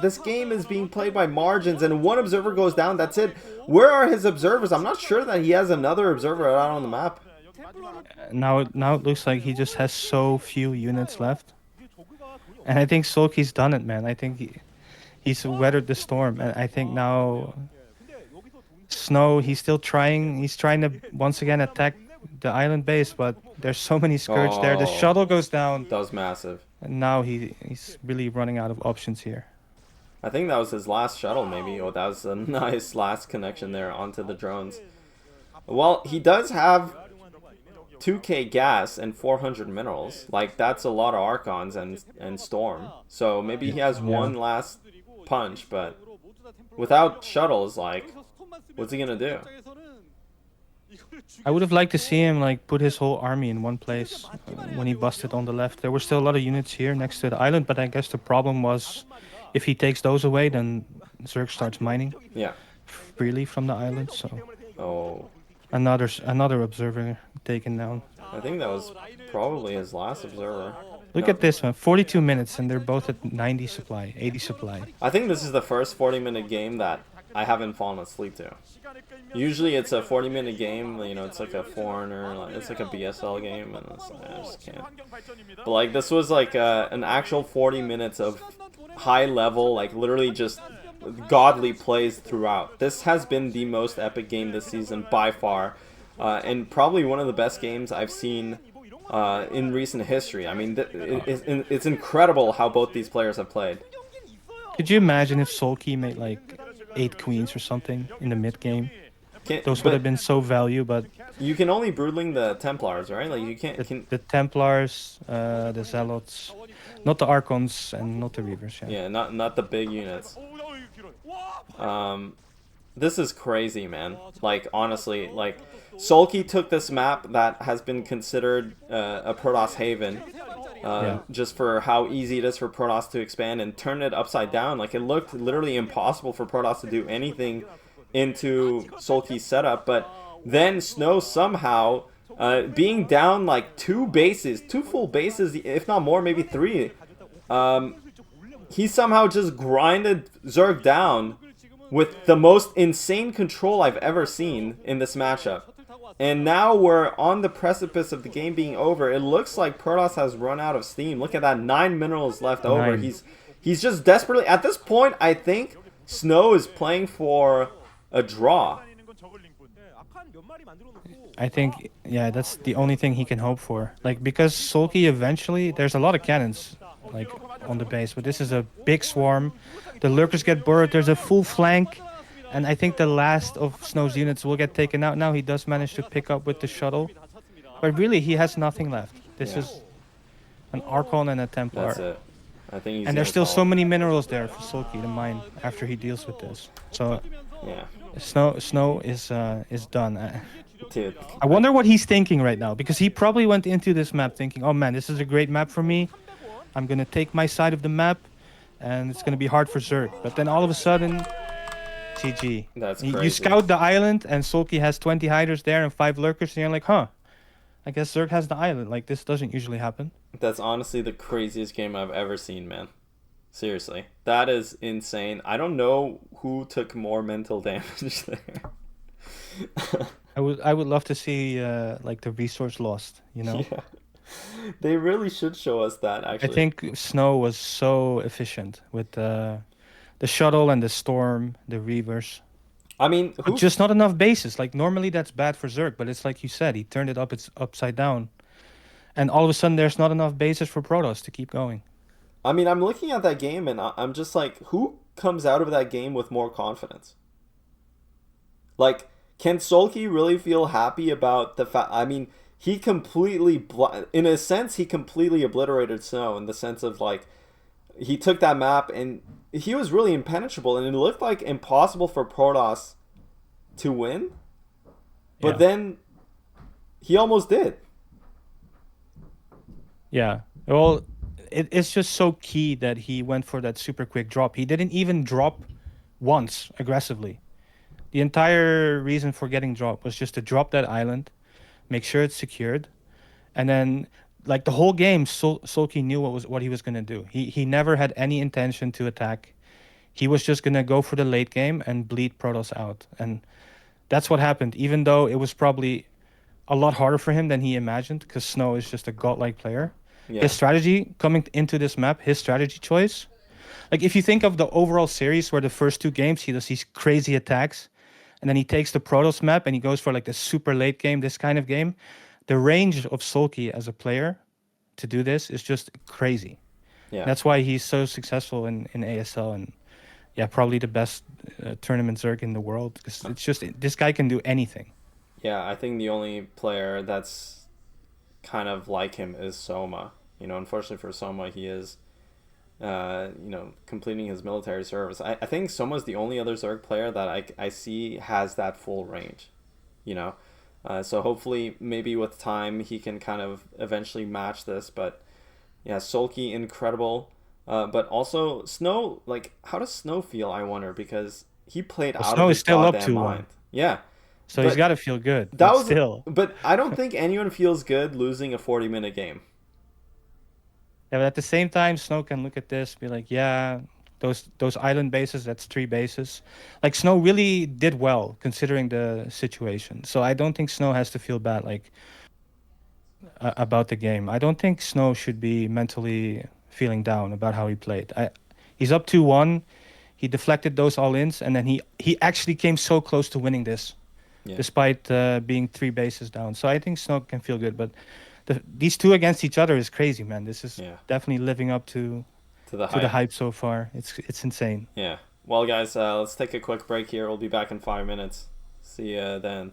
S1: this game is being played by margins, and one observer goes down, that's it. Where are his observers? I'm not sure that he has another observer out on the map.
S2: Now it looks like he just has so few units left. And I think Soulkey's done it, man. I think he's weathered the storm, and I think now... Snow, he's still trying. He's trying to once again attack the island base, but there's so many Scourge there. The shuttle goes down.
S1: That was massive.
S2: And now he's really running out of options here.
S1: I think that was his last shuttle, maybe. Oh, that was a nice last connection there onto the drones. Well, he does have 2k gas and 400 minerals. Like, that's a lot of Archons and Storm. So maybe he has one last punch, but without shuttles, like... What's he gonna do?
S2: I would have liked to see him like put his whole army in one place when he busted on the left. There were still a lot of units here next to the island, but I guess the problem was if he takes those away, then Zerg starts mining freely from the island. So another observer taken down.
S1: I think that was probably his last observer.
S2: Look at this one, 42 minutes, and they're both at 90 supply, 80 supply.
S1: I think this is the first 40-minute game that I haven't fallen asleep to. Usually it's a 40-minute game, you know, it's like a foreigner, it's like a BSL game, and I just can't. But like, this was like an actual 40 minutes of high level, like literally just godly plays throughout. This has been the most epic game this season by far, and probably one of the best games I've seen in recent history. I mean, it's incredible how both these players have played.
S2: Could you imagine if Soulkey made like 8 queens or something in the mid game? Those would have been so value, but
S1: you can only broodling the Templars, right? Like you can't.
S2: The Templars, the Zealots, not the Archons and not the Reavers.
S1: Yeah, not the big units. This is crazy, man. Like honestly, like Soulkey took this map that has been considered a Protoss haven, just for how easy it is for Protoss to expand, and turned it upside down. Like, it looked literally impossible for Protoss to do anything into Soulkey's setup, but then Snow somehow, being down like 2 full bases, if not more, maybe 3, he somehow just grinded Zerg down with the most insane control I've ever seen in this matchup. And now we're on the precipice of the game being over. It looks like Protoss has run out of steam. Look at that, 9 minerals left over. He's just desperately, at this point, I think Snow is playing for a draw.
S2: I think, yeah, that's the only thing he can hope for. Like, because Soulkey eventually, there's a lot of cannons, like, on the base, but this is a big swarm. The lurkers get burrowed, there's a full flank, and I think the last of Snow's units will get taken out. Now he does manage to pick up with the shuttle, but really he has nothing left. This is an Archon and a Templar.
S1: That's it. I think he's,
S2: and there's still so many minerals there for Soulkey to mine after he deals with this. So
S1: yeah,
S2: Snow is done.
S1: Dude.
S2: I wonder what he's thinking right now, because he probably went into this map thinking, oh man, this is a great map for me. I'm going to take my side of the map, and it's going to be hard for Zerg. But then all of a sudden, GG.
S1: That's crazy.
S2: You scout the island, and Soulkey has 20 hiders there and 5 lurkers, and you're like, huh, I guess Zerg has the island. Like, this doesn't usually happen.
S1: That's honestly the craziest game I've ever seen, man. Seriously. That is insane. I don't know who took more mental damage there.
S2: I would love to see like the resource lost, you know?
S1: Yeah. They really should show us that, actually.
S2: I think Snow was so efficient with the shuttle and the storm, the reavers.
S1: I mean,
S2: just not enough bases. Like, normally that's bad for Zerg, but it's like you said, he turned it upside down. And all of a sudden there's not enough bases for Protoss to keep going.
S1: I mean, I'm looking at that game and I'm just like, who comes out of that game with more confidence? Like, can Soulkey really feel happy about the fact? I mean, he completely, in a sense, he completely obliterated Snow, in the sense of, like, he took that map and he was really impenetrable, and it looked like impossible for Protoss to win. But then he almost did.
S2: Yeah. Well, it's just so key that he went for that super quick drop. He didn't even drop once aggressively. The entire reason for getting dropped was just to drop that island, make sure it's secured, and then, like, the whole game, Soulkey knew what he was going to do. He never had any intention to attack. He was just going to go for the late game and bleed Protoss out. And that's what happened, even though it was probably a lot harder for him than he imagined, because Snow is just a godlike player. Yeah. His strategy coming into this map, his strategy choice, like, if you think of the overall series where the first 2 games he does these crazy attacks, and then he takes the Protoss map and he goes for, like, the super late game, this kind of game, the range of Soulkey as a player to do this is just crazy. Yeah. That's why he's so successful in ASL, and probably the best tournament Zerg in the world, because it's just, this guy can do anything.
S1: Yeah, I think the only player that's kind of like him is Soma. You know, unfortunately for Soma, he is completing his military service. I think Soma's the only other Zerg player that I see has that full range, you know. So hopefully, maybe with time, he can kind of eventually match this. But yeah, Soulkey, incredible. But also, Snow, like, how does Snow feel, I wonder? Because he played out of his goddamn mind. Yeah.
S2: So he's got to feel good.
S1: But I don't think anyone feels good losing a 40-minute game.
S2: Yeah, but at the same time, Snow can look at this, be like, yeah, those island bases, that's 3 bases. Like, Snow really did well considering the situation. So I don't think Snow has to feel bad, like, about the game. I don't think Snow should be mentally feeling down about how he played. He's up 2-1. He deflected those all-ins, and then he actually came so close to winning this, despite being 3 bases down. So I think Snow can feel good, but these 2 against each other is crazy, man. This is definitely living up to the hype so far. It's insane.
S1: Yeah. Well, guys, let's take a quick break here. We'll be back in 5 minutes. See you then.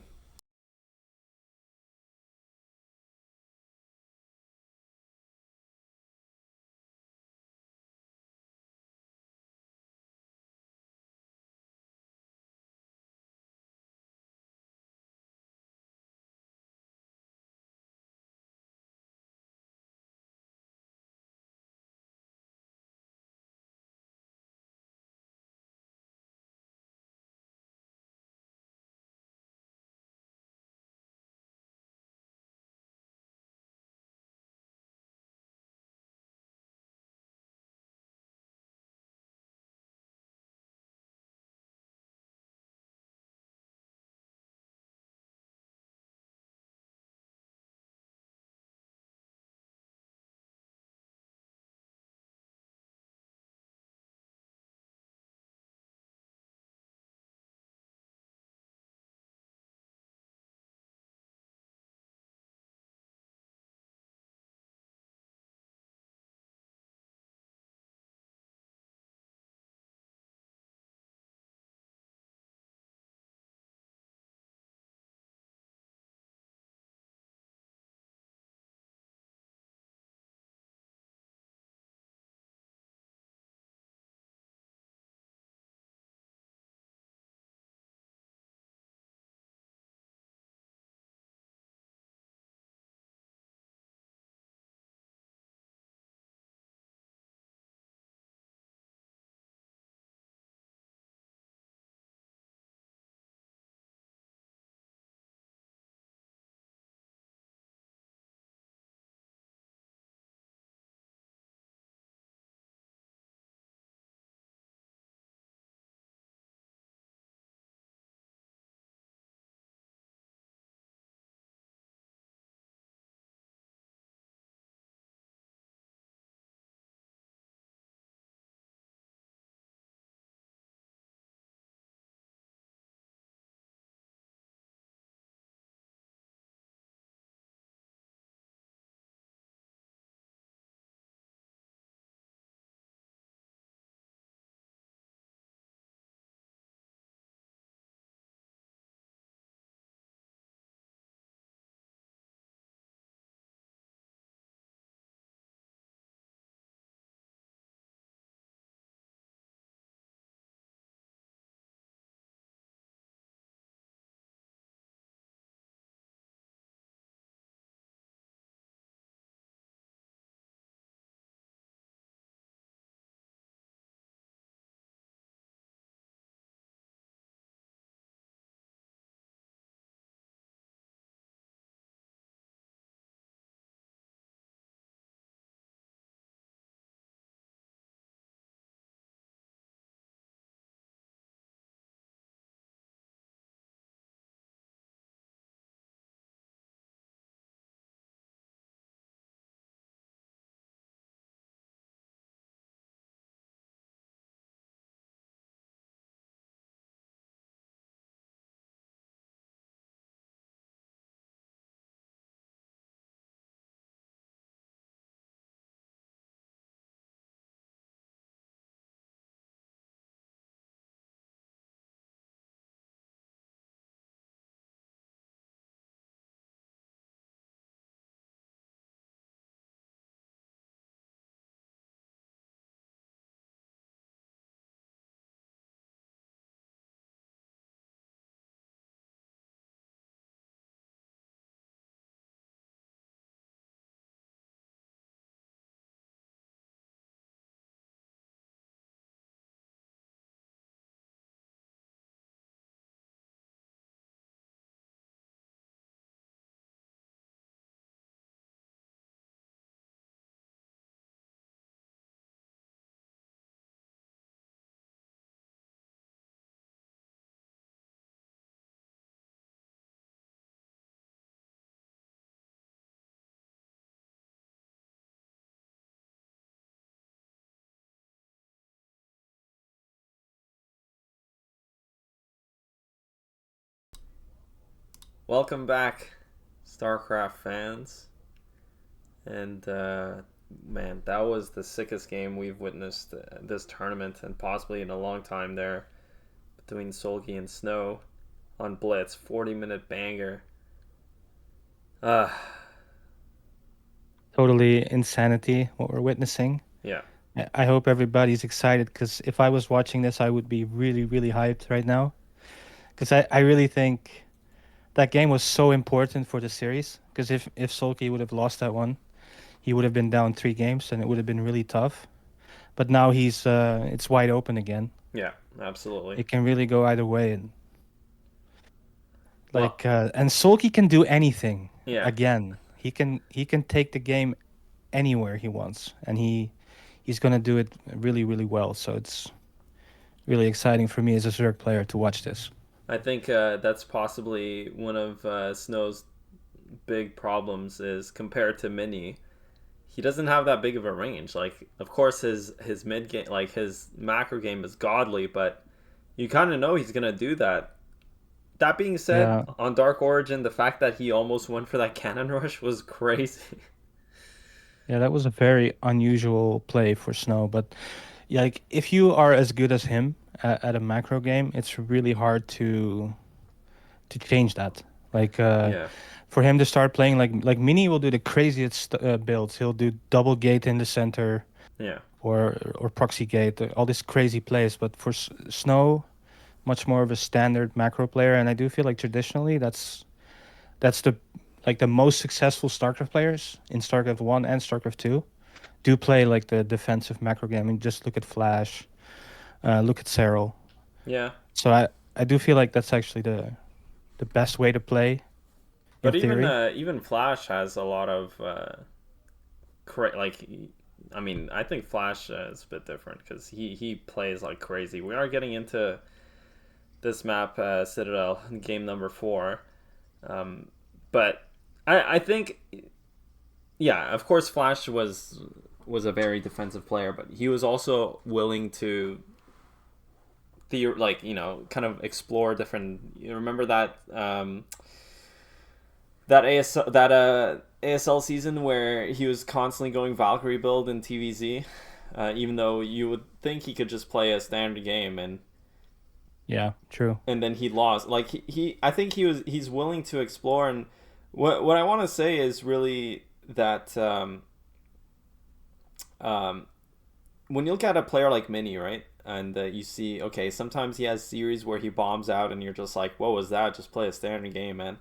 S1: welcome back, StarCraft fans. And man, that was the sickest game we've witnessed this tournament, and possibly in a long time there, between Soulkey and Snow on Blitz. 40-minute banger.
S2: Totally insanity what we're witnessing.
S1: Yeah.
S2: I hope everybody's excited, because if I was watching this, I would be really, really hyped right now. Because I really think that game was so important for the series. Because if Soulkey would have lost that one, he would have been down 3 games, and it would have been really tough. But now it's wide open again.
S1: Yeah, absolutely.
S2: It can really go either way. And and Soulkey can do anything.
S1: Yeah.
S2: Again, he can take the game anywhere he wants, and he's gonna do it really, really well. So it's really exciting for me as a Zerg player to watch this.
S1: I think that's possibly one of Snow's big problems, is compared to Mini, he doesn't have that big of a range. Like, of course, his mid game, like his macro game, is godly, but you kind of know he's gonna do that. That being said, on Dark Origin, the fact that he almost went for that cannon rush was crazy.
S2: Yeah, that was a very unusual play for Snow. But like, if you are as good as him at a macro game, it's really hard to change that. Like, for him to start playing like Mini will do the craziest builds. He'll do double gate in the center, or proxy gate, all these crazy plays. But for Snow, much more of a standard macro player, and I do feel like traditionally that's the most successful StarCraft players in StarCraft 1 and StarCraft 2 do play like the defensive macro game. I mean, just look at Flash, look at Serral.
S1: Yeah.
S2: So I do feel like that's actually the best way to play.
S1: But even Flash has a lot of I mean, I think Flash is a bit different, because he plays like crazy. We are getting into this map, Citadel, game number 4. But I think, yeah, of course Flash was a very defensive player, but he was also willing to kind of explore different. You remember that ASL season where he was constantly going Valkyrie build in TVZ, even though you would think he could just play a standard game, and
S2: yeah, true.
S1: And then he lost. Like I think he's willing to explore. And what I want to say is really that when you look at a player like Mini, right, and you see, okay, sometimes he has series where he bombs out, and you're just like, what was that? Just play a standard game, man.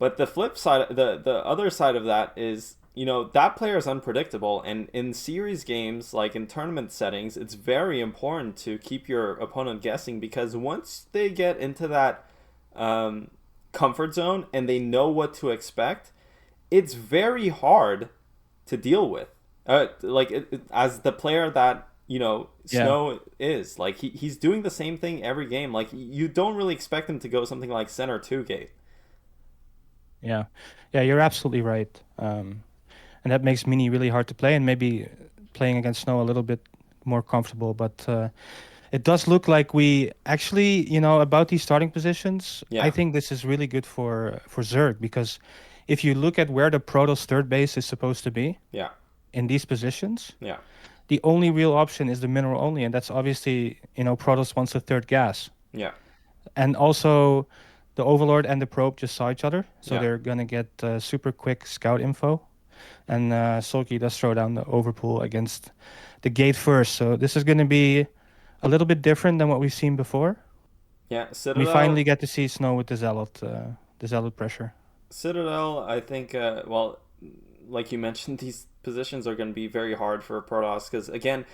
S1: But the flip side, the other side of that is, that player is unpredictable, and in series games, like in tournament settings, it's very important to keep your opponent guessing, because once they get into that comfort zone and they know what to expect, it's very hard to deal with. As the player that Snow is, like he's doing the same thing every game. Like, you don't really expect him to go something like center 2 gate.
S2: Yeah, you're absolutely right. And that makes Mini really hard to play, and maybe playing against Snow a little bit more comfortable. But it does look like we actually, about these starting positions, I think this is really good for Zerg, because if you look at where the Protoss third base is supposed to be, in these positions, the only real option is the mineral only, and that's obviously, Protoss wants a third gas.
S1: Yeah.
S2: And also, the Overlord and the Probe just saw each other, so they're gonna get super quick scout info. And Soulkey does throw down the overpool against the gate first. So this is going to be a little bit different than what we've seen before.
S1: Yeah, Citadel,
S2: we finally get to see Snow with the Zealot pressure.
S1: Citadel, I think, like you mentioned, these positions are going to be very hard for Protoss, because, again,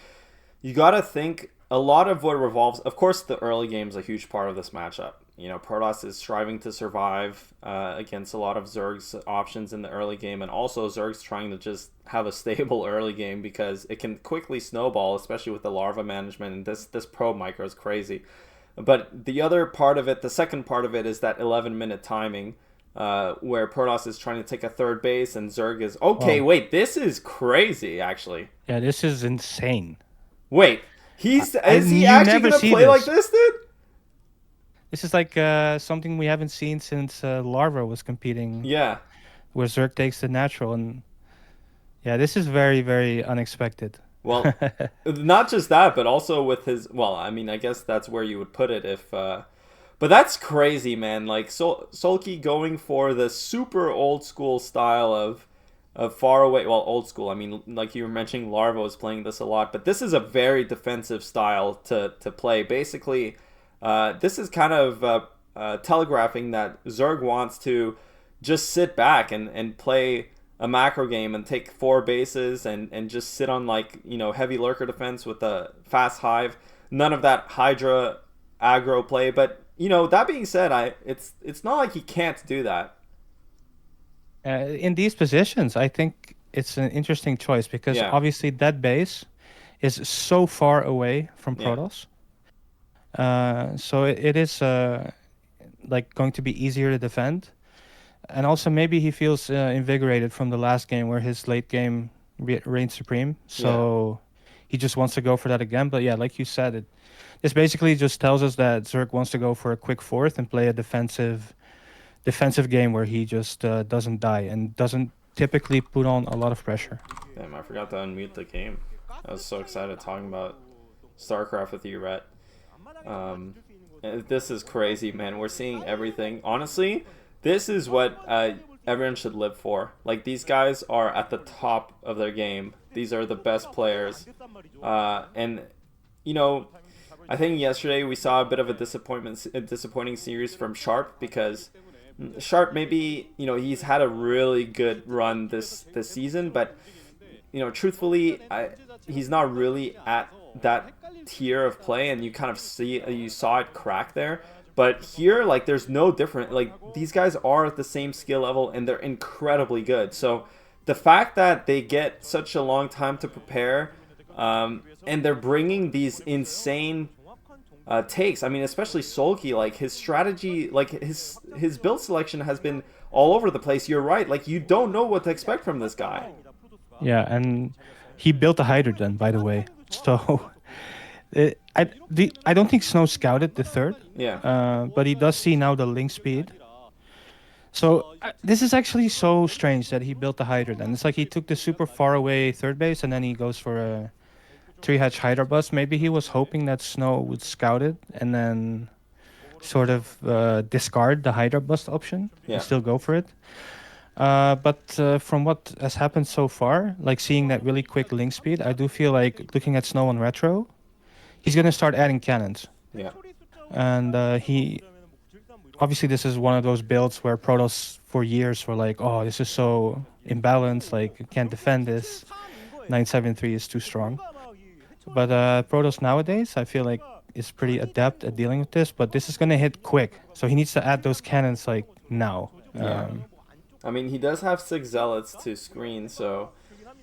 S1: you got to think a lot of what revolves... Of course, the early game is a huge part of this matchup. Protoss is striving to survive against a lot of Zerg's options in the early game, and also Zerg's trying to just have a stable early game, because it can quickly snowball, especially with the larva management, and this probe micro is crazy. But the other part of it, the second part of it, is that 11-minute timing, where Protoss is trying to take a third base, and Zerg is... Okay, wait, this is crazy, actually.
S2: Yeah, this is insane.
S1: Wait, is he actually going to play like this, dude?
S2: This is like something we haven't seen since Lorber was competing.
S1: Yeah.
S2: Where Zerg takes the natural, and yeah, this is very, very unexpected.
S1: Well, not just that, but also with his. Well, I mean, I guess that's where you would put it if. But that's crazy, man. Like Soulkey going for the super old school style of far away. Well, old school. I mean, like you were mentioning, Larva was playing this a lot, but this is a very defensive style to play. Basically, this is kind of telegraphing that Zerg wants to just sit back and play a macro game and take 4 bases and just sit on, like, you know, heavy lurker defense with a fast hive. None of that Hydra aggro play. But, you know, that being said, it's not like he can't do that.
S2: In these positions, I think it's an interesting choice because obviously that base is so far away from Protoss. So it is like going to be easier to defend. And also maybe he feels invigorated from the last game where his late game reigned supreme. So he just wants to go for that again. But yeah, like you said, this basically just tells us that Zerg wants to go for a quick fourth and play a defensive game where he just doesn't die and doesn't typically put on a lot of pressure.
S1: Damn, I forgot to unmute the game. I was so excited talking about StarCraft with you, Ret. This is crazy, man. We're seeing everything. Honestly, this is what everyone should live for. Like, these guys are at the top of their game. These are the best players. And, you know, I think yesterday we saw a bit of a disappointing series from Sharp because Sharp, maybe, you know, he's had a really good run this season, but, you know, truthfully, he's not really at that tier of play, and you kind of saw it crack there. But here, like, there's no different. Like, these guys are at the same skill level, and they're incredibly good. So the fact that they get such a long time to prepare, and they're bringing these insane takes. I mean, especially Soulkey, like, his strategy, like, his build selection has been all over the place. You're right. Like, you don't know what to expect from this guy.
S2: Yeah, and he built a Hydrogen, by the way. So I don't think Snow scouted the third.
S1: Yeah.
S2: But he does see now the link speed. So this is actually so strange that he built the Hydrogen. It's like he took the super far away third base and then he goes for a 3-hatch Hydra bus. Maybe he was hoping that Snow would scout it and then sort of discard the Hydra bust option and still go for it. But from what has happened so far, like seeing that really quick link speed, I do feel like looking at Snow on retro, he's going to start adding cannons.
S1: Yeah.
S2: And he... Obviously, this is one of those builds where Protoss for years were like, oh, this is so imbalanced, like, you can't defend this. 973 is too strong. But Protoss nowadays, I feel like, is pretty adept at dealing with this, but this is going to hit quick. So he needs to add those cannons, like, now.
S1: I mean, he does have 6 Zealots to screen, so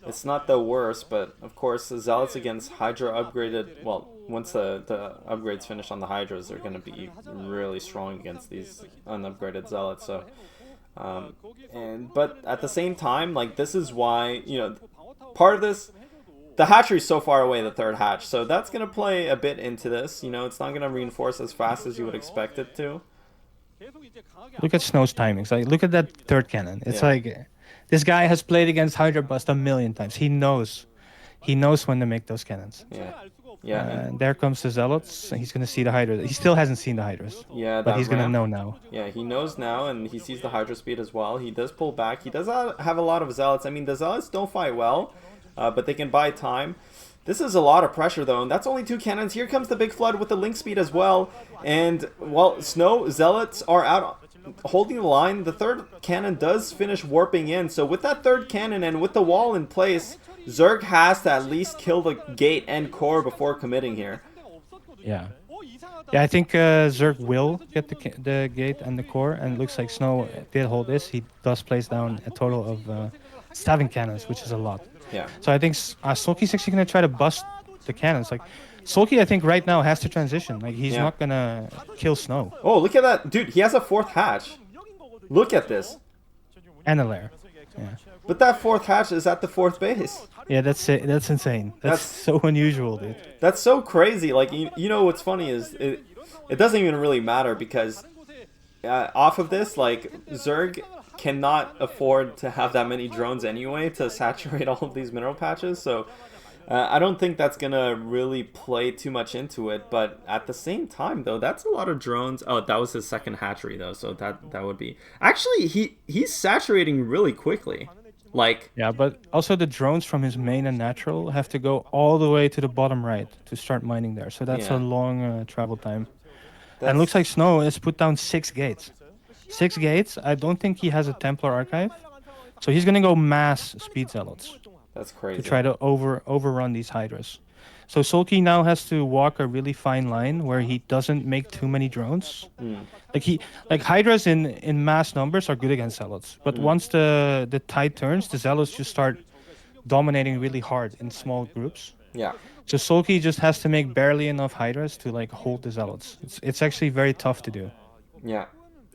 S1: it's not the worst, but of course, the Zealots against Hydra upgraded, well, once the upgrades finish on the Hydras, they're going to be really strong against these unupgraded Zealots. So, but at the same time, like, this is why, you know, part of this, the hatchery is so far away, the third hatch, so that's going to play a bit into this. You know, it's not going to reinforce as fast as you would expect it to.
S2: Look at Snow's timings. Like, look at that third cannon. It's like, this guy has played against Hydra Bust a million times. He knows when to make those cannons. And there comes the Zealots, and he's going to see the Hydra. He still hasn't seen the Hydras. But he's going to know now.
S1: Yeah, he knows now, and he sees the Hydra speed as well. He does pull back. He does have a lot of Zealots. I mean, the Zealots don't fight well, but they can buy time. This is a lot of pressure, though, and that's only 2 cannons. Here comes the Big Flood with the link speed as well. And, well, Snow Zealots are out holding the line. The third cannon does finish warping in. So with that third cannon and with the wall in place, Zerg has to at least kill the gate and core before committing here.
S2: Yeah, I think Zerg will get the gate and the core, and it looks like Snow did hold this. He does place down a total of 7 cannons, which is a lot.
S1: Yeah.
S2: So I think Soulkey's actually going to try to bust the cannons. Like, Soulkey, I think, right now has to transition. Like, he's not going to kill Snow.
S1: Oh, look at that. Dude, he has a 4th hatch. Look at this.
S2: And a lair. Yeah.
S1: But that 4th hatch is at the 4th base.
S2: Yeah, that's it. That's insane. That's so unusual, dude.
S1: That's so crazy. Like, you know what's funny is it doesn't even really matter because off of this, like, Zerg cannot afford to have that many drones anyway to saturate all of these mineral patches. So I don't think that's going to really play too much into it. But at the same time, though, that's a lot of drones. Oh, that was his 2nd hatchery, though. So that would be... Actually, he's saturating really quickly. Like...
S2: Yeah, but also the drones from his main and natural have to go all the way to the bottom right to start mining there. So that's a long travel time. And it looks like Snow has put down 6 gates. 6 gates. I don't think he has a Templar archive. So he's going to go mass speed zealots.
S1: That's crazy.
S2: To try to overrun these Hydras. So Soulkey now has to walk a really fine line where he doesn't make too many drones. Like Hydras in mass numbers are good against zealots. But once the tide turns, the zealots just start dominating really hard in small groups.
S1: Yeah.
S2: So Soulkey just has to make barely enough Hydras to like hold the zealots. It's actually very tough to do.
S1: Yeah,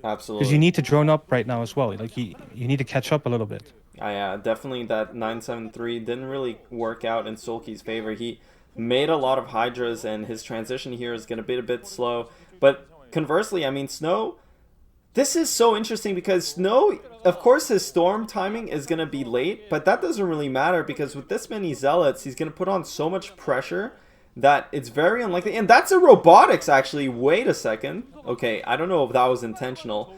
S1: absolutely.
S2: Because you need to drone up right now as well. Like you need to catch up a little bit.
S1: Yeah, definitely that 973 didn't really work out in Soulkey's favor. He made a lot of Hydras, and his transition here is going to be a bit slow. But conversely, I mean, Snow, this is so interesting because Snow, of course, his storm timing is going to be late, but that doesn't really matter because with this many zealots, he's going to put on so much pressure that it's very unlikely. And that's a robotics, actually. Wait a second. Okay, I don't know if that was intentional,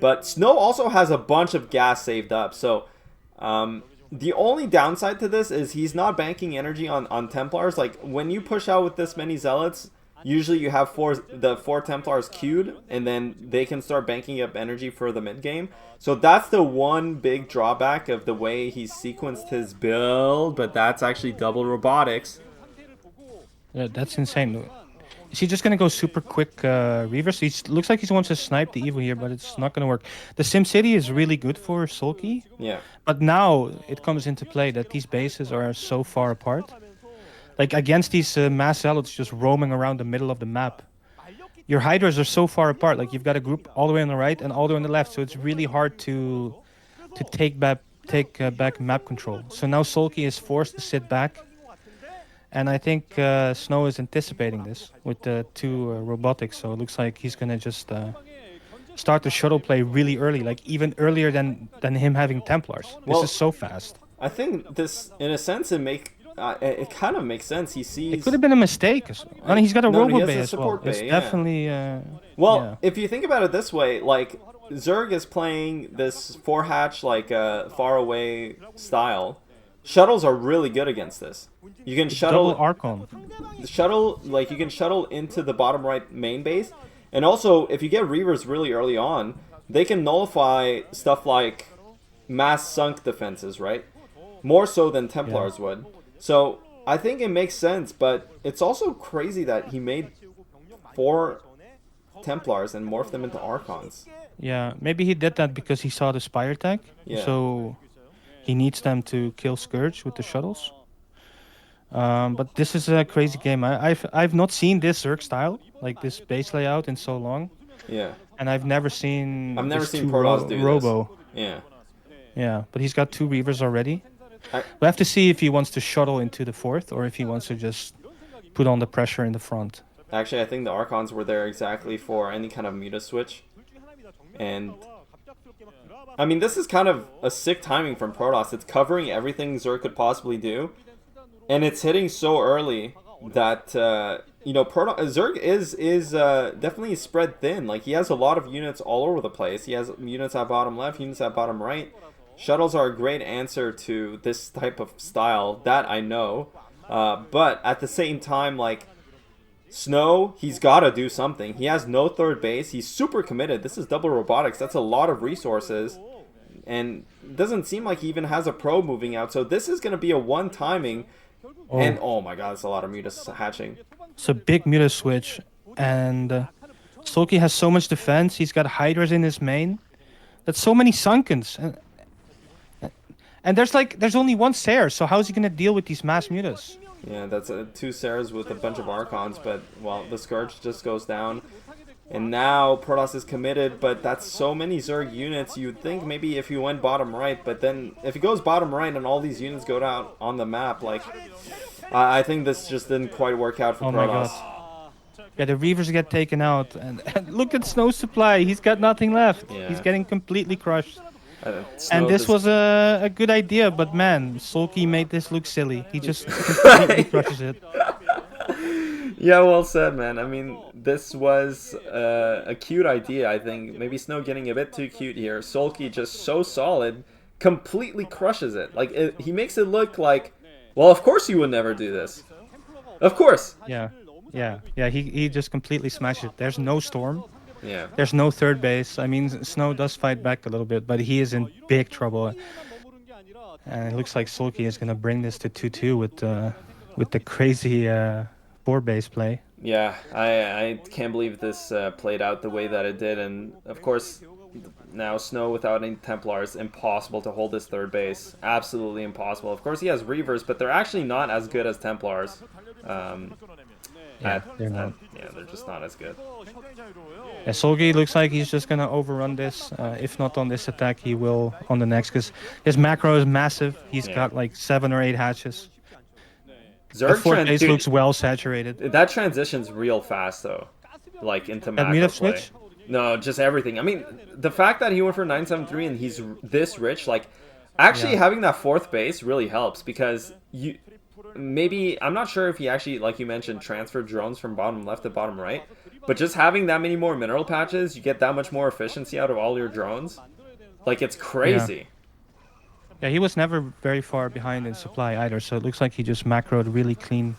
S1: but Snow also has a bunch of gas saved up, so... the only downside to this is he's not banking energy on Templars. Like, when you push out with this many Zealots, usually you have the 4 Templars queued, and then they can start banking up energy for the mid-game. So that's the one big drawback of the way he's sequenced his build, but that's actually double robotics.
S2: Yeah, that's insane. Is he just going to go super quick reverse? He looks like he wants to snipe the Evo here, but it's not going to work. The SimCity is really good for Soulkey.
S1: Yeah.
S2: But now it comes into play that these bases are so far apart. Like against these mass zealots just roaming around the middle of the map. Your Hydras are so far apart. Like you've got a group all the way on the right and all the way on the left. So it's really hard to take back map control. So now Soulkey is forced to sit back. And I think Snow is anticipating this with the 2 robotics. So it looks like he's going to just start the shuttle play really early, like even earlier than him having Templars. Well, this is so fast.
S1: I think this, in a sense, it kind of makes sense. He sees...
S2: It could have been a mistake. I mean, he's got a robo bay as well.
S1: Bay,
S2: it's definitely...
S1: if you think about it this way, like, Zerg is playing this 4-hatch, like, far away style. Shuttles are really good against this. You can shuttle...
S2: Double Archon.
S1: Shuttle, like, you can shuttle into the bottom right main base. And also, if you get Reavers really early on, they can nullify stuff like mass sunk defenses, right? More so than Templars would. So, I think it makes sense, but it's also crazy that he made 4 Templars and morphed them into Archons.
S2: Yeah, maybe he did that because he saw the Spire tech. Yeah. So... he needs them to kill Scourge with the shuttles. But this is a crazy game. I've not seen this Zerg style, like this base layout, in so long.
S1: Yeah.
S2: And I've never seen
S1: Protoss do
S2: Robo.
S1: This. Yeah.
S2: Yeah, but he's got 2 Reavers already. We have to see if he wants to shuttle into the 4th or if he wants to just put on the pressure in the front.
S1: Actually, I think the Archons were there exactly for any kind of meta switch. And... I mean, this is kind of a sick timing from Protoss. It's covering everything Zerg could possibly do. And it's hitting so early that, you know, Zerg is definitely spread thin. Like, he has a lot of units all over the place. He has units at bottom left, units at bottom right. Shuttles are a great answer to this type of style. That I know. But at the same time, like, Snow, he's got to do something. He has no 3rd base. He's super committed. This is double robotics. That's a lot of resources. And it doesn't seem like he even has a probe moving out. So this is going to be a one timing. Oh. And oh my god, it's a lot of mutas hatching.
S2: It's a big muta switch. And Soulkey has so much defense. He's got Hydras in his main. That's so many Sunkens. And there's only 1 Sair. So how is he going to deal with these mass mutas?
S1: Yeah, that's 2 Sairs with a bunch of Archons, but, well, the Scourge just goes down. And now Protoss is committed, but that's so many Zerg units. You'd think maybe if he went bottom right, but then if he goes bottom right and all these units go down on the map, like, I think this just didn't quite work out for Protoss.
S2: My god. Yeah, the Reavers get taken out, and look at Snow's supply. He's got nothing left.
S1: Yeah.
S2: He's getting completely crushed. And this was a good idea, but man, Soulkey made this look silly. He just completely crushes it.
S1: Yeah, well said, man. I mean, this was a cute idea, I think. Maybe Snow getting a bit too cute here. Soulkey just so solid, completely crushes it. Like, he makes it look like, well, of course you would never do this. Of course.
S2: Yeah. He just completely smashed it. There's no storm.
S1: Yeah.
S2: There's no third base. I mean, Snow does fight back a little bit, but he is in big trouble. And it looks like Soulkey is gonna bring this to 2-2 with the crazy 4-base play.
S1: Yeah, I can't believe this played out the way that it did, and of course now Snow without any Templars, impossible to hold this third base. Absolutely impossible. Of course he has Reavers, but they're actually not as good as Templars.
S2: They're not.
S1: Yeah, they're just not as good.
S2: Yeah, Soulkey looks like he's just gonna overrun this. If not on this attack, he will on the next, because his macro is massive. He's got like 7 or 8 hatches. The fourth base looks well saturated.
S1: That transition's real fast though, like into macro play.
S2: Switch?
S1: No, just everything. I mean, the fact that he went for 973 and he's this rich, like, actually having that fourth base really helps, because you maybe, I'm not sure if he actually, like you mentioned, transferred drones from bottom left to bottom right, but just having that many more mineral patches, you get that much more efficiency out of all your drones. Like, it's crazy.
S2: Yeah, he was never very far behind in supply either, so it looks like he just macroed really clean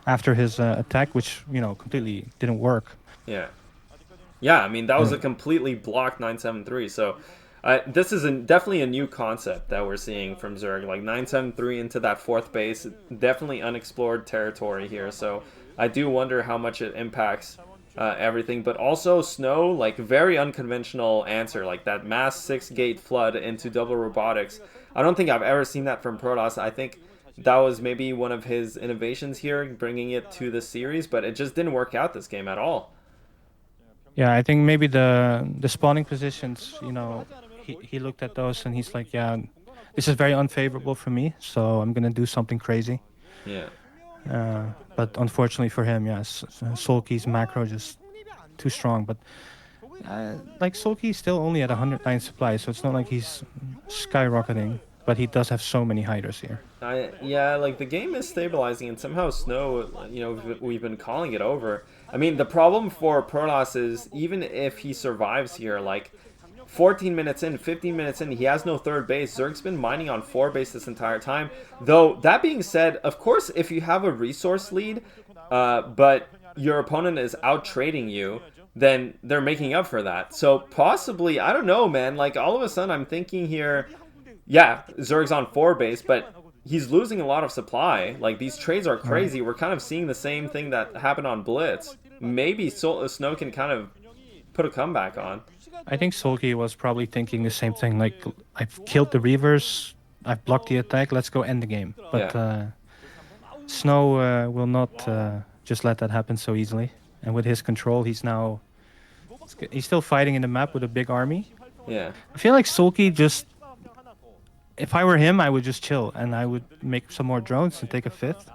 S2: after his attack, which, you know, completely didn't work.
S1: Yeah, I mean, that was a completely blocked 973, so this is definitely a new concept that we're seeing from Zerg, like 973 into that fourth base, definitely unexplored territory here, so I do wonder how much it impacts everything, but also Snow, like, very unconventional answer, like that mass 6-gate flood into double robotics. I don't think I've ever seen that from Protoss. I think that was maybe one of his innovations here, bringing it to the series, but it just didn't work out this game at all.
S2: Yeah, I think maybe the spawning positions, you know, he looked at those and he's like, yeah, this is very unfavorable for me, so I'm gonna do something crazy.
S1: Yeah.
S2: But unfortunately for him, yes, Soulkey's macro just too strong. But like, Soulkey's still only at 109 supply, so it's not like he's skyrocketing. But he does have so many hiders here.
S1: Yeah, like, the game is stabilizing, and somehow Snow, you know, we've been calling it over. I mean, the problem for Protoss is, even if he survives here, like, 14 minutes in, 15 minutes in, he has no third base. Zerg's been mining on 4 base this entire time. Though, that being said, of course, if you have a resource lead, but your opponent is out-trading you, then they're making up for that. So, possibly, I don't know, man, like, all of a sudden I'm thinking here, yeah, Zerg's on 4 base, but he's losing a lot of supply. Like, these trades are crazy. We're kind of seeing the same thing that happened on Blitz. Maybe Snow can kind of put a comeback on.
S2: I think Soulkey was probably thinking the same thing. Like, I've killed the Reavers, I've blocked the attack, let's go end the game. But Snow will not just let that happen so easily. And with his control, he's still fighting in the map with a big army.
S1: Yeah.
S2: I feel like Soulkey just, if I were him, I would just chill and I would make some more drones and take a 5th.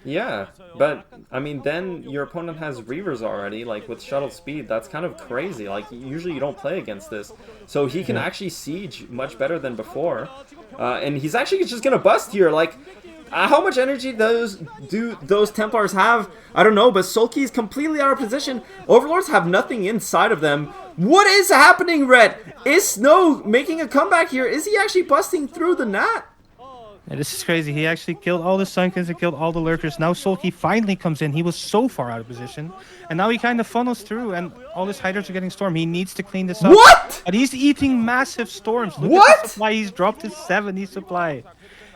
S1: Yeah, but, I mean, then your opponent has Reavers already, like, with shuttle speed. That's kind of crazy. Like, usually you don't play against this. So he can actually siege much better than before. And he's actually just gonna bust here. Like, how much energy do those Templars have? I don't know, but Soulkey is completely out of position. Overlords have nothing inside of them. What is happening, Ret? Is Snow making a comeback here? Is he actually busting through the Nat?
S2: Yeah, this is crazy. He actually killed all the Sunkens and killed all the Lurkers. Now Soulkey finally comes in. He was so far out of position. And now he kind of funnels through and all his hiders are getting stormed. He needs to clean this up.
S1: What?
S2: And he's eating massive storms. Look at the supply. He's dropped his 70 supply.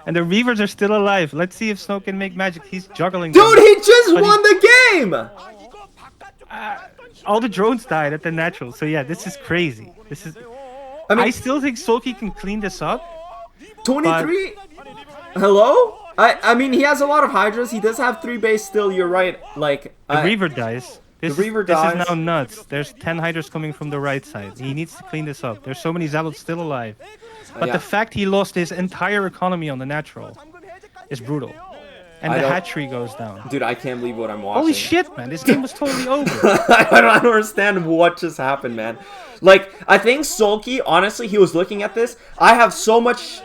S2: And the Reavers are still alive. Let's see if Snow can make magic. He's juggling.
S1: Dude, he just won the game!
S2: All the drones died at the natural. So yeah, this is crazy. This is... I still think Soulkey can clean this up.
S1: 23? Hello? I mean, he has a lot of Hydras. He does have 3 base still, you're right. Like,
S2: the Reaver dies. This,
S1: Reaver
S2: this
S1: dies.
S2: is now nuts. There's 10 hiders coming from the right side. He needs to clean this up. There's so many Zealots still alive. But
S1: Yeah.
S2: the fact he lost his entire economy on the natural is brutal. And the hatchery goes down.
S1: Dude, I can't believe what I'm watching.
S2: Holy shit, man. This game was totally over.
S1: I don't understand what just happened, man. Like, I think Soulkey, honestly, he was looking at this. I have so much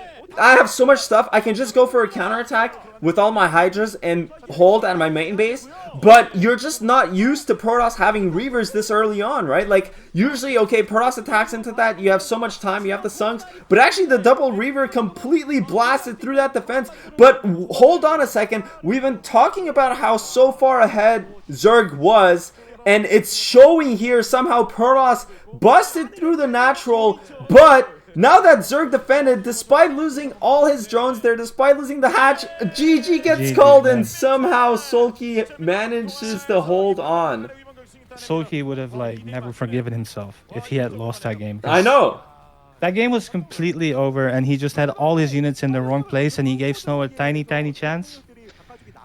S1: stuff. I can just go for a counterattack with all my Hydras and hold at my main base. But you're just not used to Protoss having Reavers this early on, right? Like, usually, okay, Protoss attacks into that. You have so much time. You have the Sunks. But actually, the double Reaver completely blasted through that defense. But hold on a second. We've been talking about how so far ahead Zerg was. And it's showing here somehow Protoss busted through the natural, but now that Zerg defended, despite losing all his drones there, despite losing the hatch, GG gets called, and somehow Soulkey manages to hold on.
S2: Soulkey would have, like, never forgiven himself if he had lost that game.
S1: I know.
S2: That game was completely over, and he just had all his units in the wrong place, and he gave Snow a tiny, tiny chance.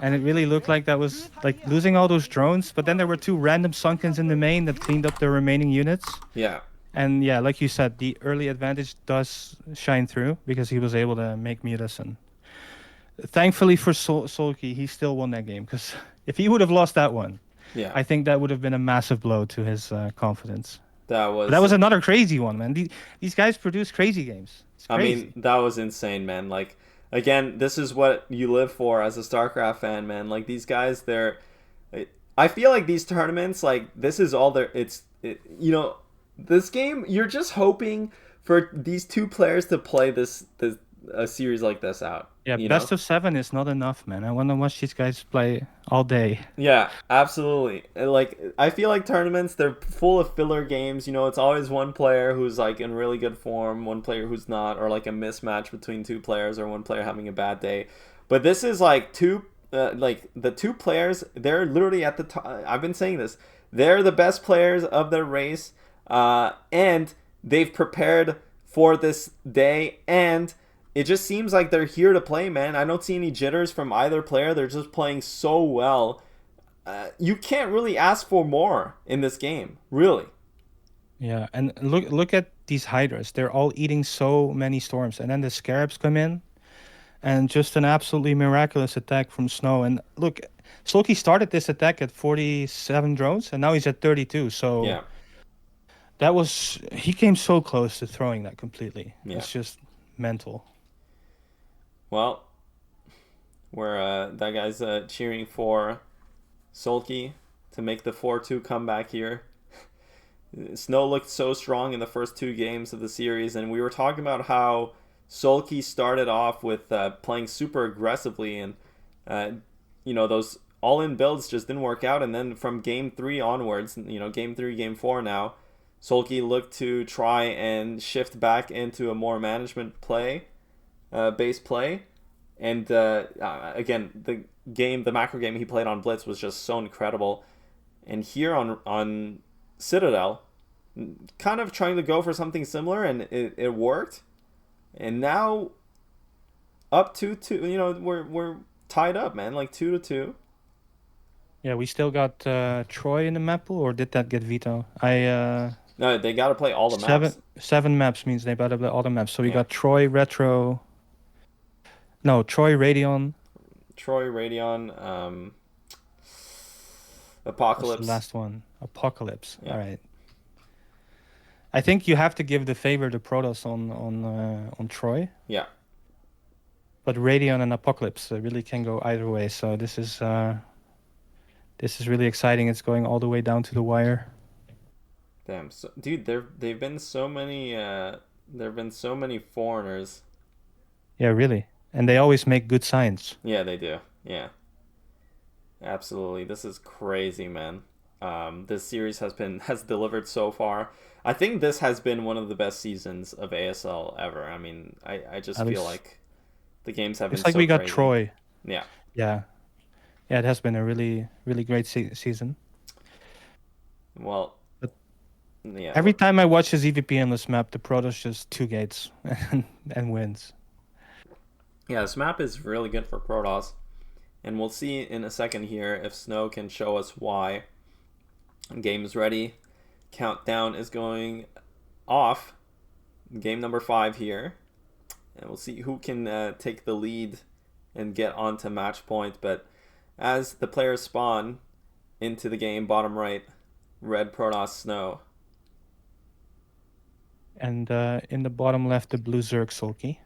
S2: And it really looked like that was like losing all those drones. But then there were 2 random Sunkens in the main that cleaned up the remaining units.
S1: Yeah.
S2: And yeah, like you said, the early advantage does shine through because he was able to make mutas. And thankfully for Soulkey, he still won that game. Because if he would have lost that one,
S1: yeah,
S2: I think that would have been a massive blow to his confidence.
S1: That
S2: was another crazy one, man. These guys produce crazy games.
S1: I mean, that was insane, man. Like, again, this is what you live for as a StarCraft fan, man. Like, these guys, I feel like these tournaments, like, this is all you know, this game, you're just hoping for these 2 players to play a series like this out.
S2: Yeah, best of 7 is not enough, man. I want to watch these guys play all day.
S1: Yeah, absolutely. Like, I feel like tournaments, they're full of filler games. You know, it's always one player who's, like, in really good form, one player who's not, or, like, a mismatch between 2 players, or one player having a bad day. But this is, like, the 2 players, they're literally at the top. I've been saying this. They're the best players of their race, and they've prepared for this day, and it just seems like they're here to play, man. I don't see any jitters from either player. They're just playing so well. You can't really ask for more in this game, really.
S2: Yeah, and look at these Hydras. They're all eating so many storms. And then the Scarabs come in, and just an absolutely miraculous attack from Snow. And look, Soulkey started this attack at 47 drones, and now he's at 32. So
S1: yeah,
S2: he came so close to throwing that completely. Yeah. It's just mental.
S1: Well, that guy's cheering for Soulkey to make the 4-2 comeback here. Snow looked so strong in the first 2 games of the series, and we were talking about how Soulkey started off with playing super aggressively, and you know, those all-in builds just didn't work out. And then from game 3 onwards, you know, game 3, game 4 now, Soulkey looked to try and shift back into a more management play. Base play, and again, the macro game he played on Blitz was just so incredible. And here on Citadel, kind of trying to go for something similar, and it worked. And now up 2-2, you know, we're tied up, man, like 2-2.
S2: Yeah, we still got Troy in the map pool, or did that get veto?
S1: No, they got to play all the maps.
S2: 7 maps means they better play all the maps. So we got Troy, Retro. No, Troy, Radion.
S1: Apocalypse.
S2: What's the last one? Apocalypse.
S1: Yeah.
S2: All right. I think you have to give the favor to Protoss on Troy.
S1: Yeah.
S2: But Radion and Apocalypse really can go either way. So this is really exciting. It's going all the way down to the wire.
S1: Damn, dude, there've been so many foreigners.
S2: Yeah, really. And they always make good signs.
S1: Yeah, they do. Yeah. Absolutely. This is crazy, man. This series has delivered so far. I think this has been one of the best seasons of ASL ever. I mean, I just feel like the games have been so crazy.
S2: It's like we got Troy.
S1: Yeah.
S2: Yeah. Yeah, it has been a really, really great season.
S1: Well, yeah.
S2: Every time I watch his EVP on this map, the Protoss just 2 gates and wins.
S1: Yeah, this map is really good for Protoss, and we'll see in a second here if Snow can show us why. Game is ready. Countdown is going off. Game number 5 here. And we'll see who can take the lead and get onto match point. But as the players spawn into the game, bottom right, red Protoss Snow.
S2: And in the bottom left, the blue Zerg Soulkey.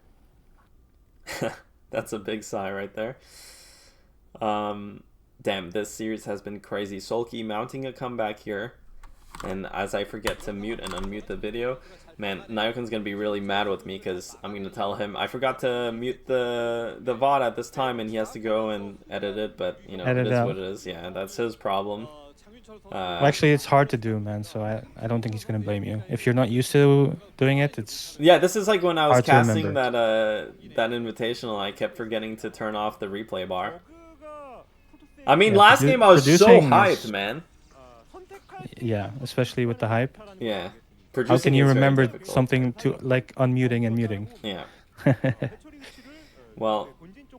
S1: That's a big sigh right there. Damn, this series has been crazy. Soulkey mounting a comeback here. And as I forget to mute and unmute the video, man, Nyoken's going to be really mad with me because I'm going to tell him I forgot to mute the VOD at this time and he has to go and edit it. But, you know, it is what it is. Yeah, that's his problem.
S2: Well, actually, it's hard to do, man, so I don't think he's going to blame you. If you're not used to doing it, it's...
S1: Yeah, this is like when I was casting that invitational, I kept forgetting to turn off the replay bar. I mean, last game I was so hyped, man.
S2: Yeah, especially with the hype.
S1: Yeah.
S2: How can you remember something to like unmuting and muting?
S1: Yeah. Well,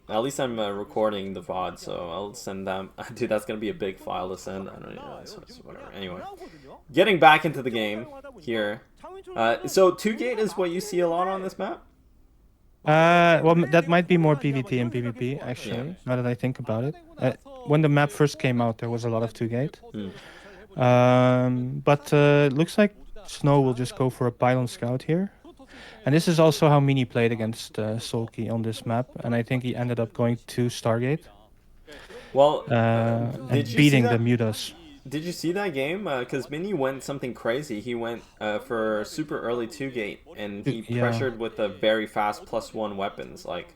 S1: at least I'm recording the VOD, so I'll send them. Dude, that's going to be a big file to send. I don't know. Whatever. Anyway, getting back into the game here. So 2-gate is what you see a lot on this map?
S2: Well, that might be more PvT and PvP, actually, now that I think about it. When the map first came out, there was a lot of 2-gate. But looks like Snow will just go for a pylon scout here. And this is also how Mini played against Soulkey on this map. And I think he ended up going to Stargate.
S1: Well,
S2: and beating the Mutas.
S1: Did you see that game? Because Mini went something crazy. He went for super early 2-gate, and he pressured with the very fast +1 weapons, like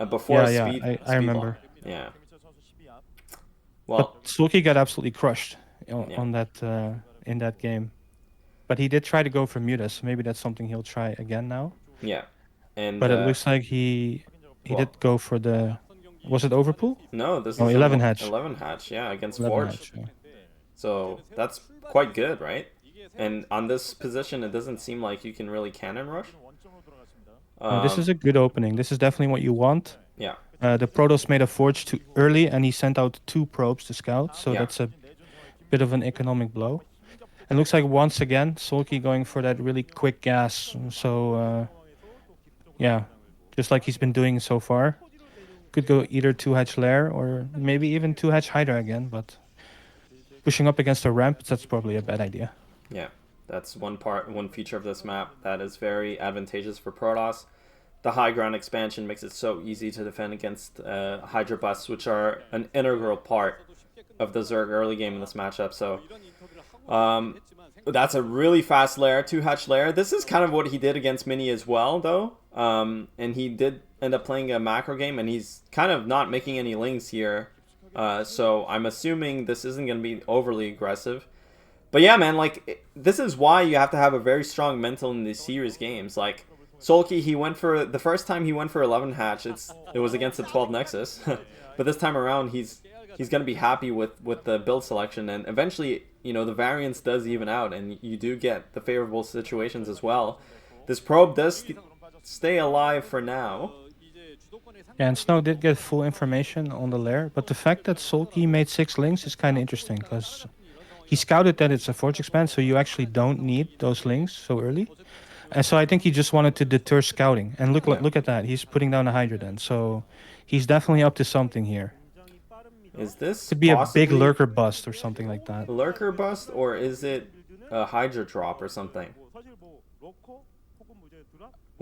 S1: before speed.
S2: I remember.
S1: Lock. Yeah.
S2: Well, but Soulkey got absolutely crushed on that in that game. But he did try to go for Mutas, so maybe that's something he'll try again now.
S1: Yeah.
S2: But it looks like he did go for the... Was it Overpool?
S1: No, this is
S2: 11 hatch.
S1: 11 hatch, yeah, against Forge. So that's quite good, right? And on this position, it doesn't seem like you can really cannon rush.
S2: No, this is a good opening. This is definitely what you want.
S1: Yeah.
S2: The Protoss made a Forge too early, and he sent out 2 probes to scout, so that's a bit of an economic blow. It looks like once again, Soulkey going for that really quick gas. So, yeah, just like he's been doing so far. Could go either 2-hatch Lair or maybe even 2-hatch Hydra again, but pushing up against a ramp, that's probably a bad idea.
S1: Yeah, that's one feature of this map that is very advantageous for Protoss. The high ground expansion makes it so easy to defend against Hydra busts, which are an integral part of the Zerg early game in this matchup. So that's a really fast Lair, 2-hatch Lair. This is kind of what he did against Mini as well, though. And he did end up playing a macro game, and he's kind of not making any lings here. So I'm assuming this isn't going to be overly aggressive. But yeah, man, like, this is why you have to have a very strong mental in these series games. Like, Soulkey, he went for... The first time he went for 11 hatch, it was against the 12 Nexus. But this time around, he's going to be happy with the build selection. And eventually, you know, the variance does even out, and you do get the favorable situations as well. This probe does stay alive for now.
S2: Yeah, and Snow did get full information on the lair, but the fact that Soulkey made 6 links is kind of interesting, because he scouted that it's a Forge expand, so you actually don't need those links so early. And so I think he just wanted to deter scouting. And look at that, he's putting down a Hydra then, so he's definitely up to something here.
S1: Is this
S2: could be a big lurker bust or something like that?
S1: Lurker bust, or is it a Hydra drop or something?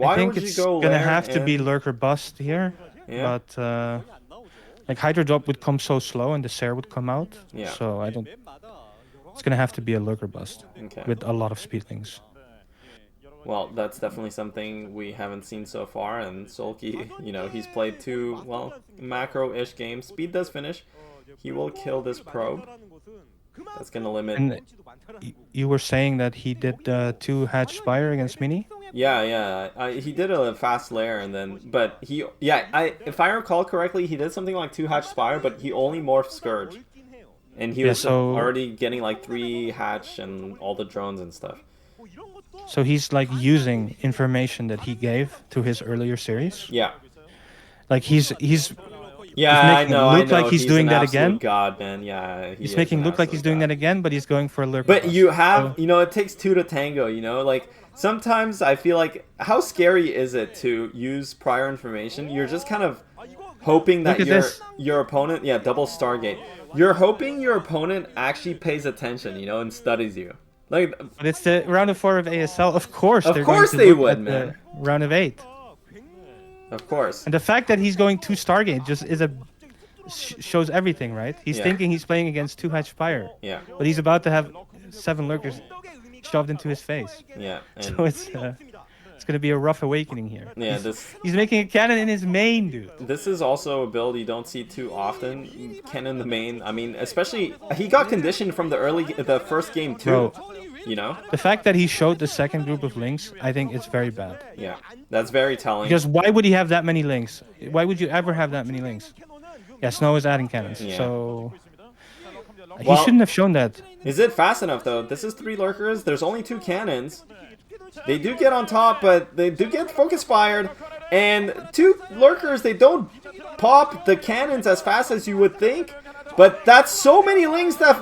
S2: I think it's gonna have to be lurker bust here, but like Hydra drop would come so slow and the Seer would come out. Yeah. So I don't. It's gonna have to be a lurker bust with a lot of speedlings.
S1: Well, that's definitely something we haven't seen so far, and Soulkey, you know, he's played 2, well, macro-ish games. Speed does finish. He will kill this probe. That's gonna limit.
S2: And you were saying that he did 2-hatch Spire against Mini?
S1: Yeah. He did a fast lair, and then, but he, if I recall correctly, he did something like 2-hatch Spire, but he only morphed Scourge. And he was already getting like 3-hatch and all the drones and stuff.
S2: So he's like using information that he gave to his earlier series.
S1: Yeah.
S2: Like he's
S1: Yeah,
S2: He's
S1: I
S2: making it
S1: know, I
S2: look like
S1: know.
S2: he's
S1: He's
S2: doing
S1: an
S2: that
S1: absolute
S2: again.
S1: god, man. Yeah, he
S2: He's
S1: is
S2: making
S1: an
S2: it look like
S1: absolute
S2: he's doing
S1: god.
S2: that again, but he's going for a lurker
S1: But
S2: bust.
S1: you have,
S2: So,
S1: you know, it takes two to tango, you know? Like, sometimes I feel like, how scary is it to use prior information? You're just kind of hoping
S2: look
S1: that
S2: at this.
S1: your opponent, yeah, double Stargate. You're hoping your opponent actually pays attention, you know, and studies you. Like,
S2: But it's the round of 4 of ASL. Of course,
S1: of
S2: they're going
S1: course
S2: to
S1: they
S2: look
S1: would,
S2: at the
S1: man.
S2: round of 8.
S1: Of course.
S2: And the fact that he's going 2 Stargate just is shows everything, right? He's
S1: Yeah.
S2: thinking he's playing against 2 Hatch Fire.
S1: Yeah.
S2: But he's about to have 7 lurkers shoved into his face.
S1: Yeah. And
S2: So it's going to be a rough awakening here.
S1: yeah,
S2: He's making a cannon in his main, dude.
S1: this is also a build you don't see too often. Ken in the main. I mean, especially he got conditioned from the first game too.
S2: Bro,
S1: You know?
S2: the fact that he showed the second group of links, I think it's very bad.
S1: Yeah. That's very telling.
S2: Because why would he have that many links? Why would you ever have that many links? Yeah, Snow is adding cannons,
S1: Yeah.
S2: so he
S1: Well,
S2: shouldn't have shown that.
S1: Is it fast enough though? This is 3 lurkers. There's only 2 cannons. They do get on top, but they do get focus fired. And 2 lurkers, they don't pop the cannons as fast as you would think. But that's so many links that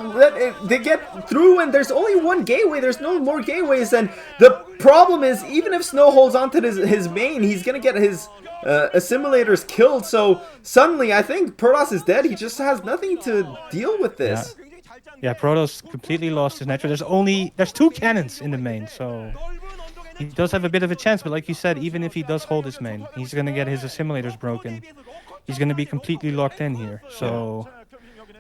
S1: they get through, and there's only 1 gateway. There's no more gateways, and the problem is, even if Snow holds on to his main, he's gonna get his assimilators killed. So suddenly, I think Protoss is dead. He just has nothing to deal with this.
S2: Yeah, Protoss completely lost his nitro. There's 2 cannons in the main, so he does have a bit of a chance. But like you said, even if he does hold his main, he's gonna get his assimilators broken. He's gonna be completely locked in here. So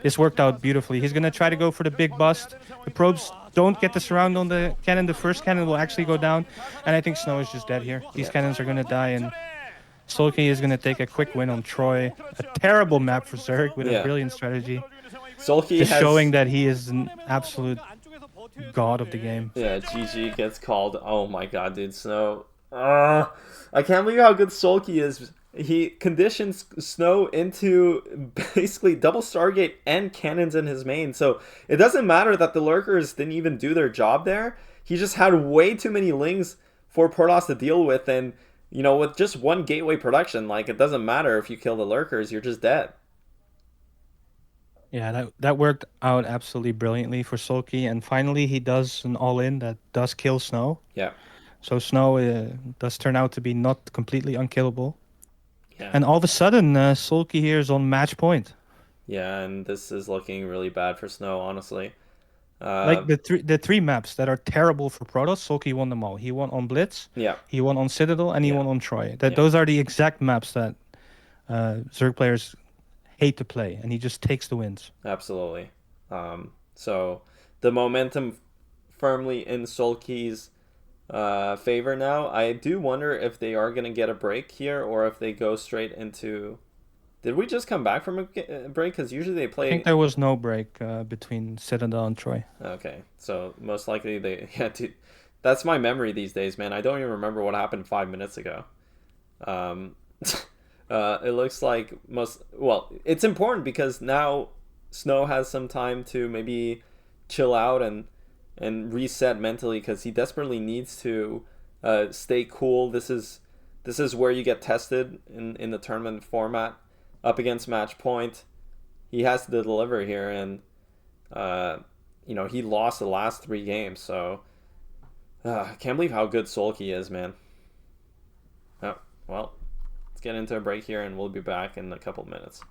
S2: this worked out beautifully. He's gonna try to go for the big bust. The probes don't get the surround on the cannon. The first cannon will actually go down, and I think Snow is just dead here. These cannons are gonna die, and Soulkey is gonna take a quick win on Troy. A terrible map for Zerg with a brilliant strategy.
S1: Soulkey
S2: just showing that he is an absolute god of the game.
S1: Yeah, GG gets called. Oh my god, dude, Snow. I can't believe how good Soulkey is. He conditions Snow into basically double Stargate and cannons in his main. So it doesn't matter that the lurkers didn't even do their job there. He just had way too many lings for Protoss to deal with. And, you know, with just 1 gateway production, like, it doesn't matter if you kill the lurkers, you're just dead.
S2: Yeah, that worked out absolutely brilliantly for Soulkey. And finally, he does an all-in that does kill Snow.
S1: Yeah.
S2: So Snow does turn out to be not completely unkillable.
S1: Yeah.
S2: And all of a sudden, Soulkey here is on match point.
S1: Yeah, and this is looking really bad for Snow, honestly.
S2: Like the three maps that are terrible for Protoss, Soulkey won them all. He won on Blitz,
S1: Yeah.
S2: he won on Citadel, and he won on Troy.
S1: Yeah.
S2: Those are the exact maps that Zerg players hate to play, and he just takes the wins.
S1: Absolutely. So the momentum firmly in Soulkey's favor now. I do wonder if they are going to get a break here, or if they go straight into... Did we just come back from a break? Because usually they play...
S2: I think there was no break between Citadel and Troy.
S1: Okay, so most likely they... Yeah, dude, that's my memory these days, man. I don't even remember what happened 5 minutes ago. It looks like most... Well, it's important because now Snow has some time to maybe chill out and reset mentally, because he desperately needs to stay cool. This is where you get tested in the tournament format, up against match point. He has to deliver here, and you know, he lost the last 3 games, so I can't believe how good Soulkey is, man. Oh, well, let's get into a break here, and we'll be back in a couple minutes.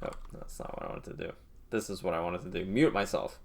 S1: Oh, that's not what I wanted to do. This is what I wanted to do. Mute myself.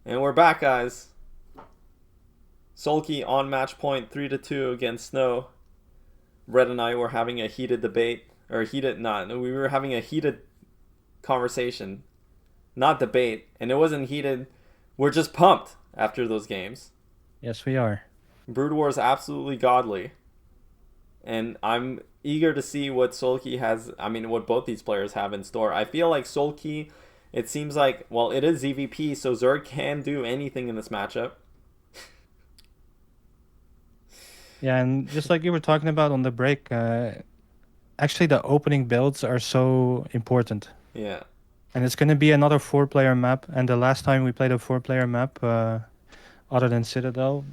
S1: And we're back, guys. Soulkey on match point 3-2 against Snow. Red and I were having a heated debate. We were having a heated conversation. Not debate. And it wasn't heated. We're just pumped after those games.
S2: Yes, we are.
S1: Brood War is absolutely godly. And I'm eager to see what Soulkey has, what both these players have in store. I feel like Soulkey, it seems like, well, it is ZVP, so Zerg can do anything in this matchup.
S2: Yeah, and just like you were talking about on the break, actually the opening builds are so important.
S1: Yeah.
S2: And it's going to be another 4-player map. And the last time we played a 4-player map, other than Citadel,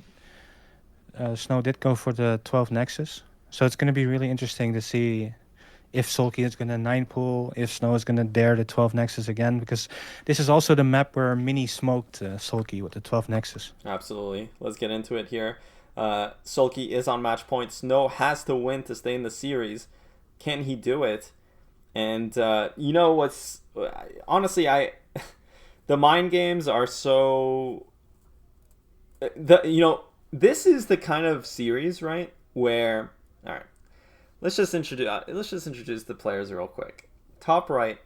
S2: Snow did go for the 12 Nexus. So it's going to be really interesting to see if Soulkey is going to 9-pool, if Snow is going to dare the 12 Nexus again. Because this is also the map where Mini smoked Soulkey with the 12 Nexus.
S1: Absolutely. Let's get into it here. Soulkey is on match point. Snow has to win to stay in the series. Can he do it? And you know what's... Honestly, the mind games are so... This is the kind of series, right, where... All right, let's just introduce the players real quick. Top right,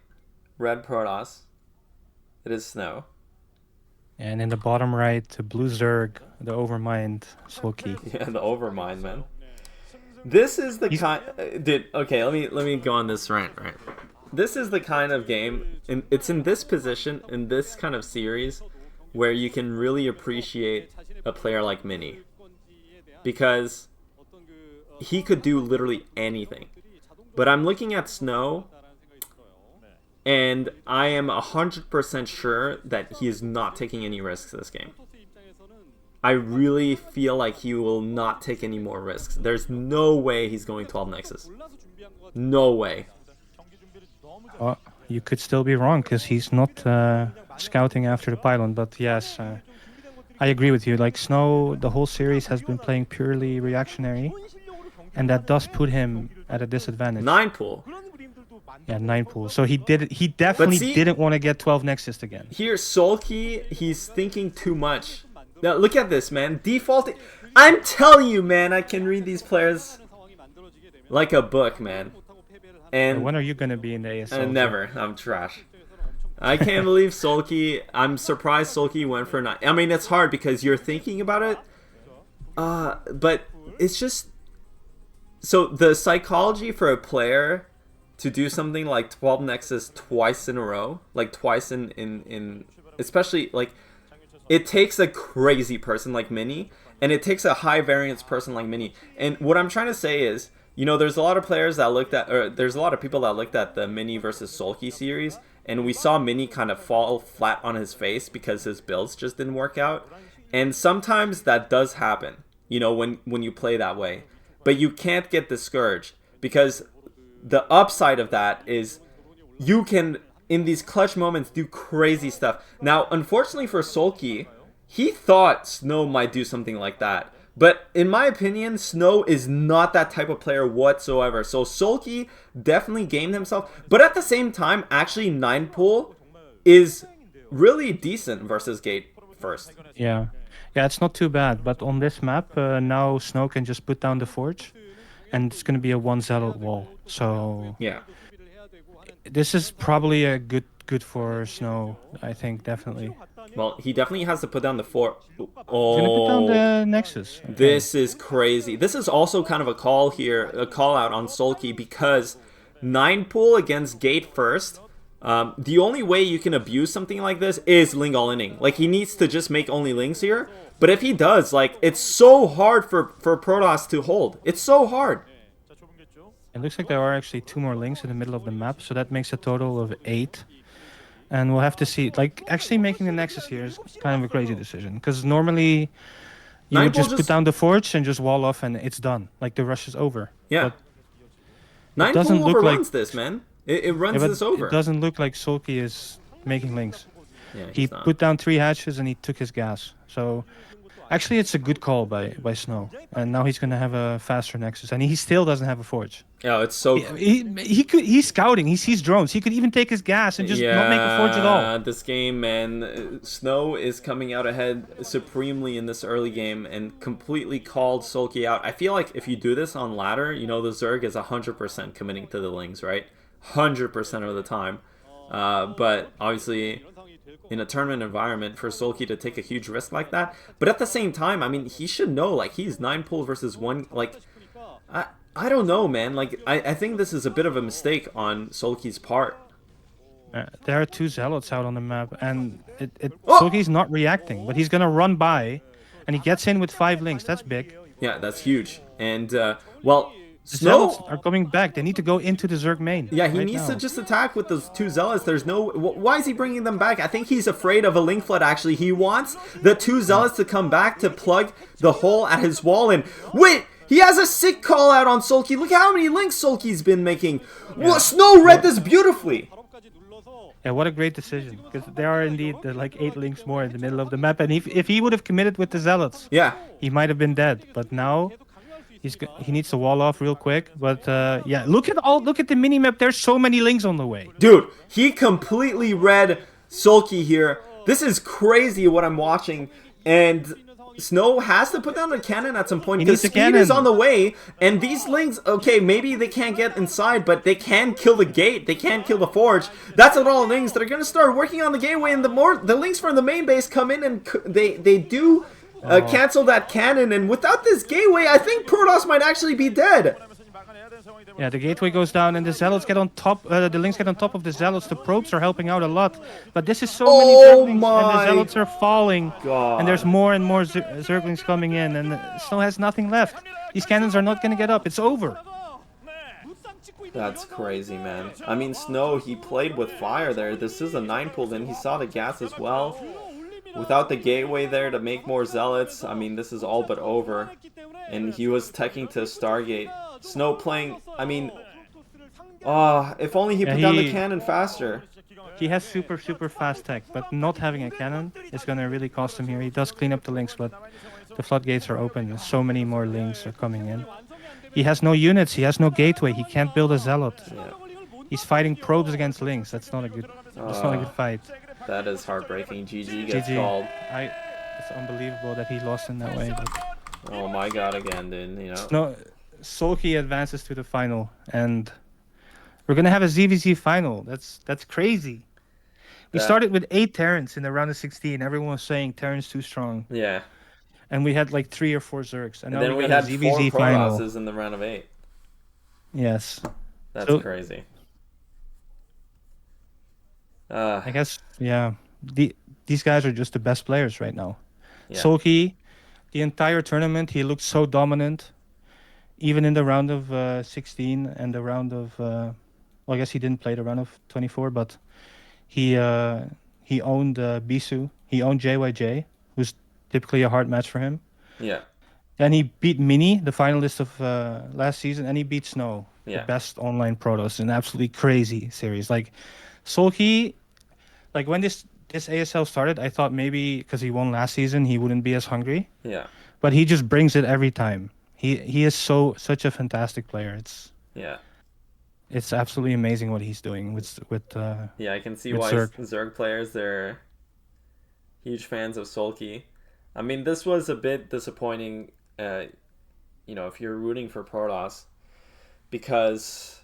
S1: red Protoss. It is Snow.
S2: And in the bottom right, the blue Zerg, the Overmind Soulkey.
S1: Yeah, the Overmind, man. This is the kind... Dude, okay, let me go on this rant, right? This is the kind of game, and it's in this position, in this kind of series, where you can really appreciate a player like Mini. Because he could do literally anything. But I'm looking at Snow, and I am 100% sure that he is not taking any risks this game. I really feel like he will not take any more risks. There's no way he's going 12 Nexus. No way.
S2: Well, you could still be wrong, because he's not scouting after the pylon. But yes, I agree with you. Like, Snow, the whole series has been playing purely reactionary. And that does put him at a disadvantage.
S1: 9-pool.
S2: Yeah, 9-pool. So he definitely didn't want to get 12 Nexus again.
S1: Here, Soulkey, he's thinking too much. Now, look at this, man. Defaulting. I'm telling you, man, I can read these players like a book, man. And
S2: when are you going to be in the ASL?
S1: Never. I'm trash. I can't believe Soulkey. I'm surprised Soulkey went for 9. I mean, it's hard because you're thinking about it. But it's just... So the psychology for a player to do something like 12 Nexus twice in a row, like twice in especially, like, it takes a crazy person like Mini, and it takes a high variance person like Mini. And what I'm trying to say is, there's a lot of players that looked at, or there's a lot of people that looked at the Mini versus Soulkey series, and we saw Mini kind of fall flat on his face because his builds just didn't work out. And sometimes that does happen, when you play that way. But you can't get discouraged, because the upside of that is you can, in these clutch moments, do crazy stuff. Now, unfortunately for Soulkey, he thought Snow might do something like that. But in my opinion, Snow is not that type of player whatsoever. So Soulkey definitely gamed himself. But at the same time, actually 9-pool is really decent versus Gate first.
S2: Yeah. Yeah, it's not too bad, but on this map, now Snow can just put down the forge, and it's going to be a 1 zealot wall. So
S1: yeah,
S2: this is probably a good for Snow, I think, definitely.
S1: Well, he definitely has to put down the fort.
S2: He's going to put down the Nexus.
S1: This is crazy. This is also kind of a call here, a call out on Soulkey, because 9-pool against Gate first. The only way you can abuse something like this is Ling all-inning. Like, he needs to just make only Lings here. But if he does, like, it's so hard for Protoss to hold. It's so hard.
S2: It looks like there are actually 2 more Lings in the middle of the map, so that makes a total of 8. And we'll have to see. Like, actually making the Nexus here is kind of a crazy decision, because normally you would just put down the forge and just wall off and it's done. Like, the rush is over.
S1: Yeah.
S2: But 9-pool
S1: overruns this, man. It runs this over.
S2: It doesn't look like Soulkey is making Lings.
S1: Yeah,
S2: he put down 3 hatches and he took his gas. So Actually, it's a good call by Snow, and now he's gonna have a faster Nexus, and he still doesn't have a Forge.
S1: Yeah, it's so.
S2: He's scouting. He sees drones. He could even take his gas and just not make a Forge at all.
S1: This game, man, Snow is coming out ahead supremely in this early game and completely called Soulkey out. I feel like if you do this on ladder, you know the Zerg is 100% committing to the Lings, right? 100% of the time. But obviously, in a tournament environment, for Soulkey to take a huge risk like that. But at the same time, I mean, he should know, like, he's 9 pull versus 1. Like, I don't know, man. Like, I think this is a bit of a mistake on Soulkey's part.
S2: There are 2 Zealots out on the map, and Soulkey's not reacting, but he's going to run by, and he gets in with 5 links. That's big.
S1: Yeah, that's huge. And, well...
S2: The Zealots are coming back. They need to go into the Zerg main.
S1: Yeah, he needs to just attack with those 2 Zealots. There's no... Why is he bringing them back? I think he's afraid of a Link Flood, actually. He wants the 2 Zealots to come back to plug the hole at his wall. And wait! He has a sick call out on Soulkey. Look how many links Soulkey's been making. Yeah. Well, Snow read this beautifully.
S2: Yeah, what a great decision. Because there are indeed like 8 links more in the middle of the map. And if he would have committed with the Zealots,
S1: yeah,
S2: he might have been dead. But now... he needs to wall off real quick, but yeah, look at the mini map. There's so many links on the way.
S1: Dude, he completely read Soulkey here. This is crazy what I'm watching, and Snow has to put down a cannon at some point because speed is on the way, and these links, okay, maybe they can't get inside, but they can kill the gate. They can kill the Forge. That's what all links that are gonna start working on the gateway, and the links from the main base come in and they do. Cancel that cannon, and without this gateway, I think Protoss might actually be dead.
S2: Yeah, the gateway goes down, and the Zealots get on top. The Links get on top of the Zealots. The probes are helping out a lot, but this is so many Zerglings, and the Zealots are falling.
S1: God.
S2: And there's more and more Zerglings coming in, and Snow has nothing left. These cannons are not going to get up. It's over.
S1: That's crazy, man. I mean, Snow, he played with fire there. This is a 9 pull, then he saw the gas as well. Without the gateway there to make more Zealots, I mean, this is all but over. And he was teching to Stargate. Snow playing, I mean... if only he put down the cannon faster.
S2: He has super fast tech, but not having a cannon is going to really cost him here. He does clean up the links, but the floodgates are open. So many more links are coming in. He has no units. He has no gateway. He can't build a Zealot. Yeah. He's fighting probes against links. That's not a good fight.
S1: That is heartbreaking. GG gets called.
S2: It's unbelievable that he lost in that way. But...
S1: Oh my god, again, dude. You know.
S2: No, Soulkey advances to the final, and we're gonna have a ZVZ final. That's crazy. We started with 8 Terrans in the round of 16. Everyone was saying Terran's too strong.
S1: Yeah.
S2: And we had like 3 or 4 Zergs, and now
S1: then we had 4 Protosses in the round of 8.
S2: Yes.
S1: That's crazy.
S2: I guess, yeah. These guys are just the best players right now.
S1: Yeah.
S2: Soulkey, the entire tournament, he looked so dominant. Even in the round of 16 and the round of... well, I guess he didn't play the round of 24, but he owned Bisu. He owned JYJ, who's typically a hard match for him.
S1: Yeah.
S2: And he beat Mini, the finalist of last season, and he beat Snow, the best online Protoss, an absolutely crazy series. Like... Soulkey, like when this ASL started, I thought maybe because he won last season, he wouldn't be as hungry.
S1: Yeah.
S2: But he just brings it every time. He is such a fantastic player. It's absolutely amazing what he's doing with
S1: yeah, I can see why Zerg players, they're huge fans of Soulkey. I mean, this was a bit disappointing, you know, if you're rooting for Protoss, because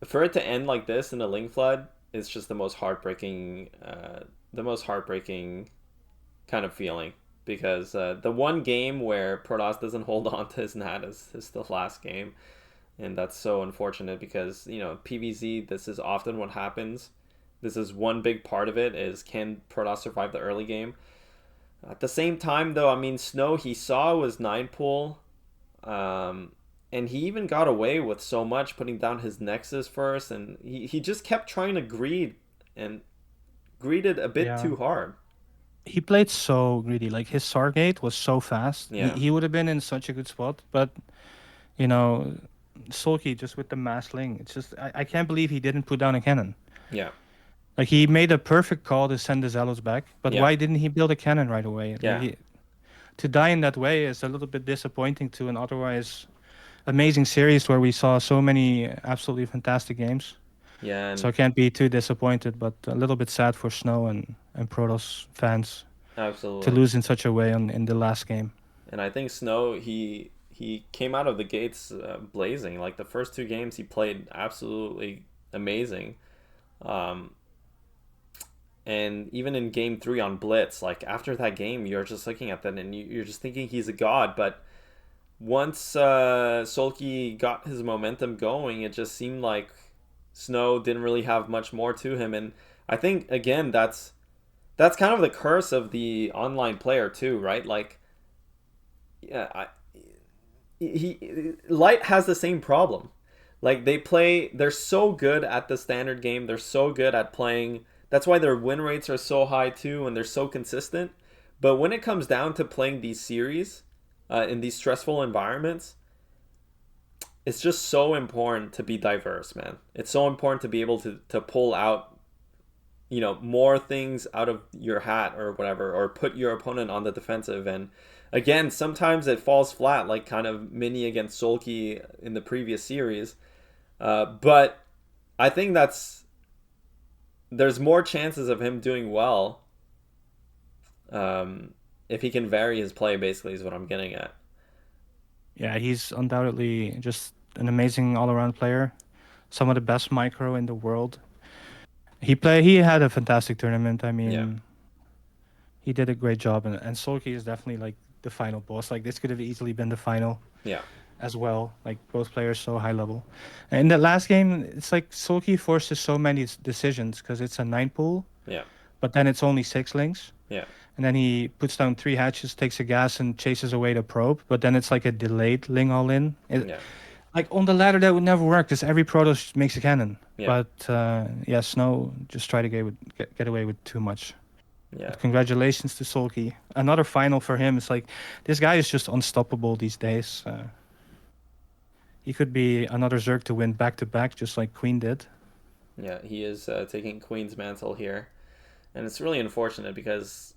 S1: for it to end like this in a Link Flood is just the most heartbreaking kind of feeling, because the one game where Protoss doesn't hold on to his nat is the last game, and that's so unfortunate because, you know, PvZ, this is often what happens. This is one big part of it, is can Protoss survive the early game. At the same time, though, I mean, Snow, he saw was 9 pull, and he even got away with so much, putting down his Nexus first, and he just kept trying to greed, and greeded a bit too hard.
S2: He played so greedy. Like, his Stargate was so fast.
S1: Yeah.
S2: He would have been in such a good spot, but, you know, Soulkey just with the massling, it's just, I can't believe he didn't put down a cannon.
S1: Yeah.
S2: Like, he made a perfect call to send the Zealots back, but why didn't he build a cannon right away?
S1: Yeah.
S2: Like, to die in that way is a little bit disappointing to an otherwise amazing series where we saw so many absolutely fantastic games.
S1: Yeah,
S2: So I can't be too disappointed, but a little bit sad for Snow and Protoss fans
S1: absolutely.
S2: to lose in such a way in the last game.
S1: And I think Snow, he came out of the gates blazing. Like the first 2 games, he played absolutely amazing. And even in game 3 on Blitz, like after that game, you're just looking at that and you're just thinking he's a god. But once Soulkey got his momentum going, it just seemed like Snow didn't really have much more to him. And I think, again, that's kind of the curse of the online player too, right? Like, yeah, Light has the same problem. Like they're so good at the standard game. They're so good at playing. That's why their win rates are so high too, and they're so consistent. But when it comes down to playing these series in these stressful environments, it's just so important to be diverse, man. It's so important to be able to pull out, more things out of your hat or whatever, or put your opponent on the defensive. And again, sometimes it falls flat, like kind of Mini against Soulkey in the previous series. But I think there's more chances of him doing well if he can vary his play, basically, is what I'm getting at.
S2: Yeah, he's undoubtedly just an amazing all-around player. Some of the best micro in the world. He had a fantastic tournament. I mean, he did a great job, and Soulkey is definitely like the final boss. Like this could have easily been the final.
S1: Yeah.
S2: As well, like both players so high level. And in the last game, it's like Soulkey forces so many decisions because it's a 9 pool.
S1: Yeah.
S2: But then it's only 6 links.
S1: Yeah.
S2: And then he puts down 3 hatches, takes a gas, and chases away the probe. But then it's like a delayed ling all in. Like on the ladder, that would never work because every Protoss makes a cannon.
S1: Yeah.
S2: But Snow just tried to get away with too much.
S1: Yeah.
S2: But congratulations to Soulkey. Another final for him. It's like this guy is just unstoppable these days. He could be another Zerg to win back-to-back, just like Queen did.
S1: Yeah, he is taking Queen's mantle here. And it's really unfortunate because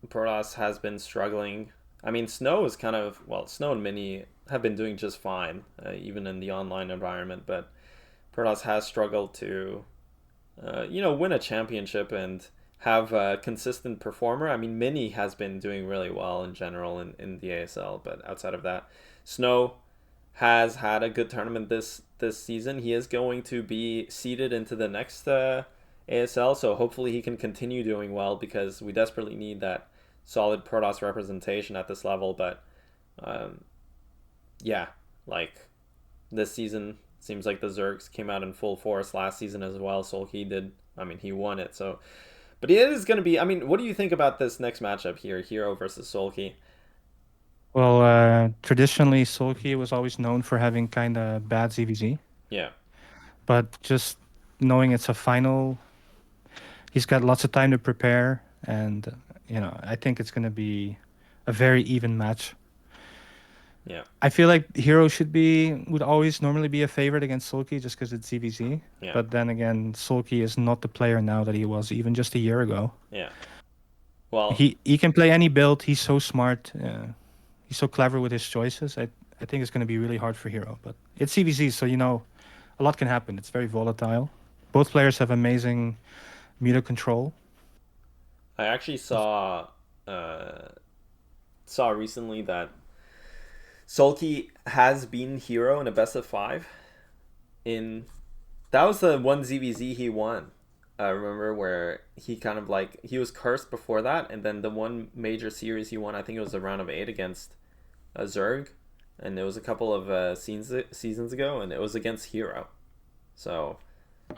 S1: Protoss has been struggling. I mean, Snow is Snow and Mini have been doing just fine, even in the online environment. But Protoss has struggled to, win a championship and have a consistent performer. I mean, Mini has been doing really well in general in the ASL. But outside of that, Snow has had a good tournament this season. He is going to be seeded into the next ASL, so hopefully he can continue doing well because we desperately need that solid Protoss representation at this level. But this season seems like the Zergs came out in full force. Last season as well, Soulkey did. I mean, he won it. So, but it is going to be. I mean, what do you think about this next matchup here, Hero versus Soulkey?
S2: Well, traditionally, Soulkey was always known for having kind of bad ZVZ.
S1: Yeah.
S2: But just knowing it's a final, he's got lots of time to prepare. And, I think it's going to be a very even match.
S1: Yeah.
S2: I feel like Hero would always normally be a favorite against Soulkey just because it's ZVZ.
S1: Yeah.
S2: But then again, Soulkey is not the player now that he was even just a year ago.
S1: Yeah. Well,
S2: he can play any build. He's so smart. He's so clever with his choices. I think it's going to be really hard for Hero. But it's CVZ, so a lot can happen. It's very volatile. Both players have amazing meter control.
S1: I actually saw recently that Soulkey has beaten Hero in a best of 5. That was the one ZVZ he won. I remember where he kind of he was cursed before that, and then the one major series he won, I think it was a round of 8 against Zerg, and it was a couple of seasons ago, and it was against Hero. So,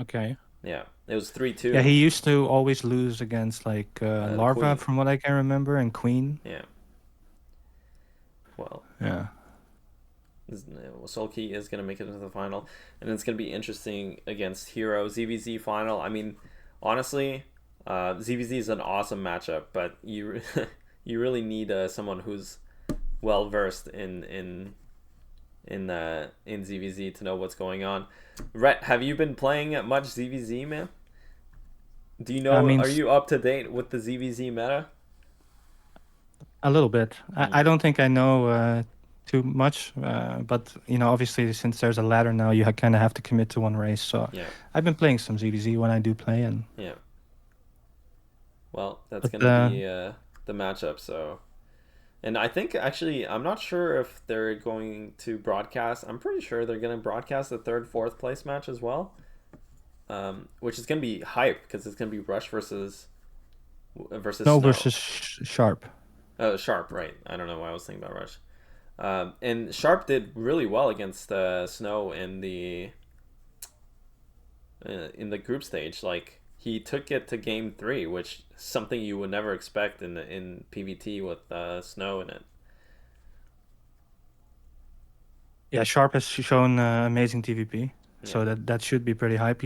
S2: okay.
S1: Yeah, it was 3-2.
S2: Yeah, he used to always lose against Larva,
S1: Queen.
S2: from what I can remember, and Queen.
S1: Yeah. Well.
S2: Yeah.
S1: Soulkey is going to make it into the final, and it's going to be interesting against Hero. ZVZ final. I mean, honestly, ZVZ is an awesome matchup, but you really need someone who's well versed in ZVZ to know what's going on. Ret, have you been playing much ZVZ, man? Do you know? Are you up to date with the ZVZ meta?
S2: A little bit.
S1: Mm.
S2: I don't think I know too much, but obviously since there's a ladder now, you kind of have to commit to one race. So
S1: Yeah.
S2: I've been playing some ZVZ when I do play, and
S1: Yeah. Well, that's
S2: but
S1: gonna be the matchup. So, and I think actually, I'm not sure if they're going to broadcast. I'm pretty sure they're gonna broadcast the third, fourth place match as well. Which is gonna be hype because it's gonna be Rush versus
S2: no
S1: Snow.
S2: versus Sharp.
S1: Sharp, right? I don't know why I was thinking about Rush. And Sharp did really well against Snow in the group stage. Like he took it to game 3, which is something you would never expect in PVT with Snow in it.
S2: Yeah, Sharp has shown amazing TVP,
S1: Yeah,
S2: so that should be pretty hype.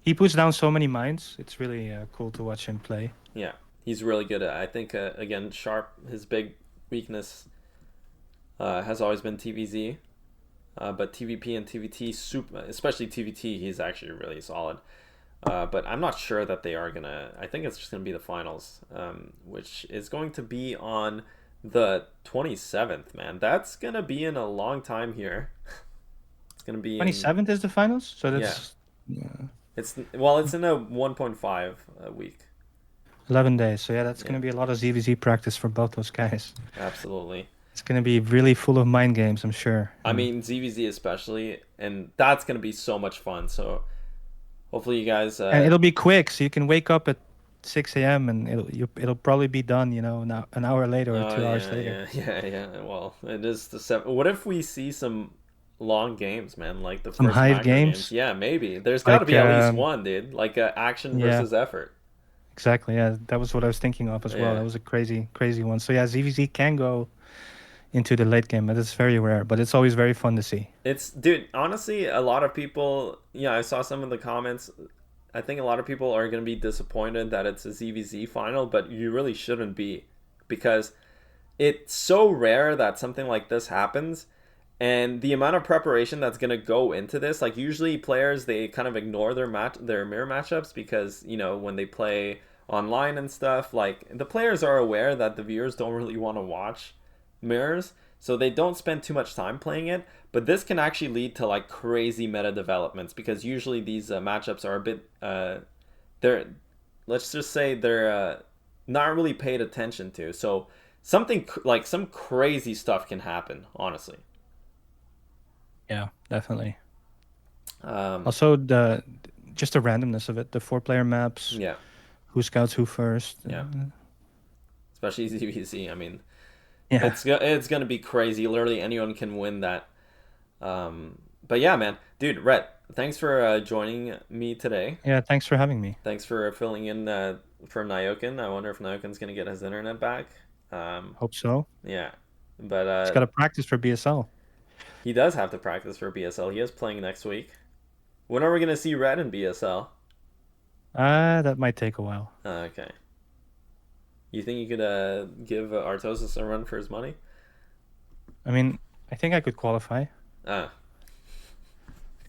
S2: He puts down so many mines. It's really cool to watch him play.
S1: yeah, he's really good at. I think again, Sharp, his big weakness has always been TVZ, but TVP and TVT, especially TVT, he's actually really solid. But I'm not sure that they are gonna. I think it's just gonna be the finals, which is going to be on the 27th. Man, that's gonna be in a long time here. It's gonna be in
S2: 27th is the finals, so
S1: yeah.
S2: that's
S1: It's in a 1.5 week.
S2: 11 days. So yeah, that's
S1: Yeah,
S2: gonna be a lot of ZVZ practice for both those guys.
S1: absolutely.
S2: It's gonna be really full of mind games, I'm sure.
S1: I mean ZVZ especially, and that's gonna be so much fun. So hopefully you guys.
S2: And it'll be quick, so you can wake up at 6 a.m. and it'll probably be done, now an hour later or
S1: Oh
S2: 2 hours
S1: yeah,
S2: later.
S1: yeah. Well, it is the seven. What if we see some long games, man? Like the
S2: Some
S1: first
S2: hive
S1: macro games.
S2: games,
S1: Yeah, maybe. There's got to
S2: like
S1: be at least one, dude. Like action
S2: yeah,
S1: versus effort.
S2: exactly. Yeah, that was what I was thinking of as well.
S1: Yeah.
S2: That was a crazy, crazy one. So yeah, ZVZ can go into the late game, but it's very rare. But it's always very fun to see.
S1: It's dude. Honestly, a lot of people. Yeah, I saw some of the comments. I think a lot of people are going to be disappointed that it's a ZVZ final, but you really shouldn't be, because it's so rare that something like this happens, and the amount of preparation that's going to go into this. Like usually players, they kind of ignore their mirror matchups because when they play online and stuff, like the players are aware that the viewers don't really want to watch mirrors, so they don't spend too much time playing it. But this can actually lead to like crazy meta developments, because usually these matchups are a bit they're, let's just say, they're not really paid attention to. So something like some crazy stuff can happen, honestly.
S2: Yeah, definitely.
S1: Um,
S2: Also, just the randomness of it, the 4-player maps,
S1: yeah,
S2: who scouts who first.
S1: yeah. Especially ZVZ. I mean,
S2: Yeah.
S1: it's gonna be crazy. Literally anyone can win that. But yeah, man, dude, Ret, thanks for joining me today.
S2: Yeah, thanks for having me.
S1: Thanks for filling in for Nyokin. I wonder if Nyokin's gonna get his internet back.
S2: Hope so.
S1: Yeah, but
S2: He's got to practice for BSL.
S1: he does have to practice for BSL. He is playing next week. When are we gonna see Red in BSL?
S2: That might take a while.
S1: Okay. You think you could give Artosis a run for his money?
S2: I mean, I think I could qualify.
S1: Ah.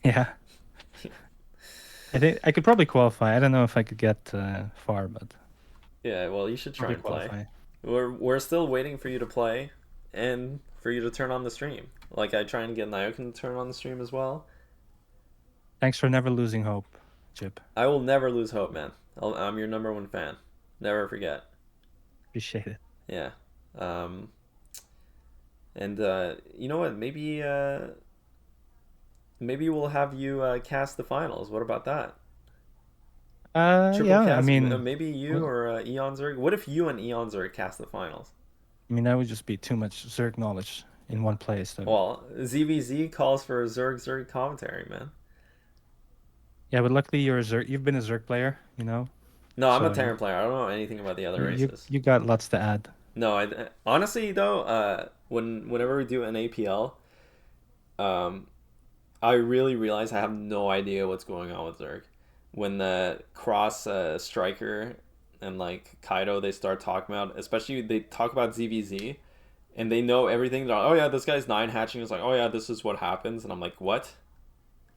S2: Yeah. I think I could probably qualify. I don't know if I could get far, but
S1: Yeah, well, you should try
S2: probably
S1: and play.
S2: qualify.
S1: We're still waiting for you to play and for you to turn on the stream. Like I try and get Nyokin to turn on the stream as well.
S2: Thanks for never losing hope, Chip.
S1: I will never lose hope, man. I'm your #1 fan. Never forget.
S2: Appreciate it.
S1: Yeah. And you know what? Maybe we'll have you cast the finals. What about that? Triple
S2: Yeah.
S1: cast.
S2: I mean,
S1: Maybe you
S2: well,
S1: or Eon Zerg. What if you and Eon Zerg cast the finals?
S2: that would just be too much Zerg knowledge in one place. So.
S1: Well, ZVZ calls for a Zerg commentary, man.
S2: Yeah, but luckily you're a Zerg. You've been a Zerg player,
S1: No, I'm a
S2: so
S1: Terran player. I don't know anything about the other races.
S2: you got lots to add.
S1: No, honestly though, whenever we do an APL, I really realize I have no idea what's going on with Zerg. When the cross StRyKeR and like Kaido, they start talking about, especially they talk about ZVZ, and they know everything. They're like, oh yeah, this guy's 9 hatching. It's like, oh yeah, this is what happens, and I'm like, what?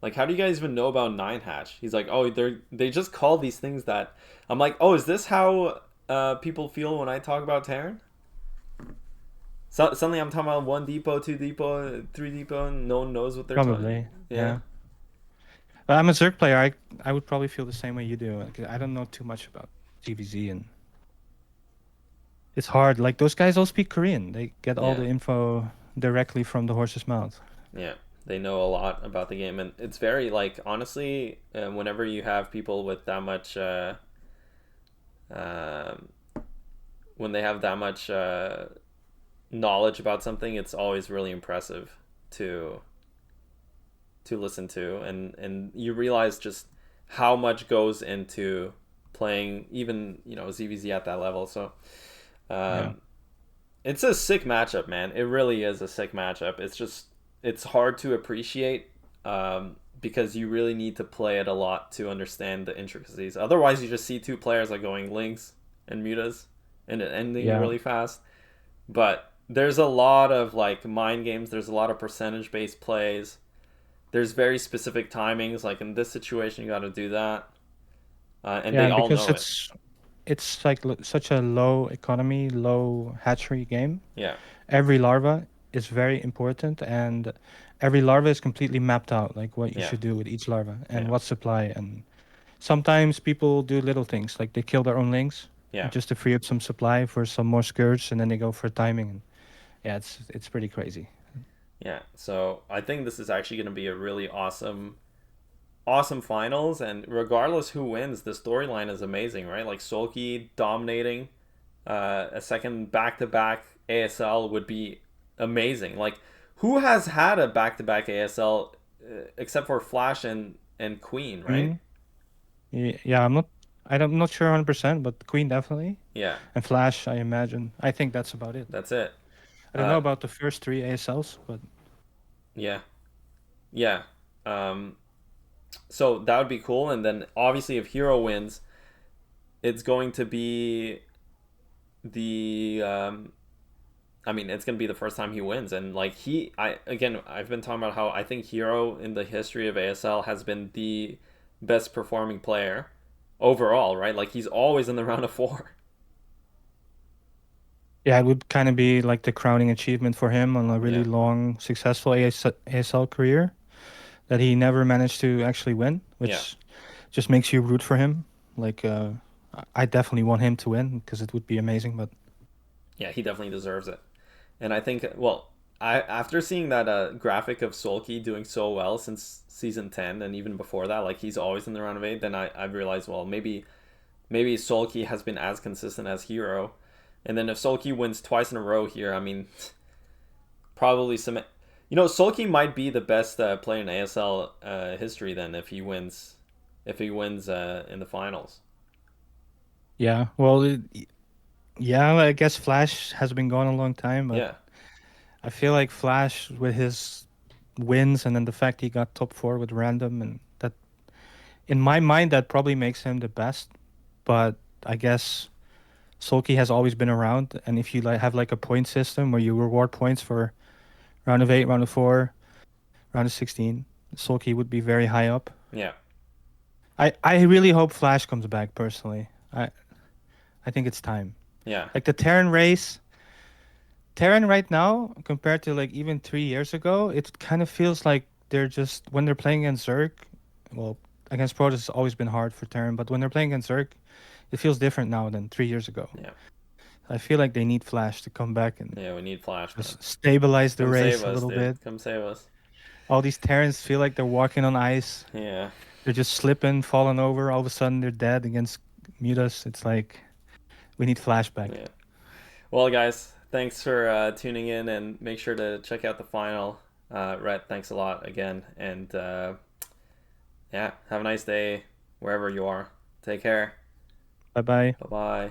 S1: Like, how do you guys even know about 9 hatch? He's like, oh, they just call these things that. I'm like, oh, is this how people feel when I talk about Terran? So suddenly I'm talking about 1 depot, 2 depot, 3 depot, and no one knows what they're
S2: Probably.
S1: talking. Yeah.
S2: But I'm a Zerg player. I would probably feel the same way you do. Like, I don't know too much about GVZ, and it's hard. Like, those guys all speak Korean. They get all the info directly from the horse's mouth.
S1: Yeah, they know a lot about the game, and it's very, like, honestly, whenever you have people with that much, when they have that much knowledge about something, it's always really impressive to listen to, and you realize just how much goes into playing even, you know, ZVZ at that level. So it's a sick matchup, man. It really is a sick matchup. It's hard to appreciate because you really need to play it a lot to understand the intricacies. Otherwise you just see two players like going links and mutas and it ending really fast. But there's a lot of like mind games, there's a lot of percentage based plays. There's very specific timings, like in this situation you got to do that, and they all know it.
S2: It's like such a low economy, low hatchery game.
S1: Yeah.
S2: Every larva is very important, and every larva is completely mapped out, like what you should do with each larva and what supply. And sometimes people do little things, like they kill their own lings, just to free up some supply for some more skirts, and then they go for timing. And yeah, it's pretty crazy.
S1: Yeah, so I think this is actually going to be a really awesome finals, and regardless who wins, the storyline is amazing, right? Like Soulkey dominating a second back-to-back ASL would be amazing. Like, who has had a back-to-back ASL except for Flash and Queen, right?
S2: Yeah, I'm not sure 100%, but Queen definitely.
S1: Yeah.
S2: And Flash, I imagine. I think that's about it.
S1: That's it.
S2: I don't know about the first 3 ASLs, but
S1: yeah. So that would be cool. And then obviously if Hero wins, it's going to be the it's going to be the first time he wins. And like I've been talking about how I think Hero in the history of ASL has been the best performing player overall, right? Like he's always in the round of 4.
S2: Yeah, it would kind of be like the crowning achievement for him on a really long, successful ASL career that he never managed to actually win, which just makes you root for him. Like, I definitely want him to win because it would be amazing. But
S1: yeah, he definitely deserves it. And I think, after seeing that graphic of Soulkey doing so well since season 10 and even before that, like he's always in the round of 8, then I realized, well, maybe Soulkey has been as consistent as Hero. And then if Soulkey wins twice in a row here, I mean, probably some... You know, Soulkey might be the best player in ASL history then if he wins in the finals.
S2: Yeah, well, I guess Flash has been going a long time, but I feel like Flash with his wins and then the fact he got top 4 with random, and that, in my mind, that probably makes him the best. But I guess Soulkey has always been around, and if you have like a point system where you reward points for round of 8, round of 4, round of 16, Soulkey would be very high up.
S1: Yeah.
S2: I really hope Flash comes back personally. I think it's time.
S1: Yeah.
S2: Like the Terran race, Terran right now compared to like even 3 years ago, it kind of feels like they're just, when they're playing against Zerg, well, against Protoss it's always been hard for Terran, but when they're playing against Zerg, it feels different now than 3 years ago.
S1: Yeah.
S2: I feel like they need Flash to come back and
S1: we need Flash.
S2: Just stabilize the race a little bit.
S1: Come save us.
S2: All these Terrans feel like they're walking on ice.
S1: Yeah.
S2: They're just slipping, falling over. All of a sudden, they're dead against mutas. It's like, we need Flash back.
S1: Yeah. Well, guys, thanks for tuning in, and make sure to check out the final. Ret, thanks a lot again. And have a nice day wherever you are. Take care.
S2: Bye-bye.
S1: Bye-bye.